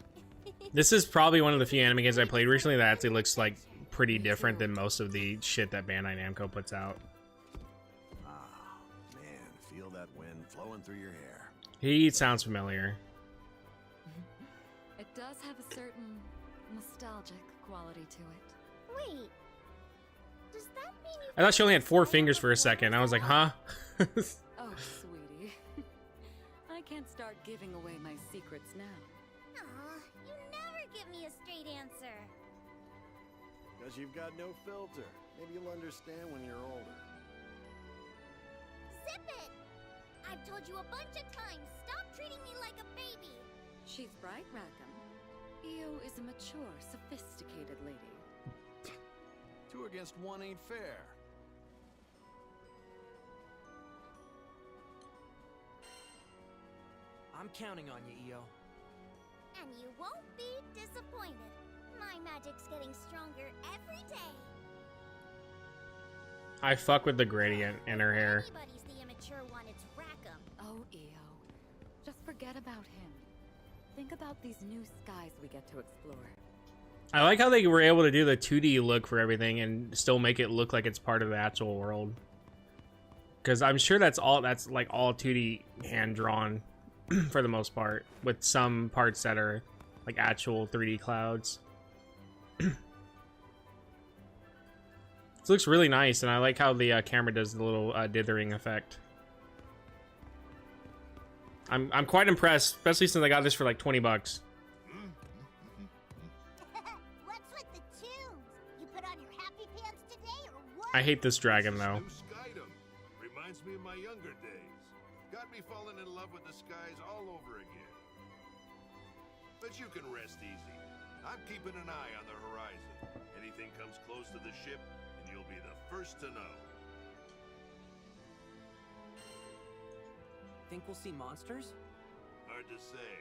This is probably one of the few anime games I played recently that actually looks like pretty different than most of the shit that Bandai Namco puts out. Ah, man, feel that wind flowing through your hair. He sounds familiar. It does have a certain nostalgic quality to it. Wait. Does that mean you I thought she only had 4 fingers for a second. I was like, huh? Oh, sweetie. I can't start giving away my secrets now. Aw, you never give me a straight answer. Because you've got no filter. Maybe you'll understand when you're older. Zip it! I've told you a bunch of times, stop treating me like a baby. She's right, Rackham. Io is a mature, sophisticated lady. 2 against 1 ain't fair. I'm counting on you, Io. And you won't be disappointed. My magic's getting stronger every day. I fuck with the gradient in her hair. Anybody's the immature one, it's Rackham. Oh, Io. Just forget about him. Think about these new skies we get to explore. I like how they were able to do the 2D look for everything and still make it look like it's part of the actual world. Because I'm sure that's like all 2D hand drawn for the most part, with some parts that are like actual 3D clouds. This looks really nice, and I like how the camera does the little dithering effect. I'm quite impressed, especially since I got this for like 20 bucks. What's with the tunes? You put on your happy pants today or what? I hate this dragon though. New Skydom. Reminds me of my younger days. Got me falling in love with the skies all over again. But you can rest easy. I'm keeping an eye on the horizon. Anything comes close to the ship, and you'll be the first to know. Think we'll see monsters? Hard to say.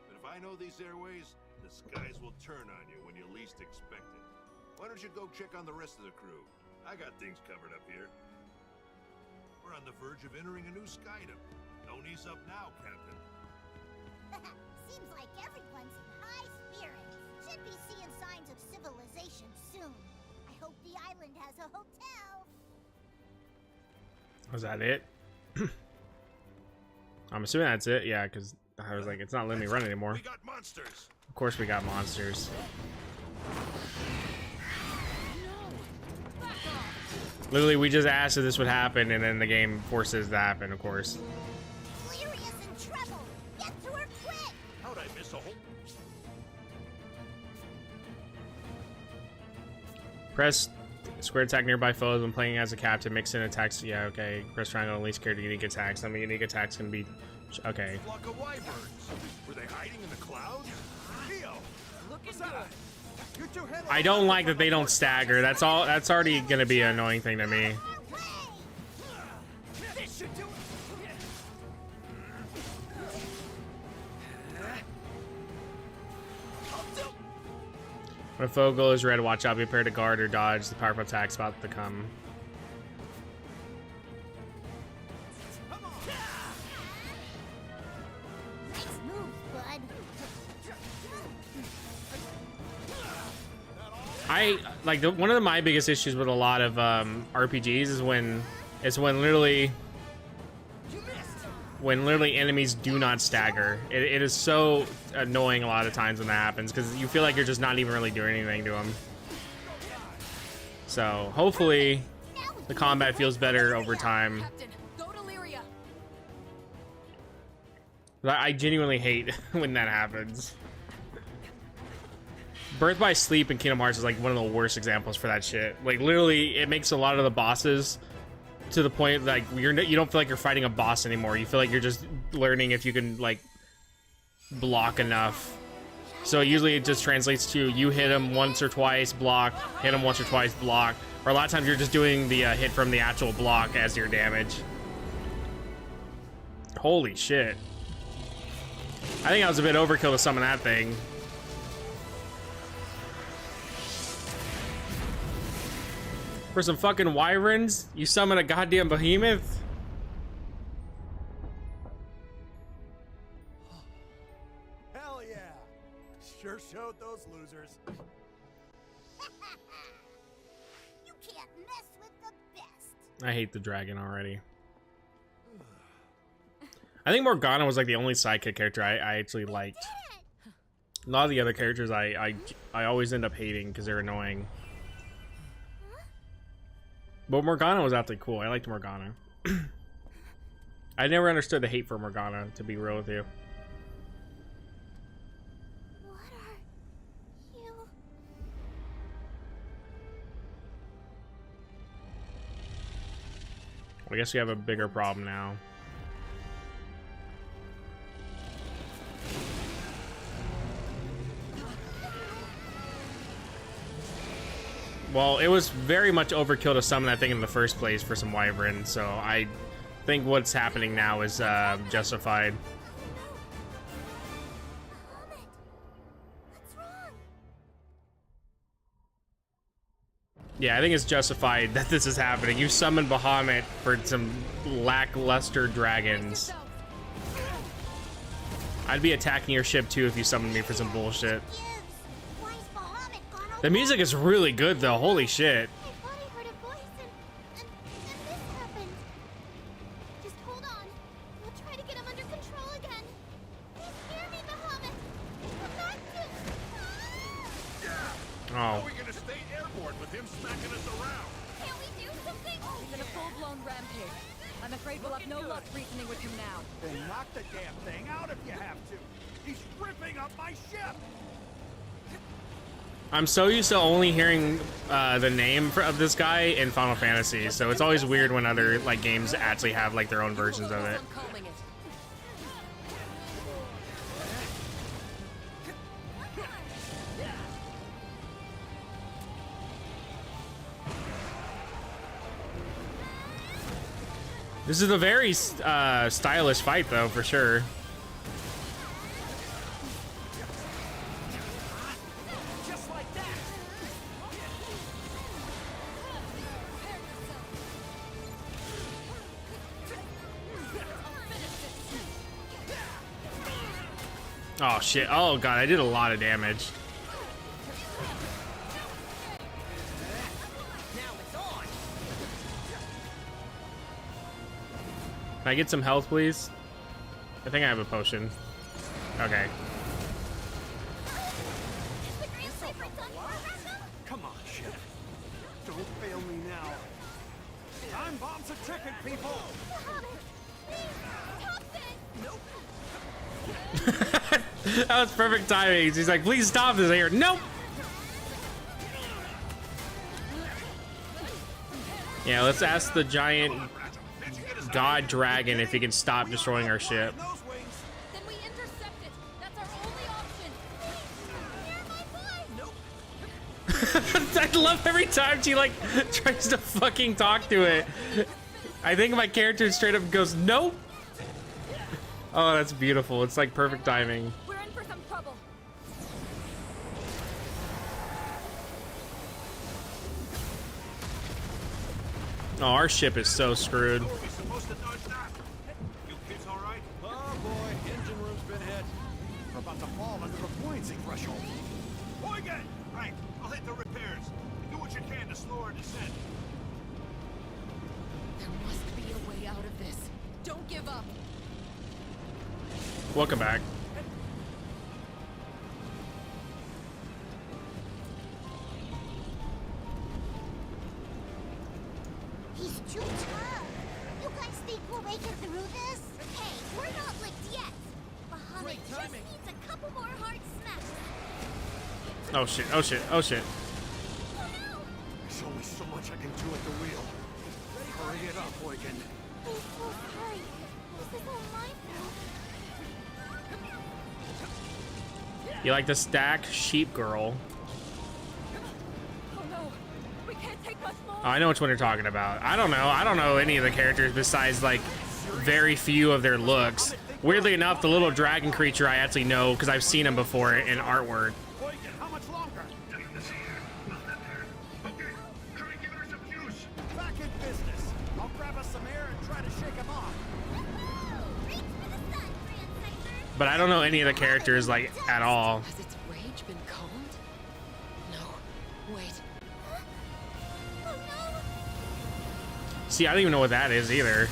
But if I know these airways, the skies will turn on you when you least expect it. Why don't you go check on the rest of the crew? I got things covered up here. We're on the verge of entering a new Skydom. Don't ease up now, Captain. Seems like everyone's in high spirits. Should be seeing signs of civilization soon. I hope the island has a hotel. Was that it? I'm assuming that's it. Yeah, because I was like, it's not letting me run anymore. We got monsters. Of course we got monsters. Literally, we just asked if this would happen, and then the game forces it to happen, of course. Lyria's in trouble. Get to her quick. How'd I miss a whole... Press square attack nearby foes when playing as a captain. Mix in attacks. Yeah, okay. Press triangle to unleash character unique attacks. Some unique attacks can be... Okay. Flock of wyverns. Were they hiding in the clouds? Leo! What's that? You're too heavy. I don't like that they don't stagger. That's all. That's already gonna be an annoying thing to me. Our way. This should do it! When a foe goal is red, watch out. Be prepared to guard or dodge the powerful attacks about to come. Nice move, bud. I like one of my biggest issues with a lot of RPGs is when literally enemies do not stagger. It is so annoying a lot of times when that happens because you feel like you're just not even really doing anything to them. So hopefully the combat feels better over time. Captain, go to Lyria. I genuinely hate when that happens. Birth by Sleep in Kingdom Hearts is like one of the worst examples for that shit. Like literally, it makes a lot of the bosses to the point like you don't feel like you're fighting a boss anymore. You feel like you're just learning if you can like block enough. So usually it just translates to you hit him once or twice, block, hit him once or twice, block. Or a lot of times you're just doing the hit from the actual block as your damage. Holy shit. I think I was a bit overkill to summon that thing. For some fucking wyverns, you summon a goddamn behemoth? Hell yeah! Sure showed those losers. You can't mess with the best. I hate the dragon already. I think Morgana was like the only sidekick character I actually liked. A lot of the other characters I always end up hating because they're annoying. But Morgana was actually cool. I liked Morgana. I never understood the hate for Morgana, to be real with you. What are you? I guess we have a bigger problem now. Well, it was very much overkill to summon that thing in the first place for some wyvern, so I think what's happening now is justified. What's wrong? Yeah, I think it's justified that this is happening. You summoned Bahamut for some lackluster dragons. I'd be attacking your ship too if you summoned me for some bullshit. Why is Bahamut gone over? The music is really good though, holy shit. I thought I heard a voice and this happened. Just hold on. We'll try to get him under control again. Please hear me, Bahamut. Come back to... Oh. Are we gonna stay airborne with him smacking us around? Can't we do something? He's in a full-blown rampage. I'm afraid we'll have no luck reasoning with him now. Then knock the damn thing out if you have to. He's ripping up my ship. I'm so used to only hearing the name of this guy in Final Fantasy, so it's always weird when other like games actually have like their own versions of it. I'm calling it. This is a very stylish fight though, for sure. Just like that. Oh shit, oh god, I did a lot of damage. Now it's on. Can I get some health, please? I think I have a potion. Okay. Is the Grand Sniper done for Random? Come on, ship. Don't fail me now. Time bomb's a ticket, people. Bahamut, please, stop this. Nope. That was perfect timing. He's like, please stop this. I hear, nope. Yeah, let's ask the giant god dragon if he can stop destroying our ship. Those wings. Then we intercept it. That's our only option. You're my boy. I love every time she like tries to fucking talk to it. I think my character straight up goes, nope. Oh, that's beautiful. It's like perfect timing. We're in for some trouble. Oh, our ship is so screwed. How are we supposed to dodge that? You kids all right? Oh boy, engine room's been hit. We're about to fall under the buoyancy threshold. Oigan! Right, I'll hit the repairs. Do what you can to slow our descent. There must be a way out of this. Don't give up. Welcome back. He's too tough. You guys think we'll make it through this? Hey, we're not licked yet. Bahamut just needs a couple more hard smacks. Oh shit, oh shit, oh shit. Oh no! There's only so much I can do at the wheel. Hurry it up, Eugen. Please, hurry. This is all my fault. You like the stack? Sheep girl. Oh no, we can't take much more. Oh, I know which one you're talking about. I don't know. I don't know any of the characters besides like very few of their looks. Weirdly enough, the little dragon creature I actually know because I've seen him before in artwork. How much longer? Back in business. I'll grab us some air and try to shake him off. Reach for the sun, Grand Cipher. But I don't know any of the characters like at all. Has its rage been calmed? No. Wait. Oh no! See, I don't even know what that is either.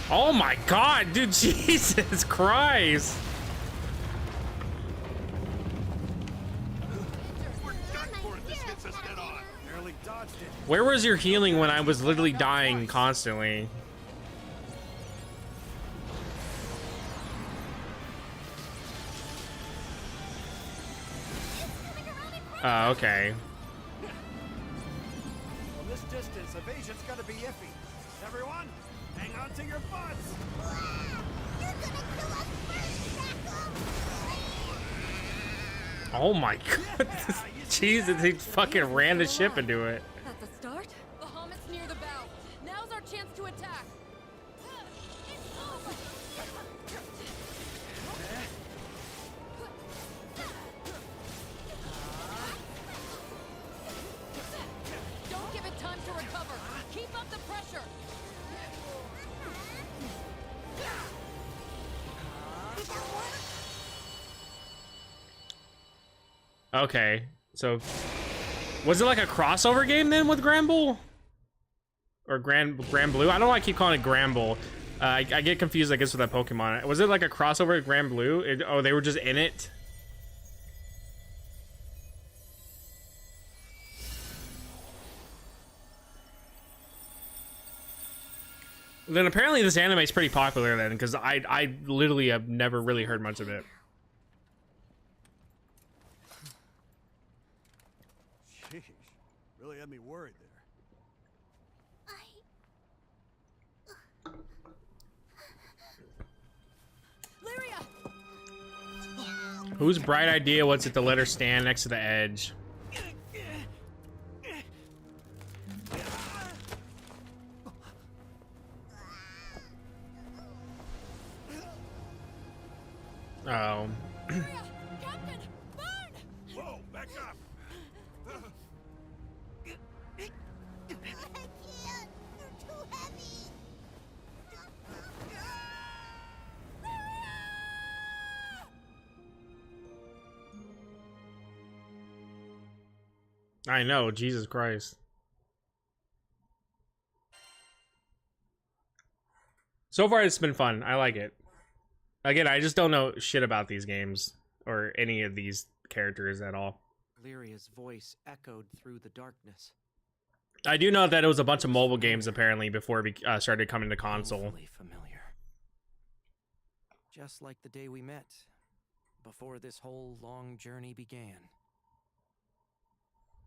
Oh my god, dude, Jesus Christ. We're done for if this hits us head on. Barely dodged it. Where was your healing when I was literally dying constantly? Oh, okay. From this distance, evasion's gonna be iffy. Everyone, hang on to your butts. You're gonna kill us first, Shackle! Oh my god. Jesus, he fucking ran the ship into it. That's a start. The Bahamut's near the bow. Now's our chance to attack. It's over! Don't give it time to recover. Keep up the pressure. Okay, so was it like a crossover game then with Granblue? Or Granblue? I don't know why I keep calling it Granblue. I get confused, I guess, with that Pokemon. Was it like a crossover with Granblue? Oh, they were just in it? Then apparently this anime is pretty popular then, because I literally have never really heard much of it. Sheesh, really had me worried there. Lyria! Whose bright idea was it to let her stand next to the edge? Oh. Lyria! Captain! Burn! Whoa, back up. I can't! You're too heavy! I know, Jesus Christ. So far, it's been fun. I like it. Again, I just don't know shit about these games or any of these characters at all. Lyria's voice echoed through the darkness. I do know that it was a bunch of mobile games apparently before it started coming to console. Painfully familiar. Just like the day we met, before this whole long journey began.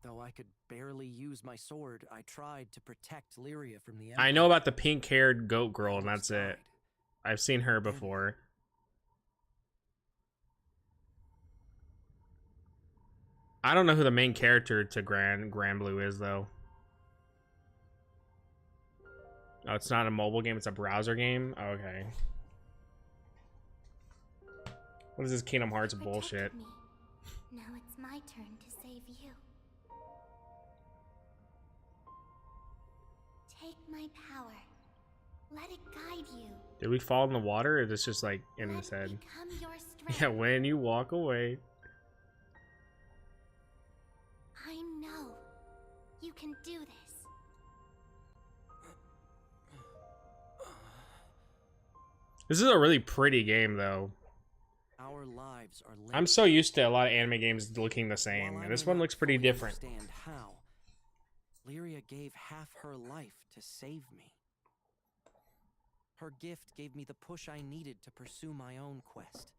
Though I could barely use my sword, I tried to protect Lyria from the enemy. I know about the pink-haired goat girl, and that's it. I've seen her before. I don't know who the main character to Granblue is, though. Oh, it's not a mobile game, it's a browser game? Oh, okay. What is this Kingdom Hearts bullshit? Me. Now it's my turn to save you. Take my power. Let it guide you. Did we fall in the water, or is this just like in Let his it head? become your strength. Yeah, when you walk away. I know. You can do this. This is a really pretty game, though. Our lives are linked. I'm so used to a lot of anime games looking the same, While I and this may one not looks pretty fully different. Understand how, Lyria gave half her life to save me. Her gift gave me the push I needed to pursue my own quest,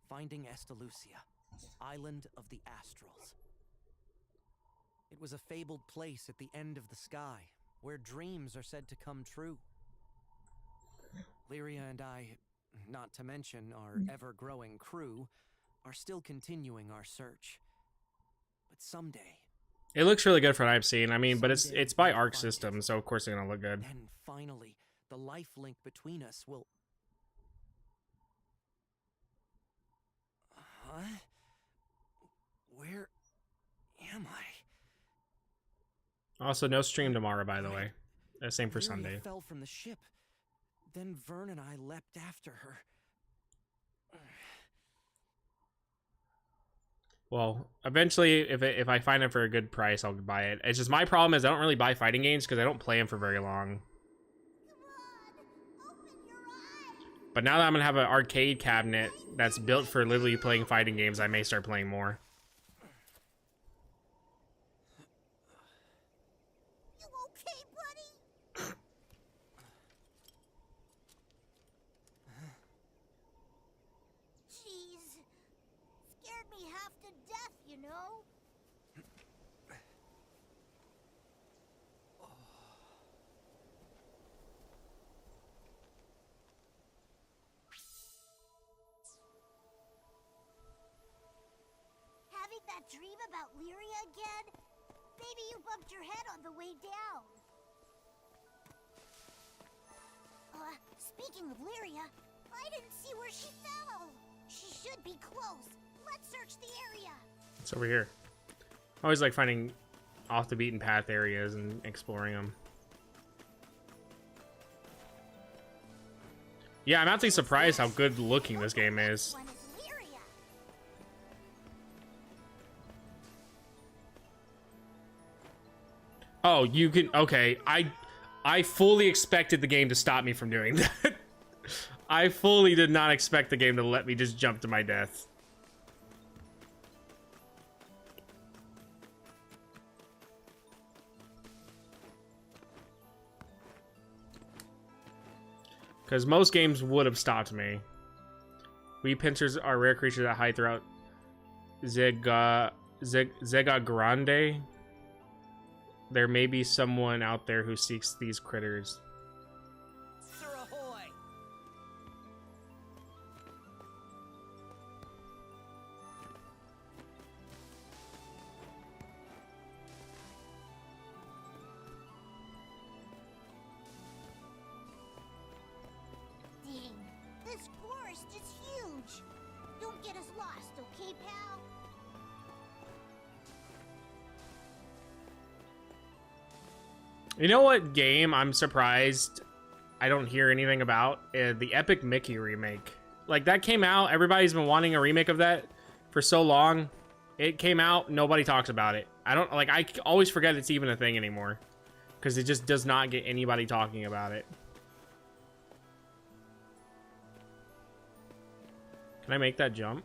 finding Estalucia, island of the Astrals. It was a fabled place at the end of the sky, where dreams are said to come true. Lyria and I, not to mention our ever-growing crew, are still continuing our search. But someday, It looks really good for what I've seen. I mean, but it's by Arc Systems, so of course it's gonna look good. then finally, the life link between us will... Huh? Where am I? Also, no stream tomorrow, by the way. Same for Lyria Sunday. fell from the ship. Then Vern and I leapt after her. Well, eventually, if I find it for a good price, I'll buy it. It's just my problem is I don't really buy fighting games because I don't play them for very long. But now that I'm gonna have an arcade cabinet that's built for literally playing fighting games, I may start playing more. You okay, buddy? Jeez. Scared me half to death, you know? Having that dream about Lyria again? Maybe you bumped your head on the way down. Speaking of Lyria, I didn't see where she fell. She should be close. Let's search the area. It's over here. I always like finding off the beaten path areas and exploring them. Yeah, I'm actually surprised how good looking this game is. One is Lyria. Oh, you can... Okay, I fully expected the game to stop me from doing that. I fully did not expect the game to let me just jump to my death. Because most games would have stopped me. Weed pincers are rare creatures that hide throughout Zega Grande. There may be someone out there who seeks these critters. Sir ahoy! Dang, this forest is huge. Don't get us lost, okay, pal? You know what game I'm surprised I don't hear anything about? The Epic Mickey remake. Like, that came out, everybody's been wanting a remake of that for so long. It came out, nobody talks about it. I always forget it's even a thing anymore. Because it just does not get anybody talking about it. Can I make that jump?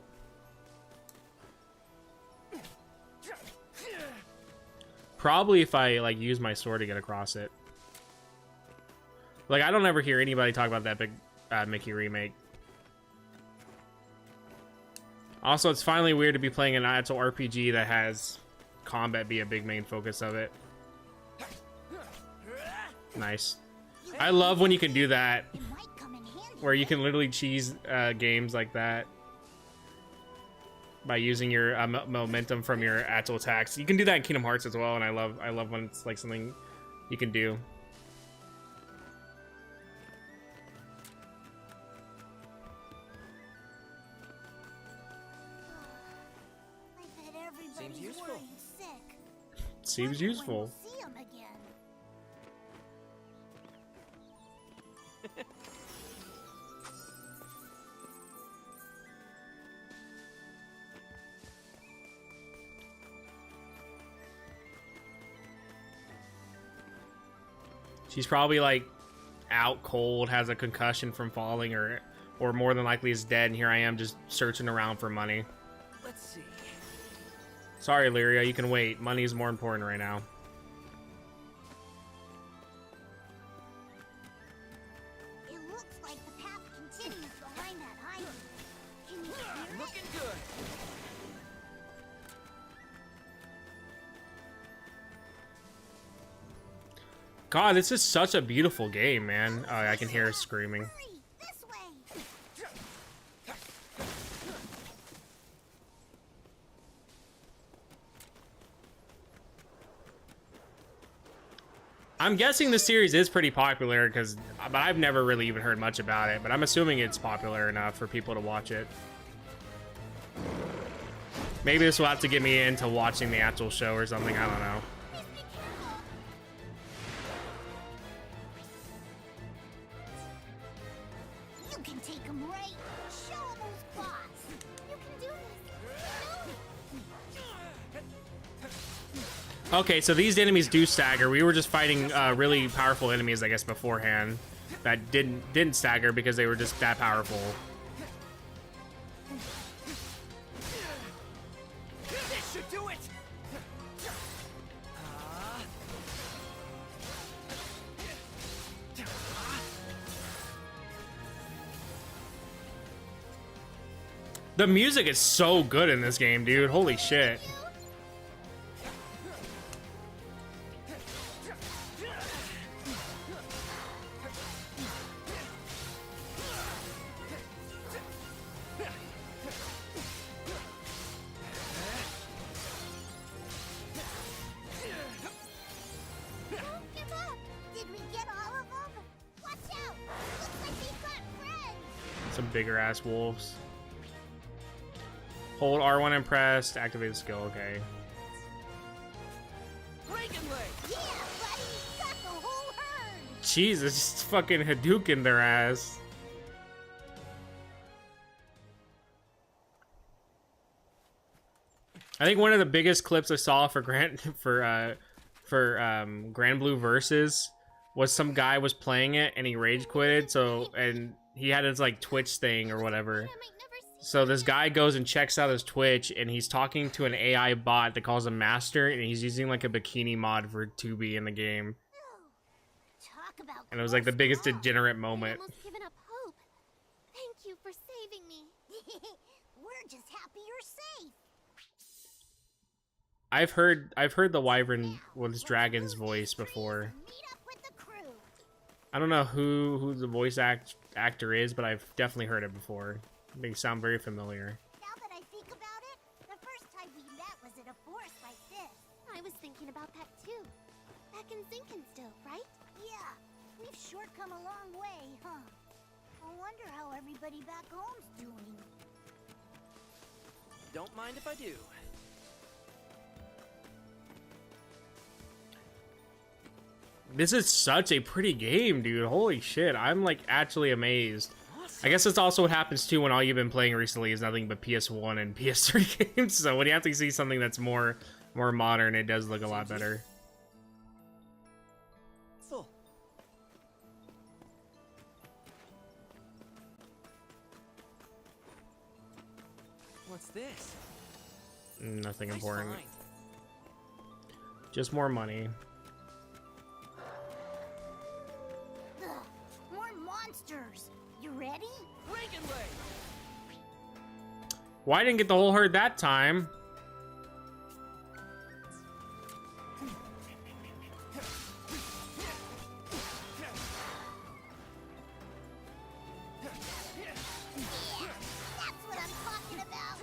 Probably if I, like, use my sword to get across it. Like, I don't ever hear anybody talk about that big Mickey remake. Also, it's finally weird to be playing an actual RPG that has combat be a big main focus of it. Nice. I love when you can do that. It might come in handy. Where you can literally cheese games like that. By using your momentum from your actual attacks. You can do that in Kingdom Hearts as well, and I love when it's like something you can do. I bet everybody's Seems useful. worried sick. Seems Wonder when useful. we'll see 'em again. She's probably like out cold, has a concussion from falling, or more than likely is dead, and here I am just searching around for money. Let's see. Sorry, Lyria, you can wait. Money is more important right now. It looks like the path continues behind that island. Can you hear it? Looking good. God, this is such a beautiful game, man. Oh, I can hear her screaming. Hurry, this way. I'm guessing the series is pretty popular but I've never really even heard much about it, but I'm assuming it's popular enough for people to watch it. Maybe this will have to get me into watching the actual show or something, I don't know. You can take him right. Show him who's boss. You can do this. Okay, so these enemies do stagger. We were just fighting really powerful enemies, I guess, beforehand that didn't stagger because they were just that powerful. This should do it. The music is so good in this game, dude. Holy shit. Don't give up. Did we get all of them? Watch out. Looks like we've got friends. Some bigger ass wolves. Hold R1 and press to activate the skill, okay. Reagan leg. Yeah, buddy. Got the whole herd. Jesus, just fucking Hadouken their ass. I think one of the biggest clips I saw for Granblue Versus was some guy was playing it and he rage quitted, and he had his like Twitch thing or whatever. I might never see So this guy goes and checks out his Twitch and he's talking to an AI bot that calls him master, and he's using like a bikini mod for 2B in the game. Talk about And it was like the close biggest call. degenerate I'd moment. almost given up hope. Thank you for saving me. We're just happy you're safe. I've heard the Wyvern with his dragon's voice before. Meet up with the crew. I don't know who the voice actor is, but I've definitely heard it before. They sound very familiar. Now that I think about it, the first time we met was in a forest like this. I was thinking about that too. Back in Zinkin still, right? Yeah. We've sure come a long way, huh? I wonder how everybody back home's doing. Don't mind if I do. This is such a pretty game, dude. Holy shit. I'm like actually amazed. I guess that's also what happens too when all you've been playing recently is nothing but PS1 and PS3 games. So when you have to see something that's more modern, it does look a lot better. Full. What's this? Nothing Nice important. find. Just more money. Ugh, more monsters. You ready? Reagan leg. Why didn't get the whole herd that time? That's what I'm talking about.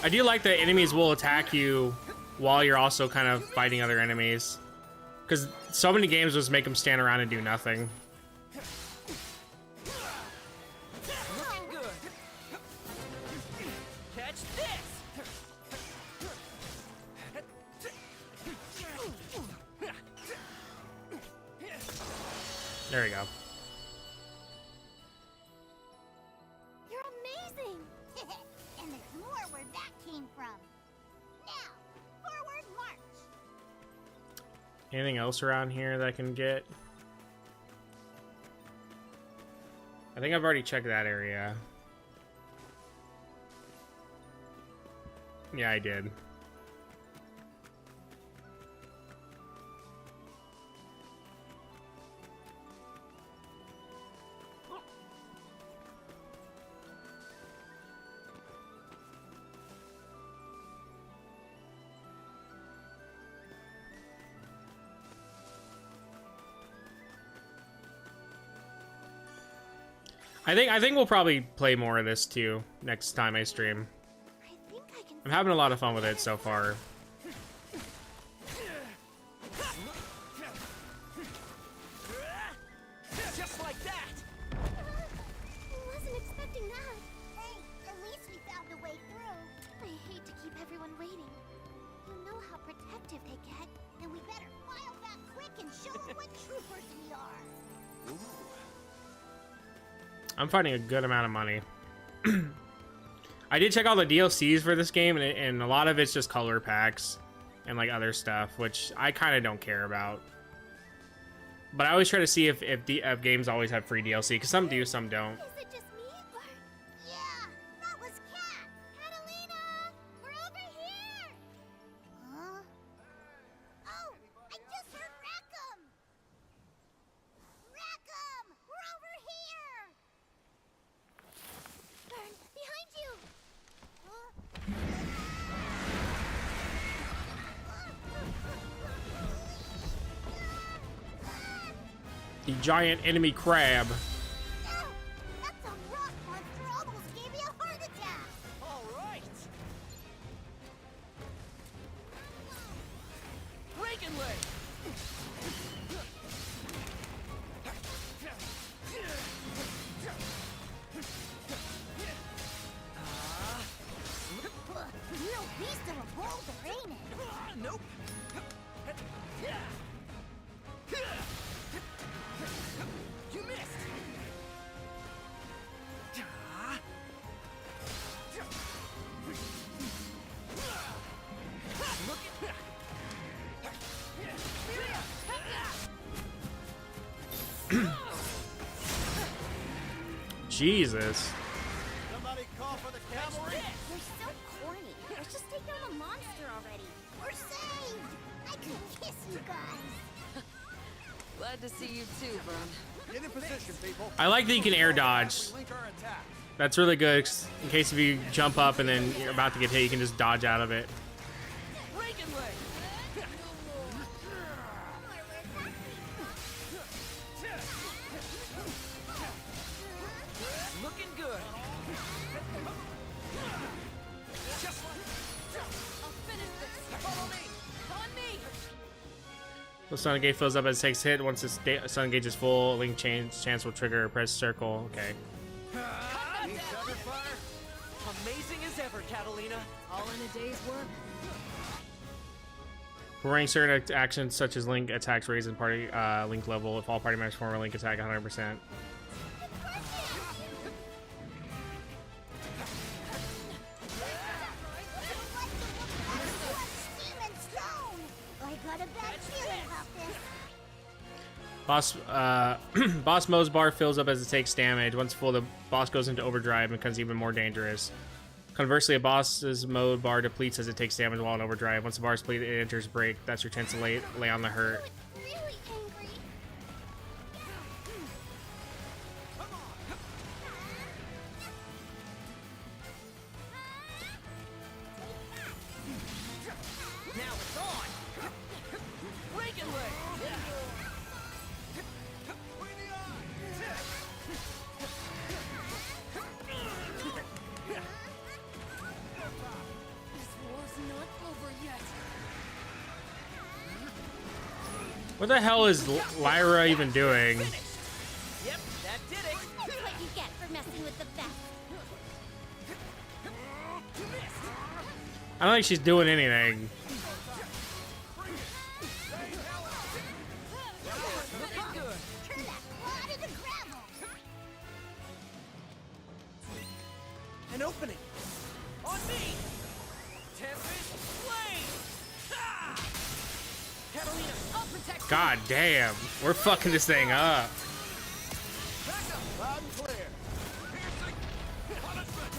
I do like that enemies will attack you while you're also kind of fighting other enemies. Because so many games just make them stand around and do nothing. Looking good. Catch this. There we go. You're amazing. And there's more where that came from. Now, forward march. Anything else around here that I can get? I think I've already checked that area. Yeah, I did. I think we'll probably play more of this too next time I stream. I think I can. I'm having a lot of fun with it so far. Just like that. Wasn't expecting that. Hey, at least we found a way through. I hate to keep everyone waiting. You know how protective they get, and we better file back quick and show them what troopers we are. I'm finding a good amount of money. I did check all the DLCs for this game, and a lot of it's just color packs and like other stuff, which I kind of don't care about. But I always try to see if games always have free DLC, because some do, some don't. Is it just me, or... Yeah, that was Cat! Catalina! We're over here! Huh? Oh, I just heard Rackham! Rackham! We're over here! Burn, behind you! The giant enemy crab. Ow! That's a rock monster almost gave me a heart attack! All right. Breaking leg. Real beast of a boulder, ain't it? Nope. You missed. Jesus. Somebody call for the cavalry. You're so corny. Let's just take down the monster already. We're saved! I could kiss you guys. Glad to see you too, Bron. Get in position, people. I like that you can air dodge. Link our attack. That's really good, 'cause in case if you jump up and then you're about to get hit, you can just dodge out of it. Breaking leg. Looking good. Just like. I'll finish this. Follow me. On me. The stun gauge fills up as it takes hit. Once its stun gauge is full, link chance will trigger. Press circle. Okay. Need cover fire. Amazing as ever, Catalina. All in a day's work. Performing certain actions such as link attacks raise in party link level. If all party members perform a link attack 100%. I got a bad feeling about this. Boss boss mode's bar fills up as it takes damage. Once full, the boss goes into overdrive and becomes even more dangerous. Conversely, a boss's mode bar depletes as it takes damage while in overdrive. Once the bar is depleted, it enters break. That's your chance to lay on the hurt. Really angry. Now it's on. Breaking leg. This war's not over yet. What the hell is Lyra even doing? Yep, that did it. That's what you get for messing with the best. You missed. I don't think she's doing anything. Looking good. Turn that claw into gravel. An opening. On me. Tempest Flame. Ha! Catalina, I'll protect you. God damn. We're fucking this thing up. Back up. Loud and clear. Piercing. Punishment.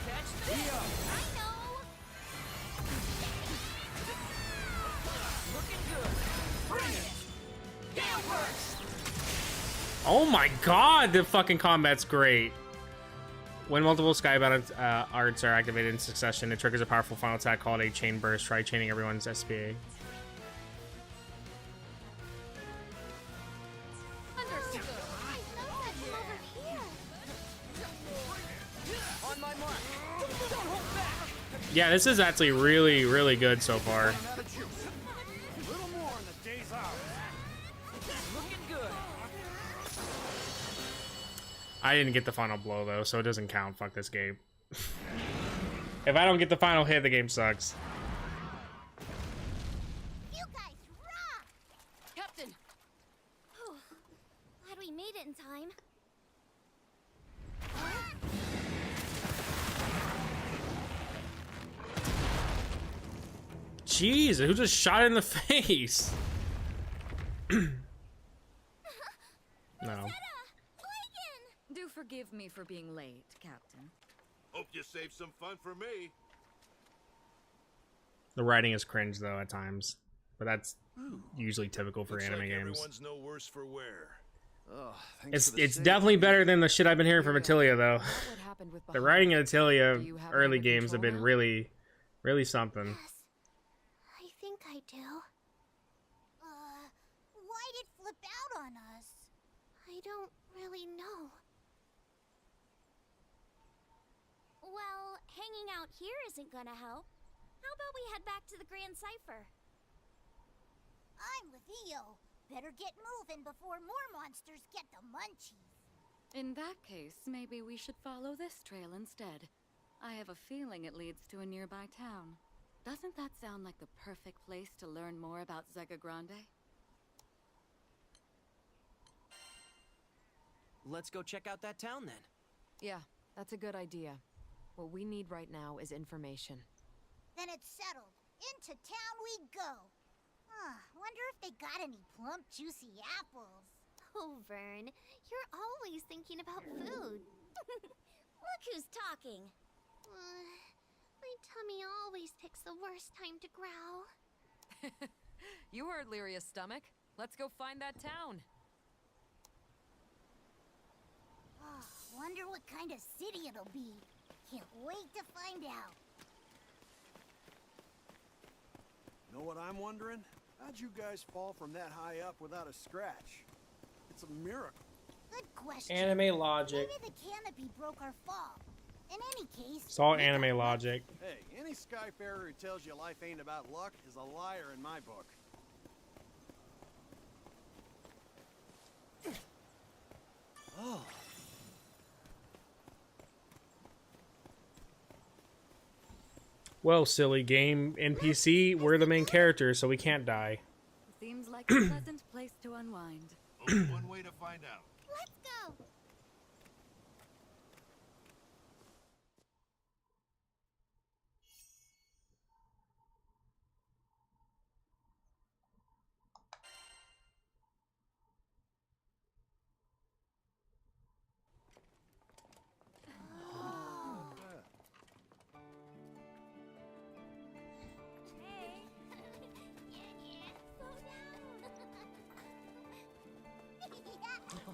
Catch this. I know. Looking good. Bring it. It works. Oh my god, the fucking combat's great. When multiple skybound arts are activated in succession, it triggers a powerful final attack called a chain burst. Try chaining everyone's SPA. Understood. I know that from over here. Yeah, this is actually really, really good so far. Out of juice. A little more in the day's hours. Looking good. I didn't get the final blow though, so it doesn't count. Fuck this game. If I don't get the final hit, the game sucks. You guys rock! Captain! Whew. Glad we made it in time. Jeez, who just shot it in the face? No. Do forgive me for being late, Captain. Hope you saved some fun for me. The writing is cringe though at times, but that's usually typical for Looks anime like games. everyone's no worse for wear. Oh, thanks for the It's save. definitely better than the shit I've been hearing from Attilia though. What happened with The writing in Attilia Do you have it early under games have control been now? really, really something. Yes. I think I do. Why'd it flip out on us? I don't really know. Well, hanging out here isn't gonna help. How about we head back to the Grand Cipher? I'm with Io. Better get moving before more monsters get the munchies. In that case, maybe we should follow this trail instead. I have a feeling it leads to a nearby town. Doesn't that sound like the perfect place to learn more about Zega Grande? Let's go check out that town then. Yeah, that's a good idea. What we need right now is information. Then it's settled. Into town we go. Wonder if they got any plump, juicy apples. Oh, Vern, you're always thinking about food. Look who's talking. My tummy always picks the worst time to growl. You heard Lyria's stomach. Let's go find that town. Wonder what kind of city it'll be. Can't wait to find out. Know what I'm wondering? How'd you guys fall from that high up without a scratch? It's a miracle. Good question. Anime logic. Maybe the canopy broke our fall. In any case, It's all we got anime lucky. logic. Hey, any Skyfarer who tells you life ain't about luck is a liar in my book. Oh. Well, silly game NPC, we're the main characters, so we can't die. Seems like a pleasant place to unwind. Only one way to find out. Let's go.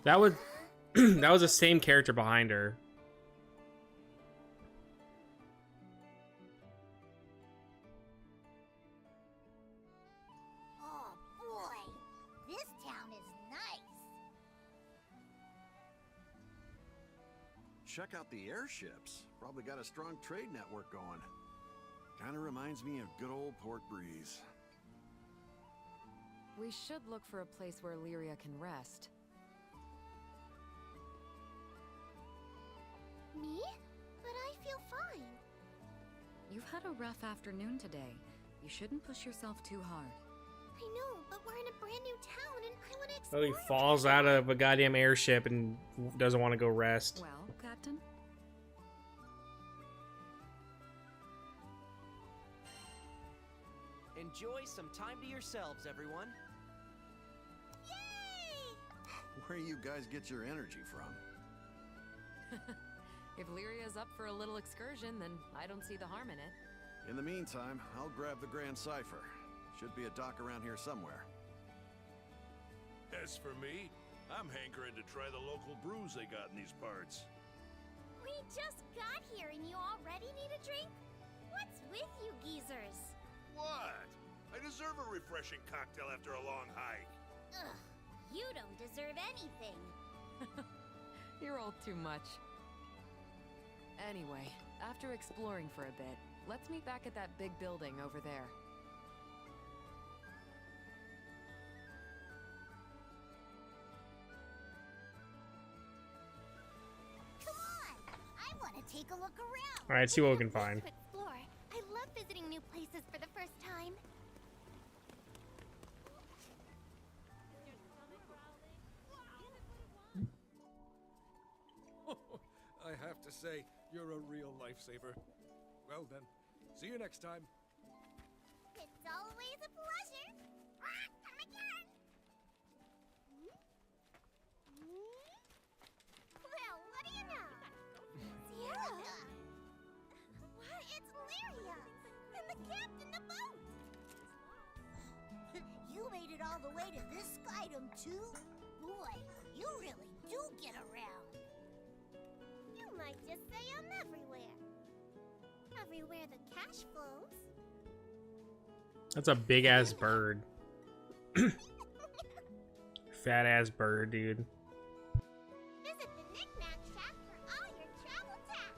That was that was the same character behind her. Oh boy, this town is nice. Check out the airships. Probably got a strong trade network going. Kinda reminds me of good old Port Breeze. We should look for a place where Lyria can rest. Me? But I feel fine. You've had a rough afternoon today. You shouldn't push yourself too hard. I know, but we're in a brand new town and I want to So explore. he falls out of a goddamn airship and doesn't want to go rest. Well, Captain? Enjoy some time to yourselves, everyone. Where you guys get your energy from? If Lyria's up for a little excursion, then I don't see the harm in it. In the meantime, I'll grab the Grand Cipher. Should be a dock around here somewhere. As for me, I'm hankering to try the local brews they got in these parts. We just got here and you already need a drink? What's with you geezers? What? I deserve a refreshing cocktail after a long hike. Ugh, you don't deserve anything. You're all too much. Anyway, after exploring for a bit, Let's meet back at that big building over there. Come on! I want to take a look around. All right, see what we can find. To explore. I love visiting new places for the first time. I have to say, you're a real lifesaver. Well then, see you next time. It's always a pleasure. Come again. Well, what do you know? Sierra. What? It's Lyria. And the captain of the boat. You made it all the way to this skydom too? Boy, you really do get around. You might just say I'm everywhere. Everywhere the cash flows. That's a big ass bird. Fat ass bird, dude. Visit the Knick-Knack Shack for all your travel tech.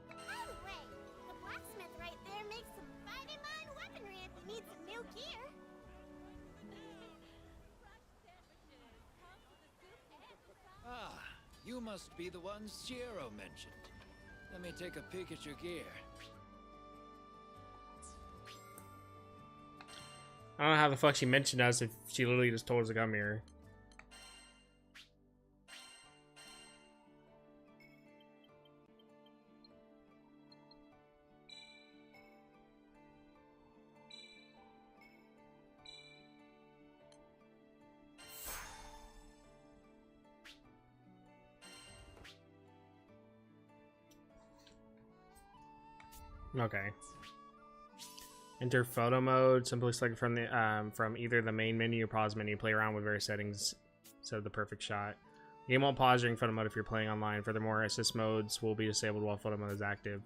By the way, the blacksmith right there makes some fighting mine weaponry if you need some new gear. Ah, you must be the one Sierra mentioned. Let me take a peek at your gear. I don't know how the fuck she mentioned us if she literally just told us to come here. Okay. Enter photo mode. Simply select from the from either the main menu or pause menu. Play around with various settings. Set the perfect shot. Game won't pause during photo mode if you're playing online. Furthermore, assist modes will be disabled while photo mode is active.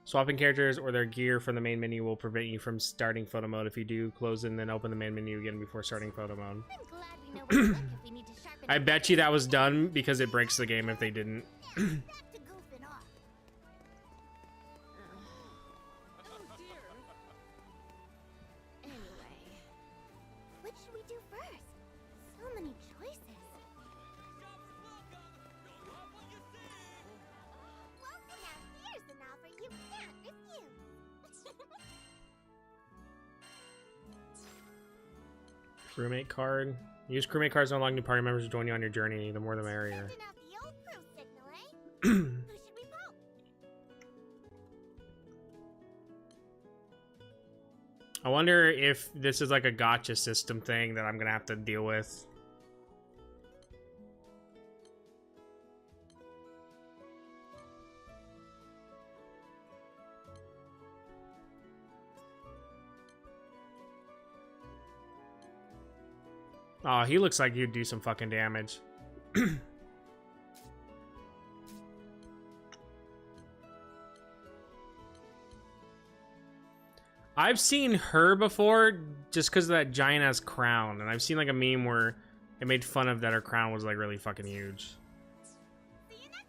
Swapping characters or their gear from the main menu will prevent you from starting photo mode. If you do, close and then open the main menu again before starting photo mode. I'm glad we know where to look if we need to sharpen I bet you that was done because it breaks the game if they didn't. back to goofing off. Anyway, what should we do first? So many choices. Welcome. Now here's an offer you can't refuse. Crewmate card. Use crewmate cards to unlock new party members to join you on your journey. The more the merrier. Sending out the old crew signal, eh? Who should we vote? I wonder if this is like a gotcha system thing that I'm gonna have to deal with. Oh, he looks like he'd do some fucking damage. I've seen her before just because of that giant ass crown, and I've seen like a meme where it made fun of that her crown was like really fucking huge.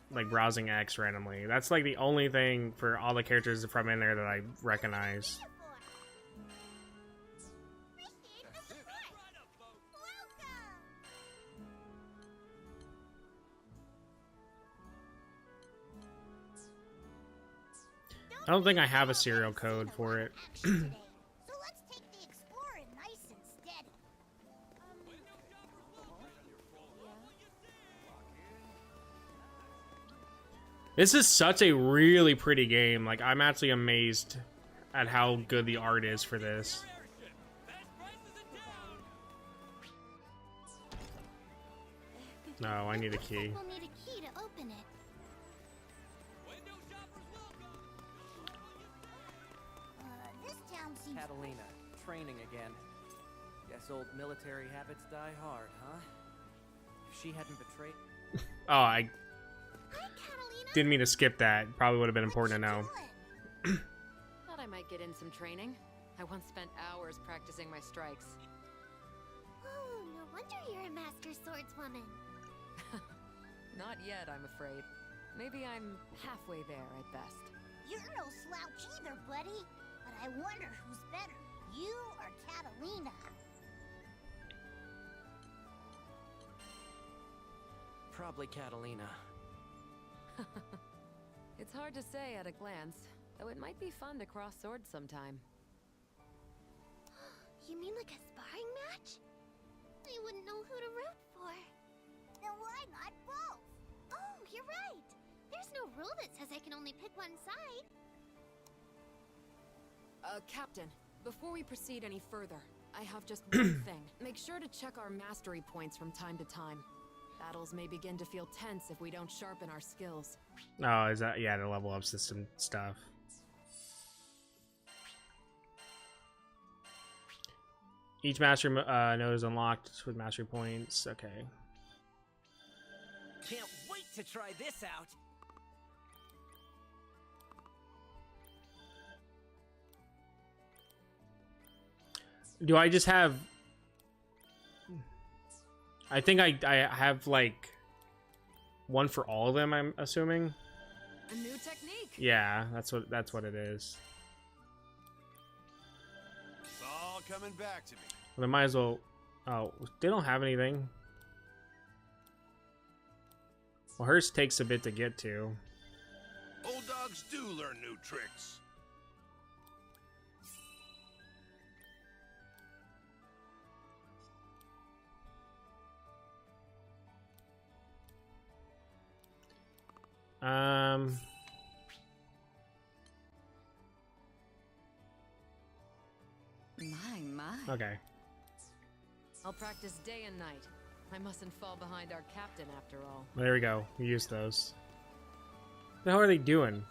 Like browsing X randomly. That's like the only thing for all the characters from in there that I recognize. I don't think I have a serial code for it. So let's take the Explorer nice and steady. This is such a really pretty game. Like, I'm actually amazed at how good the art is for this. No, I need a key. We'll need a key to open it. This town seems Catalina, training again. Guess old military habits die hard, huh? If she hadn't betrayed... Oh, I Hi, Catalina. didn't mean to skip that. Probably would have been important to know. Thought I might get in some training. I once spent hours practicing my strikes. Oh, no wonder you're a master swordswoman. Not yet, I'm afraid. Maybe I'm halfway there at best. You're no slouch either, buddy. But I wonder who's better, you or Catalina? Probably Catalina. It's hard to say at a glance, though it might be fun to cross swords sometime. You mean like a sparring match? I wouldn't know who to root for. Then why not both? Oh, you're right. There's no rule that says I can only pick one side. Captain, before we proceed any further, I have just one thing. Make sure to check our mastery points from time to time. Battles may begin to feel tense if we don't sharpen our skills. Oh, is that, yeah, the level up system stuff. Each mastery node is unlocked with mastery points. Okay. Can't wait to try this out. Do I just have... I think I have like one for all of them, I'm assuming. A new technique. Yeah, that's what it is. It's all coming back to me. Well, they might as well. Oh, they don't have anything. Well, hers takes a bit to get to. Old dogs do learn new tricks. My. Okay. I'll practice day and night. I mustn't fall behind our captain after all. Well, there we go. We use those. What the hell are they doing?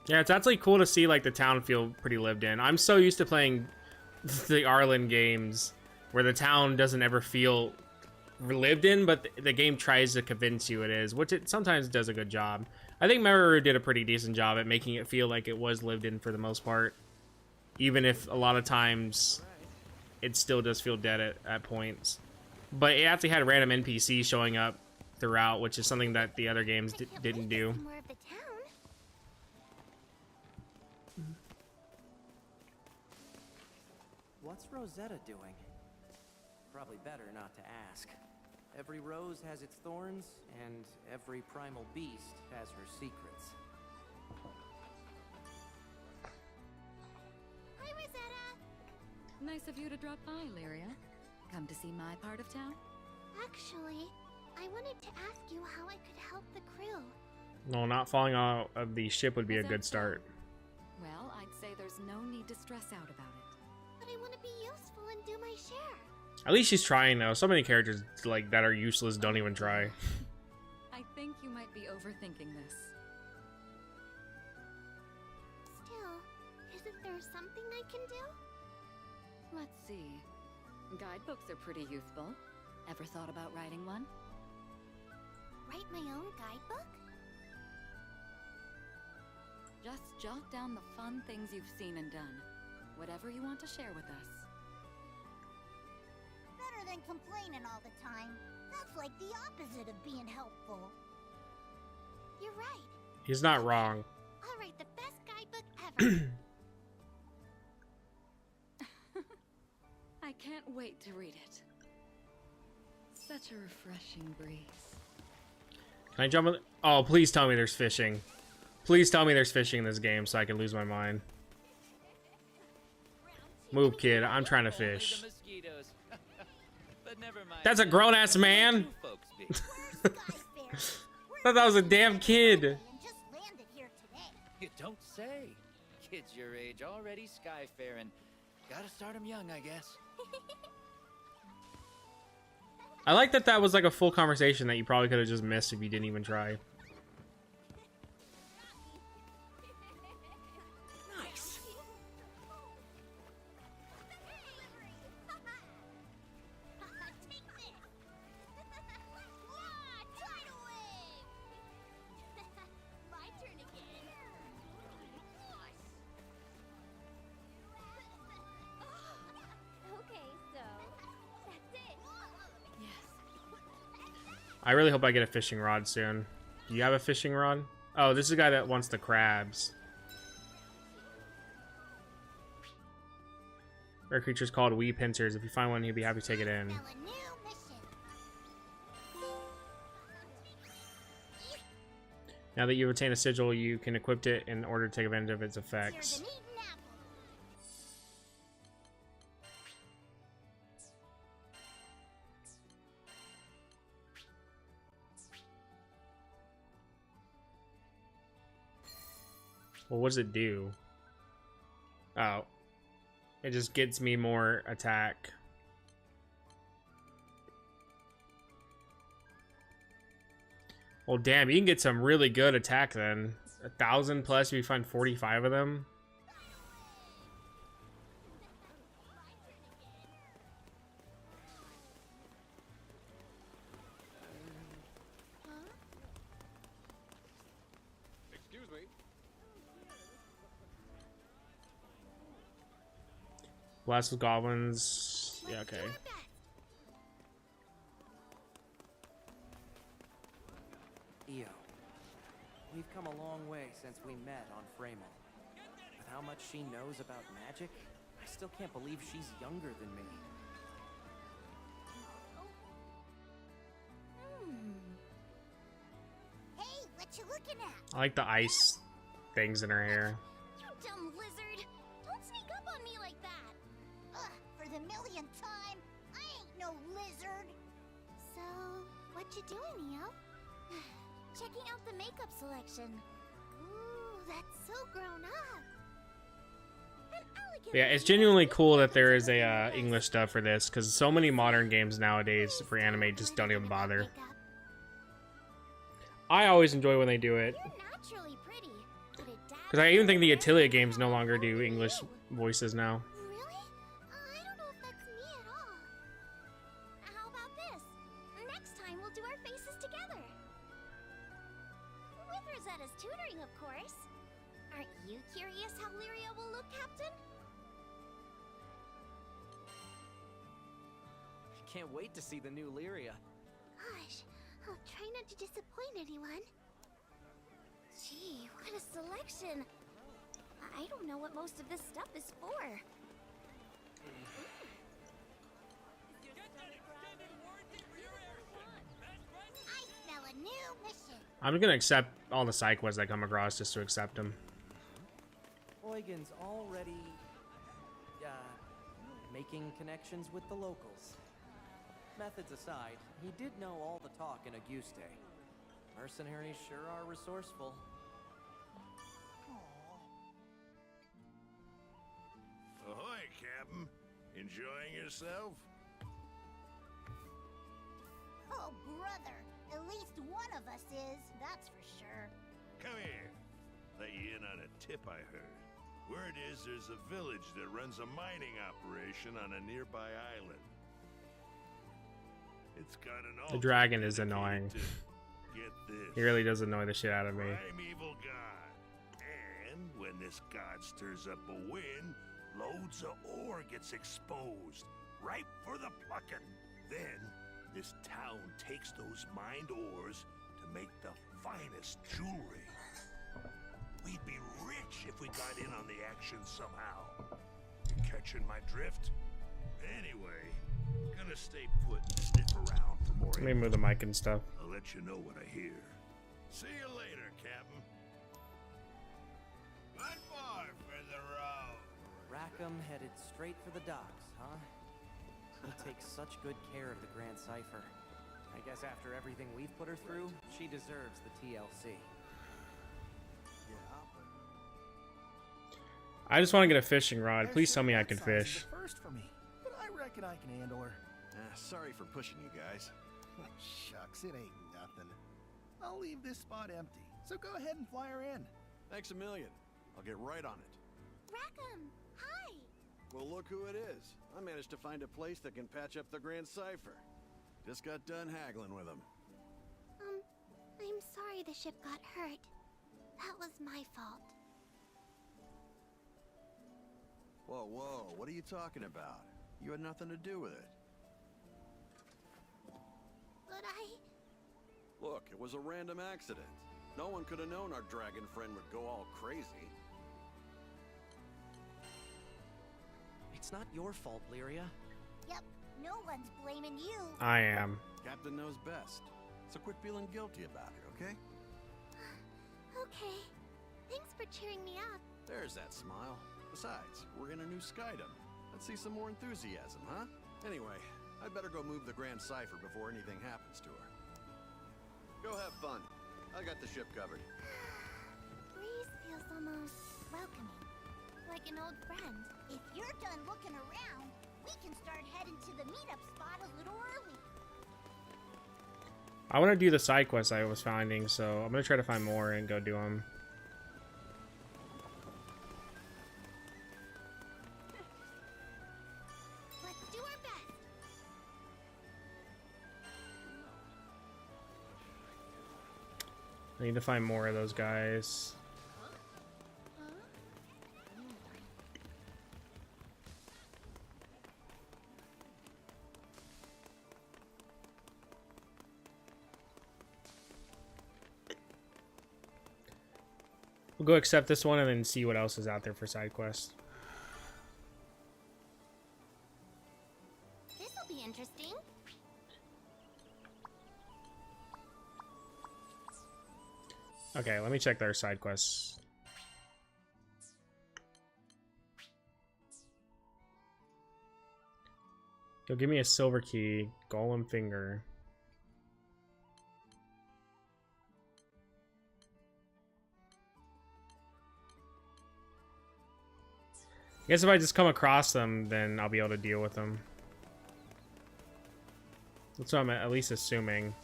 Yeah, it's actually cool to see like the town feel pretty lived in. I'm so used to playing the Arlen games where the town doesn't ever feel lived in, but the game tries to convince you it is, which it sometimes does a good job. I think Meru did a pretty decent job at making it feel like it was lived in for the most part, even if a lot of times it still does feel dead at points. But it actually had random NPCs showing up throughout, which is something that the other games didn't do. More of the town. What's Rosetta doing? Probably better not to ask. Every rose has its thorns, and every primal beast has her secrets. Hi, Rosetta. Nice of you to drop by, Lyria. Come to see my part of town? Actually, I wanted to ask you how I could help the crew. No, not falling out of the ship would be a good start. Well, I'd say there's no need to stress out about it. But I want to be useful and do my share. At least she's trying though. So many characters like that are useless don't even try. I think you might be overthinking this. Still, isn't there something I can do? Let's see. Guidebooks are pretty useful. Ever thought about writing one? Write my own guidebook? Just jot down the fun things you've seen and done. Whatever you want to share with us. Better than complaining all the time. That's like the opposite of being helpful. You're right. He's not wrong. I'll write the best guidebook ever. I can't wait to read it. Such a refreshing breeze. Can I jump in? Oh, please tell me there's fishing. Please tell me there's fishing in this game so I can lose my mind. Move, kid. I'm trying to fish. That's a grown-ass man. Thought that was a damn kid. You don't say. Kids your age already skyfaring. Gotta start them young, I guess. I like that that was like a full conversation that you probably could have just missed if you didn't even try. Nice. I really hope I get a fishing rod soon. Do you have a fishing rod? Oh, this is a guy that wants the crabs. Rare creature's called wee pincers. If you find one, he'd be happy to take it in. Now that you've obtained a sigil, you can equip it in order to take advantage of its effects. Well, what does it do? Oh. It just gets me more attack. Well, damn, you can get some really good attack then. 1,000 plus if you find 45 of them. Excuse me. Blast with goblins. Yeah, okay. Io, we've come a long way since we met on Framo. With how much she knows about magic, I still can't believe she's younger than me. Hey, what you looking at? I like the ice things in her hair. You dumb lizard! Don't sneak up on me like that! Ugh, for the millionth time, I ain't no lizard! So, what you doing, Io? Checking out the makeup selection. Ooh, that's so grown up. Yeah, it's genuinely cool that there is a English dub for this, because so many modern games nowadays for anime just don't even bother. I always enjoy when they do it. Because I even think the Atelier games no longer do English voices now. Really? I don't know if that's me at all. How about this? Next time we'll do our faces together. With Rosetta's tutoring, of course. Aren't you curious how Lyria will look, Captain? Can't wait to see the new Lyria. Gosh, I'll try not to disappoint anyone. Gee, what a selection. I don't know what most of this stuff is for. I smell a new mission. I'm gonna accept all the side quests I come across just to accept them. Eugen's already, making connections with the locals. Methods aside, he did know all the talk in Auguste. Mercenaries sure are resourceful. Ahoy, Captain. Enjoying yourself? Oh, brother. At least one of us is, that's for sure. Come here. Let you in on a tip I heard. Word is there's a village that runs a mining operation on a nearby island. It's got an The dragon is annoying. Get this. He really does annoy the shit out of me. Primeval god. And when this god stirs up a wind, loads of ore gets exposed, ripe for the plucking. Then, this town takes those mined ores to make the finest jewelry. We'd be rich if we got in on the action somehow. You catching my drift? Anyway, gonna stay put and sniff around for more. Let me move the mic and stuff. I'll let you know what I hear. See you later, Captain. One more for the road. Rackham headed straight for the docks, huh? He takes such good care of the Grand Cipher. I guess after everything we've put her through, she deserves the TLC. I just want to get a fishing rod. Please tell me I can fish. First for me, but I reckon I can handle her. Sorry for pushing you guys. Shucks, it ain't nothing. I'll leave this spot empty, so go ahead and fly her in. Thanks a million. I'll get right on it. Rackham, hi. Well, look who it is. I managed to find a place that can patch up the Grand Cipher. Just got done haggling with them. I'm sorry the ship got hurt. That was my fault. Whoa, whoa, what are you talking about? You had nothing to do with it. But Look, it was a random accident. No one could have known our dragon friend would go all crazy. It's not your fault, Lyria. Yep, no one's blaming you. I am. Captain knows best. So quit feeling guilty about it, okay? Okay. Thanks for cheering me up. There's that smile. Besides, we're in a new skydom. Let's see some more enthusiasm, huh? Anyway, I'd better go move the Grand Cipher before anything happens to her. Go have fun. I got the ship covered. Breeze feels almost welcoming. Like an old friend. If you're done looking around, we can start heading to the meetup spot a little early. I want to do the side quests I was finding, so I'm gonna try to find more and go do them. Let's do our best. I need to find more of those guys. We'll go accept this one and then see what else is out there for side quests. This'll be interesting. Okay, let me check their side quests. You'll give me a silver key, golem finger. I guess if I just come across them, then I'll be able to deal with them. That's what I'm at least assuming.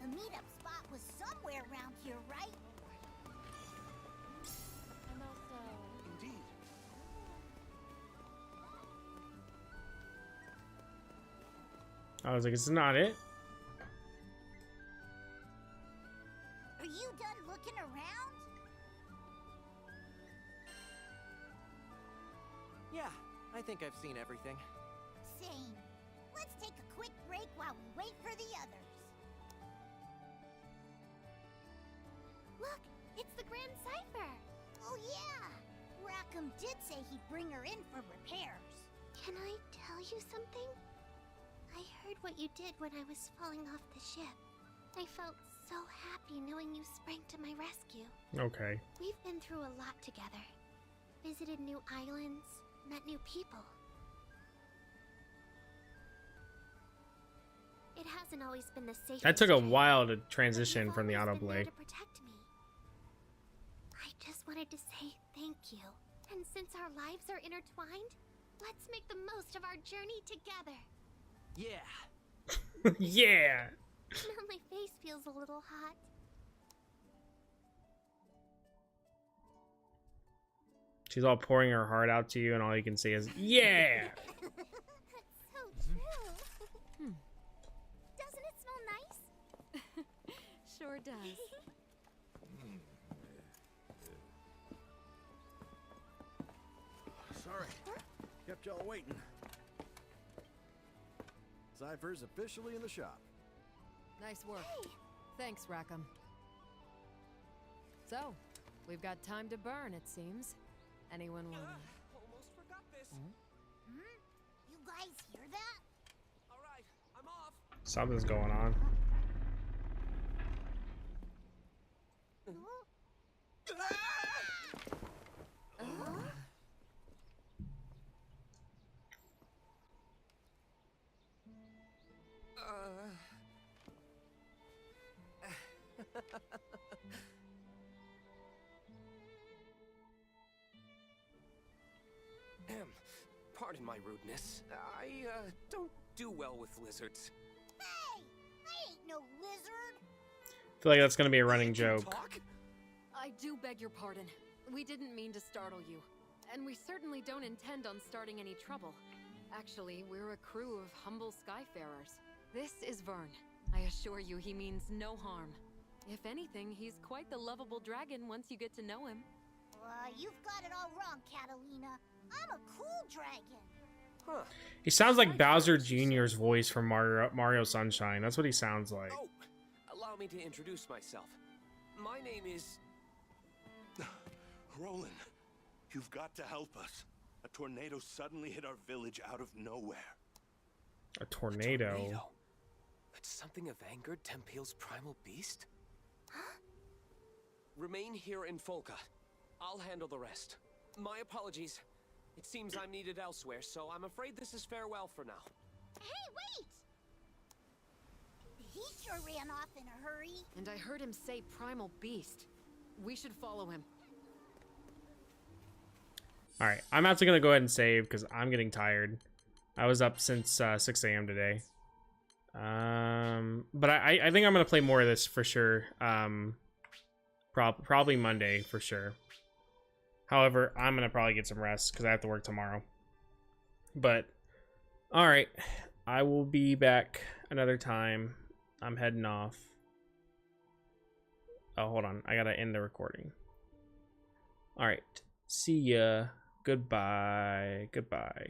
The meetup spot was somewhere around here, right? And also... Indeed. I was like, it's not it. Are you done looking around? Yeah, I think I've seen everything. Same. Let's take a quick break while we wait for the others. Look, it's the Grand Cipher. Oh yeah! Rackham did say he'd bring her in for repairs. Can I tell you something? I heard what you did when I was falling off the ship. I felt so happy knowing you sprang to my rescue. Okay. We've been through a lot together. Visited new islands, met new people. It hasn't always been the safest. That took a trip, while to transition from the always been there autoblade. to protect me. I just wanted to say thank you. And since our lives are intertwined, let's make the most of our journey together. Yeah. Yeah. Now my face feels a little hot. She's all pouring her heart out to you, and all you can say is, yeah! That's so true. Doesn't it smell nice? Sure does. Sorry. Kept y'all waiting. Cypher's officially in the shop. Nice work. Thanks, Rackham. So, we've got time to burn, it seems. Anyone want Almost forgot this. You guys hear that? All right, I'm off. Something's going on. Pardon my rudeness. I don't do well with lizards. Hey! I ain't no lizard! I feel like that's gonna be a running joke. Talk? I do beg your pardon. We didn't mean to startle you. And we certainly don't intend on starting any trouble. Actually, we're a crew of humble skyfarers. This is Vern. I assure you he means no harm. If anything, he's quite the lovable dragon once you get to know him. You've got it all wrong, Catalina. I'm a cool dragon. He sounds like Bowser Jr.'s voice from Mario Sunshine. That's what he sounds like. Oh, allow me to introduce myself. My name is... Roland, you've got to help us. A tornado suddenly hit our village out of nowhere. A tornado? That's something have angered Tempeal's primal beast? Remain here in Folka. I'll handle the rest. My apologies. It seems I'm needed elsewhere, so I'm afraid this is farewell for now. Hey, wait! He sure ran off in a hurry. And I heard him say primal beast. We should follow him. Alright, I'm actually going to go ahead and save because I'm getting tired. I was up since 6 a.m. today. But I think I'm going to play more of this for sure. Probably Monday for sure. However, I'm going to probably get some rest because I have to work tomorrow. But, alright. I will be back another time. I'm heading off. Oh, hold on. I got to end the recording. Alright. See ya. Goodbye. Goodbye.